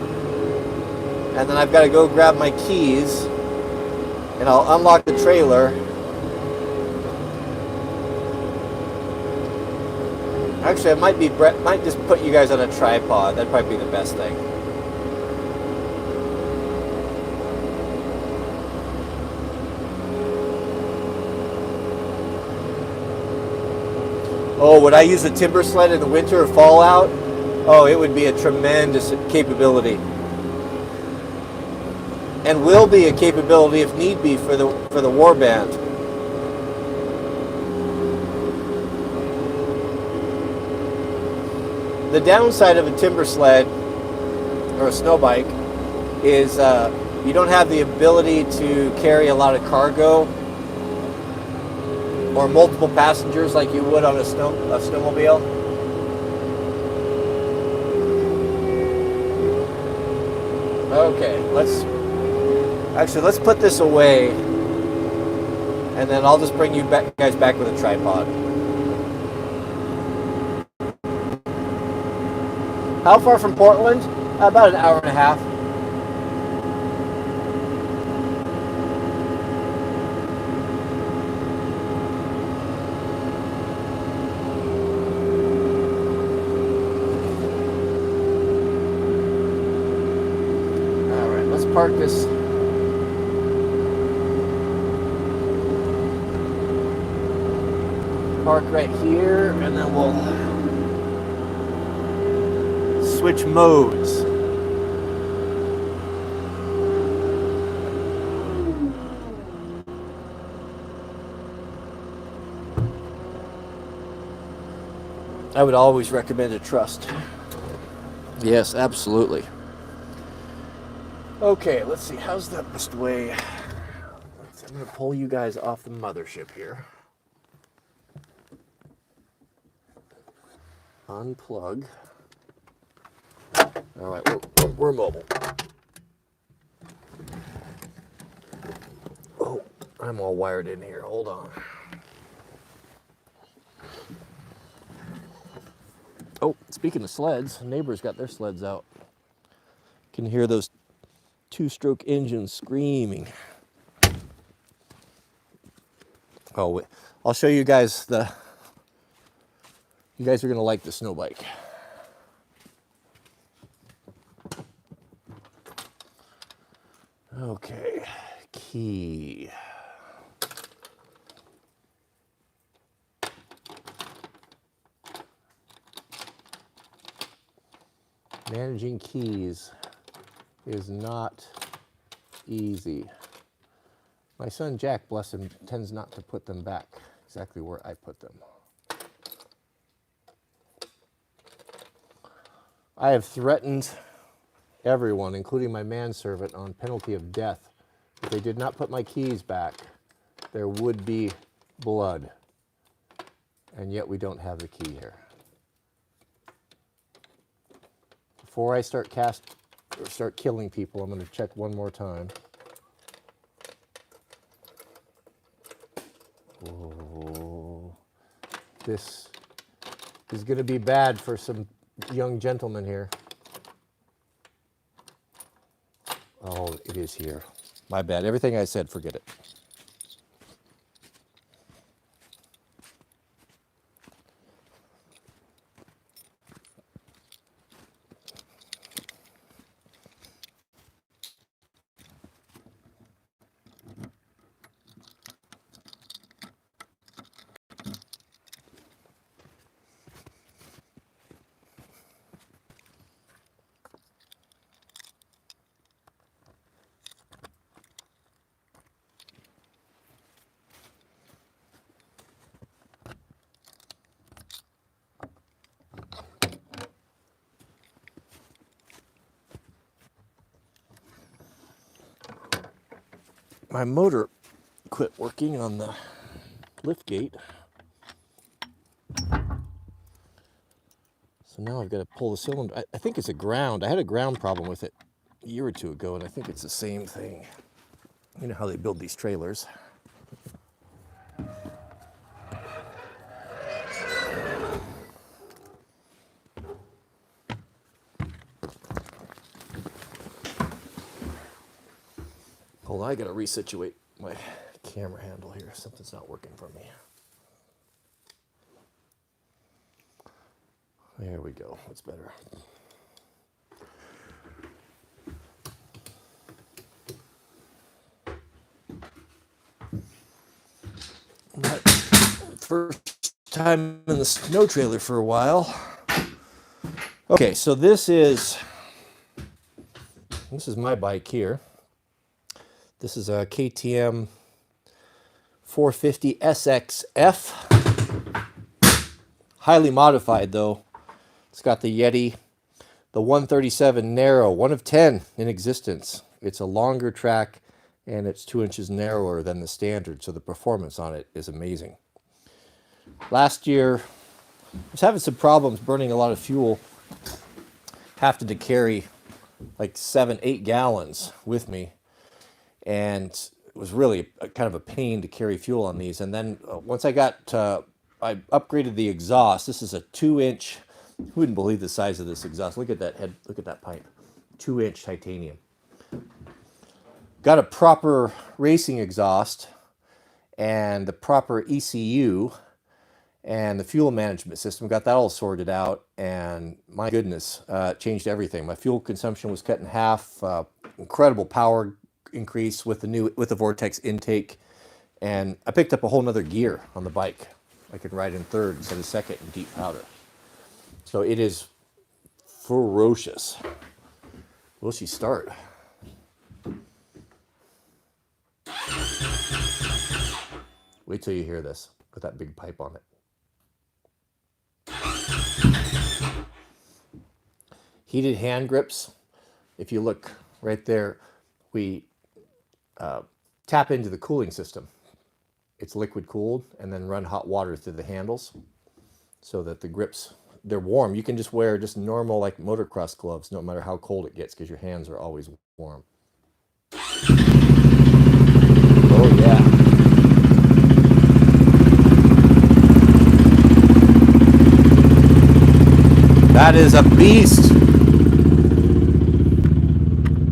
And then I've got to go grab my keys. And I'll unlock the trailer. Actually, I might just put you guys on a tripod. That'd probably be the best thing. Oh, would I use a timber sled in the winter or fall out? Oh, it would be a tremendous capability. And will be a capability if need be for the war band. The downside of a timber sled or a snow bike is you don't have the ability to carry a lot of cargo or multiple passengers like you would on a snowmobile. Okay, let's put this away, and then I'll just bring you guys back with a tripod. How far from Portland? About an hour and a half. All right, let's park this. Park right here, and then we'll switch modes. I would always recommend a trust. Yes, absolutely. Okay, let's see. How's the best way? I'm going to pull you guys off the mothership here. Unplug. All right, we're mobile. Oh, I'm all wired in here. Hold on. Oh, speaking of sleds, neighbors got their sleds out. Can hear those two-stroke engines screaming. Oh, I'll show you guys you guys are gonna like the Snowbike. Okay, key. Managing keys is not easy. My son Jack, bless him, tends not to put them back exactly where I put them. I have threatened everyone, including my manservant, on penalty of death. If they did not put my keys back, there would be blood. And yet we don't have the key here. Before I start killing people, I'm going to check one more time. Oh, this is going to be bad for some young gentlemen here. Oh, it is here. My bad. Everything I said, forget it. My motor quit working on the lift gate. So now I've got to pull the cylinder. I think it's a ground. I had a ground problem with it a year or two ago, and I think it's the same thing. You know how they build these trailers. Hold on, I gotta resituate my camera handle here. Something's not working for me. There we go, that's better. But first time in the snow trailer for a while. Okay, so this is my bike here. This is a KTM 450 SXF. Highly modified though. It's got the Yeti, the 137 narrow, one of 10 in existence. It's a longer track and it's 2 inches narrower than the standard, so the performance on it is amazing. Last year, I was having some problems burning a lot of fuel. Having to carry like 7-8 gallons with me, and it was really kind of a pain to carry fuel on these. And then once I upgraded the exhaust. This is a 2-inch. Who wouldn't believe the size of this exhaust? Look at that head. Look at that pipe. 2-inch titanium. Got a proper racing exhaust and the proper ECU and the fuel management system. Got that all sorted out, and my goodness, changed everything. My fuel consumption was cut in half. Incredible power increase with the Vortex intake, and I picked up a whole nother gear on the bike. I could ride in third instead of second in deep powder. So it is ferocious. Will she start? Wait till you hear this with that big pipe on it. Heated hand grips. If you look right there, we tap into the cooling system. It's liquid cooled, and then run hot water through the handles so that the grips, they're warm. You can just wear just normal like motocross gloves no matter how cold it gets, because your hands are always warm. Oh yeah. That is a beast.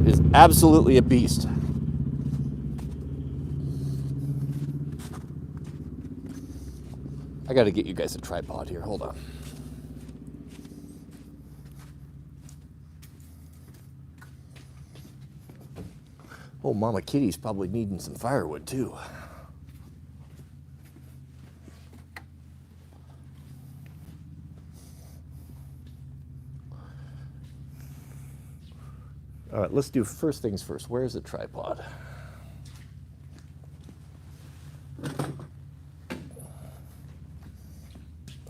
It is absolutely a beast. I got to get you guys a tripod here. Hold on. Oh, Mama Kitty's probably needing some firewood too. All right, let's do first things first. Where's the tripod?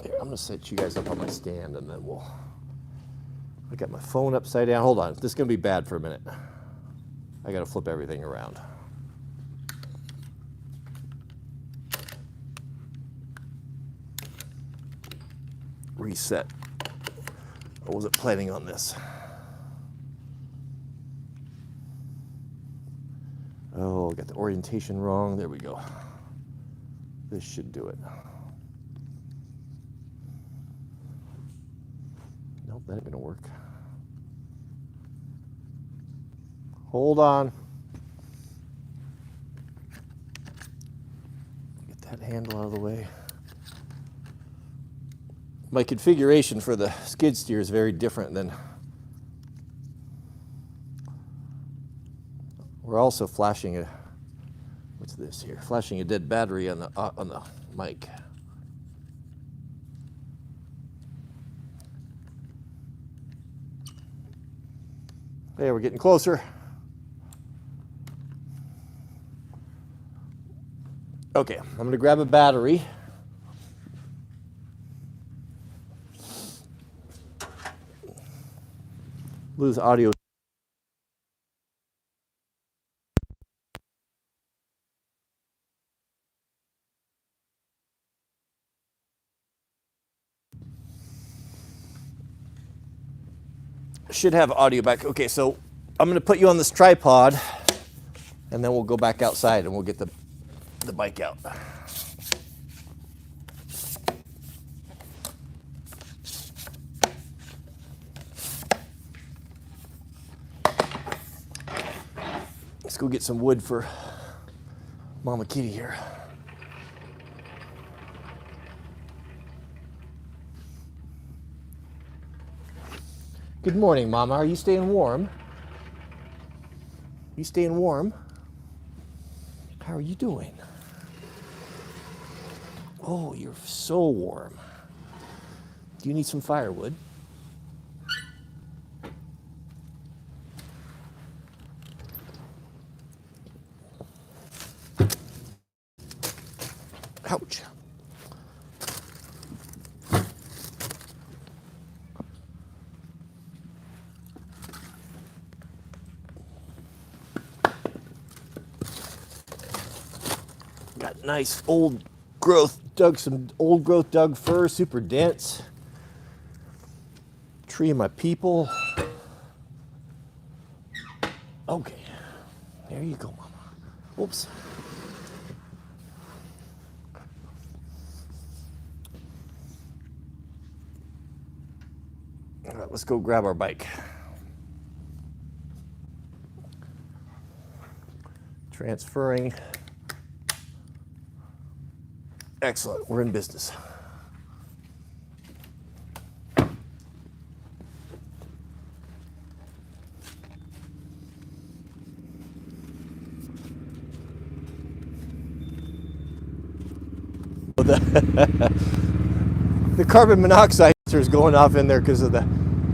Here, I'm gonna set you guys up on my stand, and then I got my phone upside down. Hold on, this is gonna be bad for a minute. I gotta flip everything around. Reset. I wasn't planning on this. Oh, got the orientation wrong. There we go. This should do it. Nope, that ain't gonna work. Hold on. Get that handle out of the way. My configuration for the skid steer is very different than. We're also flashing a, what's this here? Flashing a dead battery on the mic. There, we're getting closer. Okay, I'm going to grab a battery. Lose audio. Should have audio back. Okay, so I'm going to put you on this tripod, and then we'll go back outside and we'll get the bike out. Let's go get some wood for Mama Kitty here. Good morning, Mama. Are you staying warm? You staying warm? How are you doing? Oh, you're so warm. Do you need some firewood? Ouch. Got nice old growth, some old growth Doug fir, super dense. Tree of my people. Okay, there you go, Mama. Oops. All right, let's go grab our bike. Transferring. Excellent, we're in business. The carbon monoxide is going off in there because of the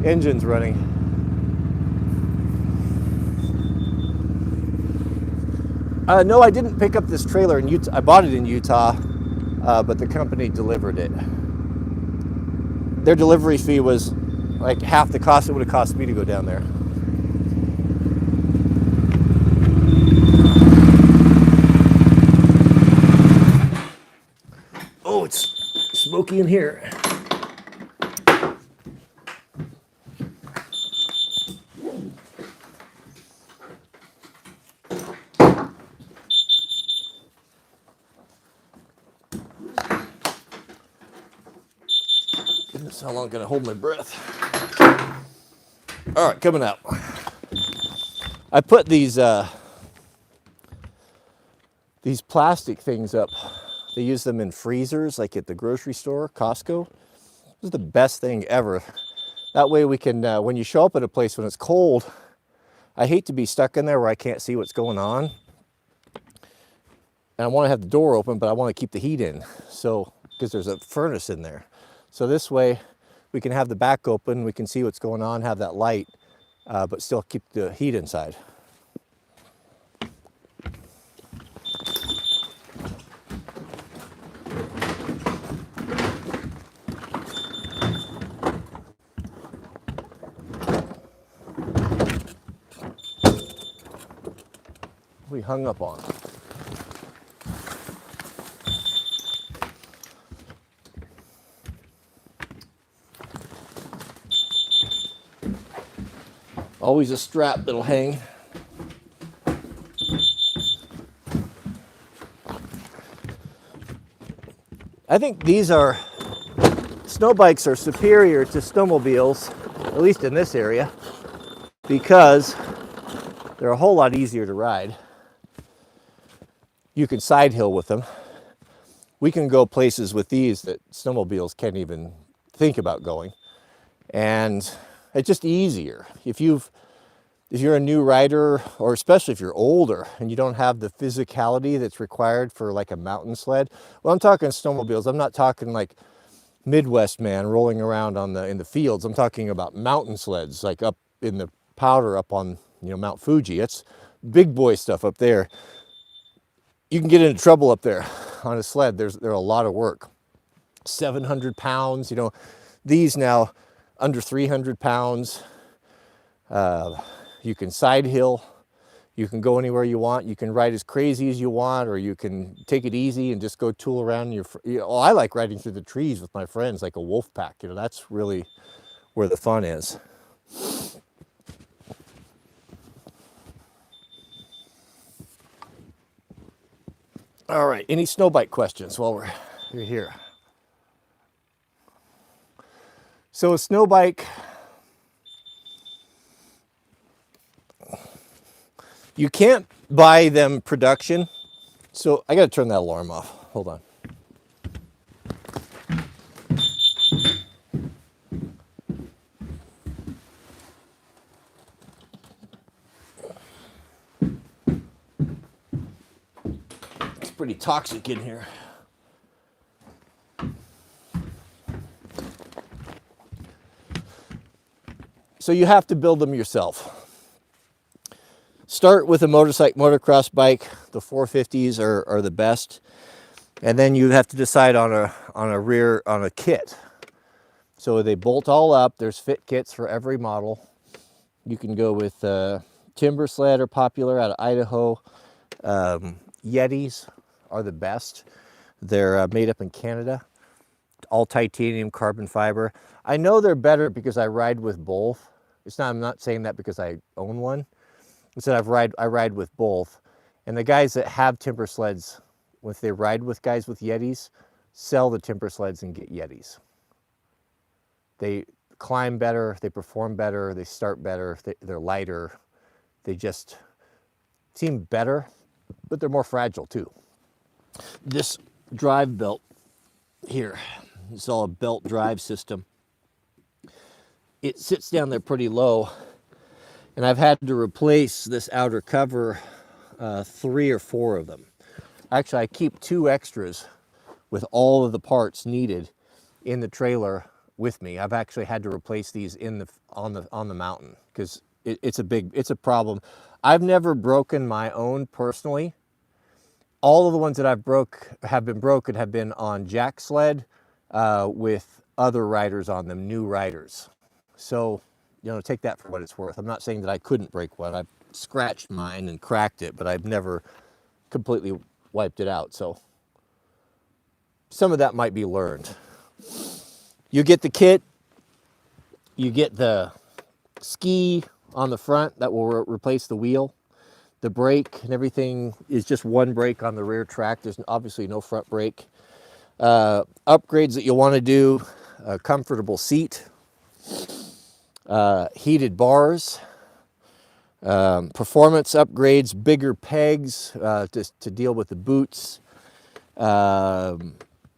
engines running. No, I didn't pick up this trailer in Utah. I bought it in Utah, but the company delivered it. Their delivery fee was like half the cost it would have cost me to go down there. Oh, it's smoky in here. Goodness, how long can I hold my breath? All right, coming out. I put these plastic things up. They use them in freezers, like at the grocery store, Costco. This is the best thing ever. That way we can, when you show up at a place when it's cold, I hate to be stuck in there where I can't see what's going on. And I want to have the door open, but I want to keep the heat in. So, because there's a furnace in there. So this way we can have the back open, we can see what's going on, have that light, but still keep the heat inside. We hung up on. Always a strap that'll hang. I think snow bikes are superior to snowmobiles, at least in this area, because they're a whole lot easier to ride. You can side hill with them. We can go places with these that snowmobiles can't even think about going. And it's just easier. If you're a new rider, or especially if you're older and you don't have the physicality that's required for like a mountain sled. Well, I'm talking snowmobiles. I'm not talking like Midwest man rolling around in the fields. I'm talking about mountain sleds, like up in the powder up on, Mount Fuji. It's big boy stuff up there. You can get into trouble up there on a sled. They're a lot of work. 700 pounds, these now under 300 pounds. You can side hill. You can go anywhere you want. You can ride as crazy as you want, or you can take it easy and just go tool around I like riding through the trees with my friends like a wolf pack. That's really where the fun is. All right, any snowbike questions while we're here? So a snowbike, you can't buy them production. So I got to turn that alarm off. Hold on. It's pretty toxic in here. So you have to build them yourself. Start with a motocross bike. The 450s are the best. And then you have to decide on a kit. So they bolt all up. There's fit kits for every model. You can go with timber sled are popular out of Idaho. Yetis are the best. They're made up in Canada. All titanium carbon fiber. I know they're better because I ride with both. I'm not saying that because I own one. Instead, I ride with both. And the guys that have timber sleds, if they ride with guys with Yetis, sell the timber sleds and get Yetis. They climb better, they perform better, they start better, they're lighter. They just seem better, but they're more fragile too. This drive belt here, it's all a belt drive system. It sits down there pretty low, and I've had to replace this outer cover 3 or 4 of them. Actually, I keep 2 extras with all of the parts needed in the trailer with me. I've actually had to replace these on the mountain because it's a problem. I've never broken my own personally. All of the ones that have been broken have been on jack sled with other riders on them, new riders. So, take that for what it's worth. I'm not saying that I couldn't break one. I've scratched mine and cracked it, but I've never completely wiped it out. So some of that might be learned. You get the kit, you get the ski on the front that will replace the wheel. The brake and everything is just one brake on the rear track. There's obviously no front brake. Upgrades that you'll want to do, a comfortable seat, heated bars, performance upgrades, bigger pegs to deal with the boots,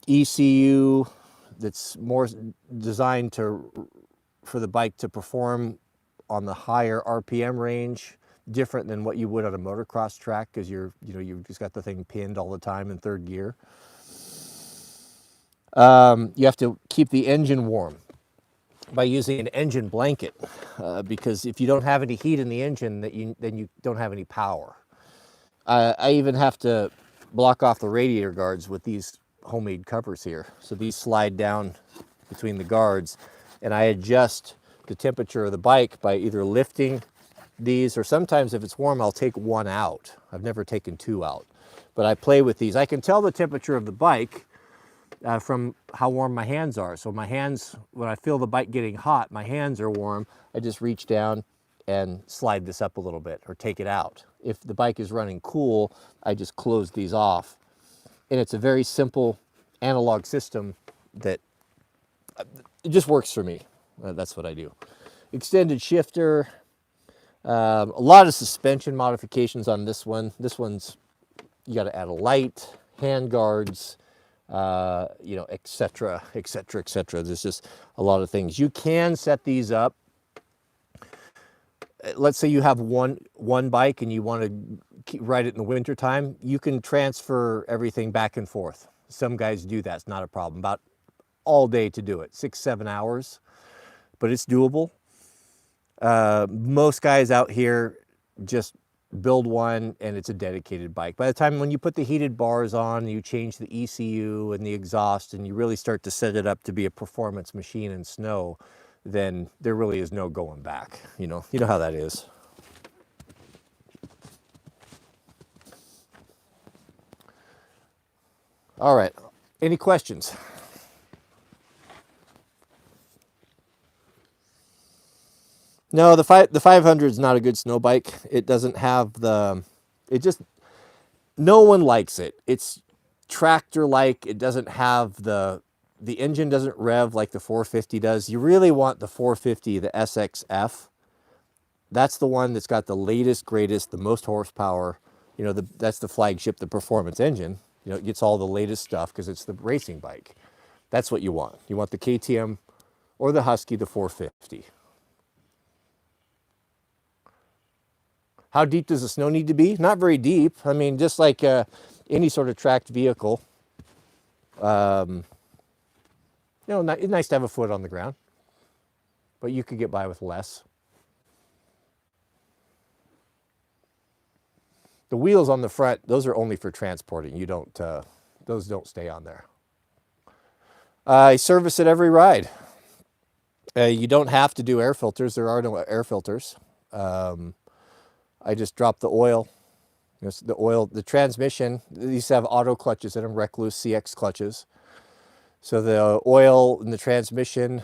ECU that's more designed for the bike to perform on the higher RPM range, different than what you would on a motocross track because you've just got the thing pinned all the time in 3rd gear. You have to keep the engine warm by using an engine blanket because if you don't have any heat in the engine, then you don't have any power. I even have to block off the radiator guards with these homemade covers here. So these slide down between the guards, and I adjust the temperature of the bike by either lifting these, or sometimes if it's warm, I'll take one out. I've never taken 2 out, but I play with these. I can tell the temperature of the bike from how warm my hands are. So my hands, when I feel the bike getting hot, my hands are warm. I just reach down and slide this up a little bit or take it out. If the bike is running cool, I just close these off. And it's a very simple analog system that it just works for me. That's what I do. Extended shifter, a lot of suspension modifications on this one. This one's, you got to add a light, hand guards, etc., etc., etc. There's just a lot of things. You can set these up. Let's say you have one bike and you want to ride it in the winter time. You can transfer everything back and forth. Some guys do that. It's not a problem. About all day to do it, 6-7 hours, but it's doable. Most guys out here just build one and it's a dedicated bike. By the time when you put the heated bars on, you change the ECU and the exhaust and you really start to set it up to be a performance machine in snow, then there really is no going back. You know how that is. All right, any questions? No, the 500 is not a good snow bike. It doesn't have no one likes it. It's tractor-like. It doesn't have the engine doesn't rev like the 450 does. You really want the 450, the SXF. That's the one that's got the latest, greatest, the most horsepower. That's the flagship, the performance engine. It gets all the latest stuff because it's the racing bike. That's what you want. You want the KTM or the Husky, the 450. How deep does the snow need to be? Not very deep. I mean, just like any sort of tracked vehicle. It's nice to have a foot on the ground, but you could get by with less. The wheels on the front, those are only for transporting. You don't, those don't stay on there. I service at every ride. You don't have to do air filters. There are no air filters. I just drop the oil. The transmission, these have auto clutches in them, Recluse CX clutches. So the oil in the transmission,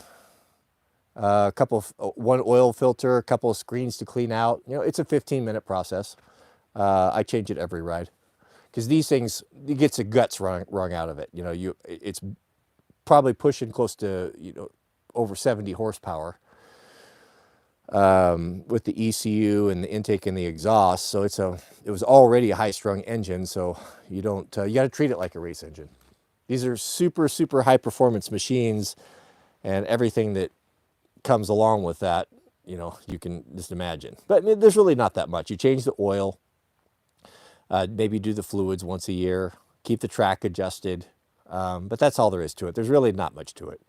one oil filter, a couple of screens to clean out. It's a 15-minute process. I change it every ride because these things, it gets the guts wrung out of it. It's probably pushing close to over 70 horsepower with the ECU and the intake and the exhaust. So it was already a high-strung engine. So you got to treat it like a race engine. These are super, super high-performance machines, and everything that comes along with that, you can just imagine. But there's really not that much. You change the oil, maybe do the fluids once a year, keep the track adjusted, but that's all there is to it. There's really not much to it.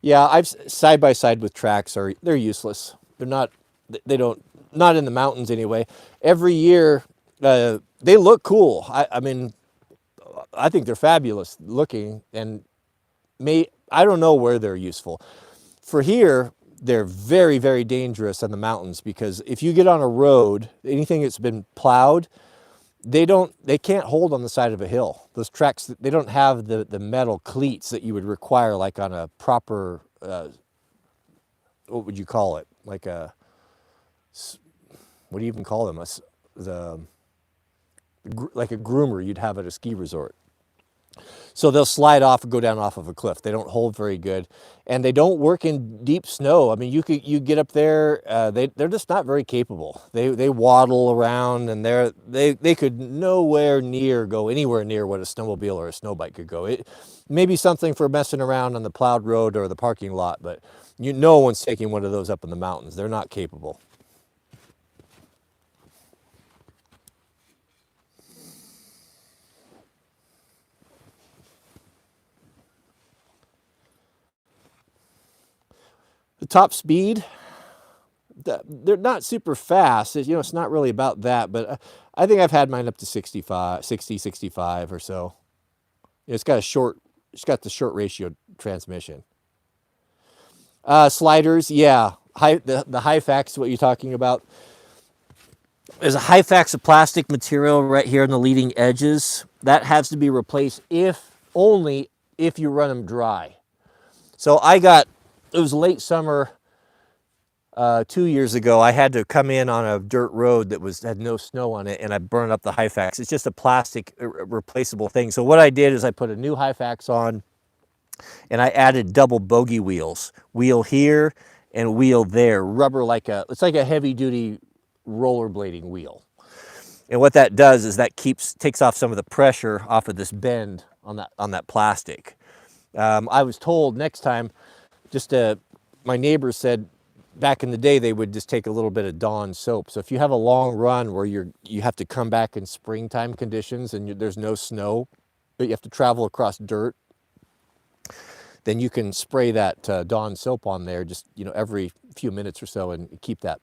Yeah, I've side by side with tracks they're useless. Not in the mountains anyway. Every year, they look cool. I mean, I think they're fabulous looking, and I don't know where they're useful. For here, they're very, very dangerous on the mountains because if you get on a road, anything that's been plowed, they can't hold on the side of a hill. Those tracks, they don't have the metal cleats that you would require like on a proper, what would you call it? Like what do you even call them? Like a groomer you'd have at a ski resort. So they'll slide off and go down off of a cliff. They don't hold very good, and they don't work in deep snow. I mean, you get up there, they're just not very capable. They waddle around, and they could nowhere near go anywhere near what a snowmobile or a snowbike could go. It maybe something for messing around on the plowed road or the parking lot, but no one's taking one of those up in the mountains. They're not capable. The top speed, they're not super fast. It's not really about that, but I think I've had mine up to 60, 65 or so. It's got the short ratio transmission. Sliders, yeah. The Hyfax, what you're talking about. There's a Hyfax of plastic material right here on the leading edges. That has to be replaced only if you run them dry. So it was late summer 2 years ago. I had to come in on a dirt road that had no snow on it, and I burned up the Hyfax. It's just a plastic replaceable thing. So what I did is I put a new Hyfax on, and I added double bogey wheels. Wheel here and wheel there. Rubber it's like a heavy duty rollerblading wheel. And what that does is that takes off some of the pressure off of this bend on that plastic. I was told next time, my neighbors said back in the day they would just take a little bit of Dawn soap. So if you have a long run where you have to come back in springtime conditions and there's no snow, but you have to travel across dirt, then you can spray that Dawn soap on there just every few minutes or so and keep that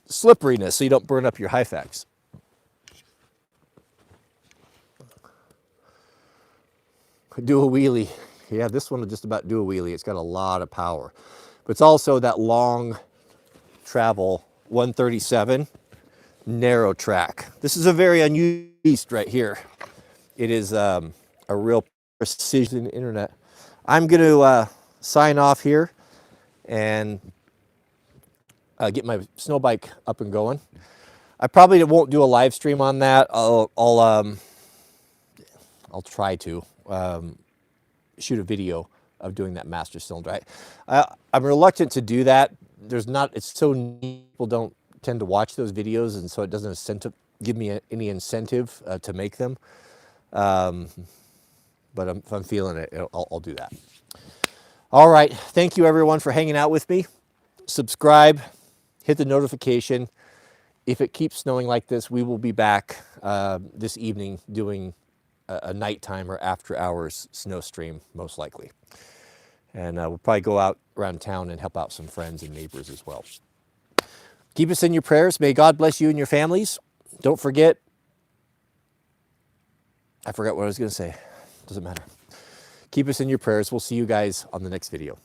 slipperiness so you don't burn up your Hyfax. Do a wheelie. Yeah, this one will just about do a wheelie. It's got a lot of power. But it's also that long travel 137 narrow track. This is a very unusual beast right here. It is a real precision internet. I'm going to sign off here and get my snow bike up and going. I probably won't do a live stream on that. I'll try to shoot a video of doing that master cylinder. I'm reluctant to do that. It's so neat, people don't tend to watch those videos, and so it doesn't give me any incentive to make them. But if I'm feeling it, I'll do that. All right, thank you everyone for hanging out with me. Subscribe, hit the notification. If it keeps snowing like this, we will be back this evening doing a nighttime or after hours snow stream, most likely. And we'll probably go out around town and help out some friends and neighbors as well. Keep us in your prayers. May God bless you and your families. Don't forget, I forgot what I was going to say. Doesn't matter. Keep us in your prayers. We'll see you guys on the next video.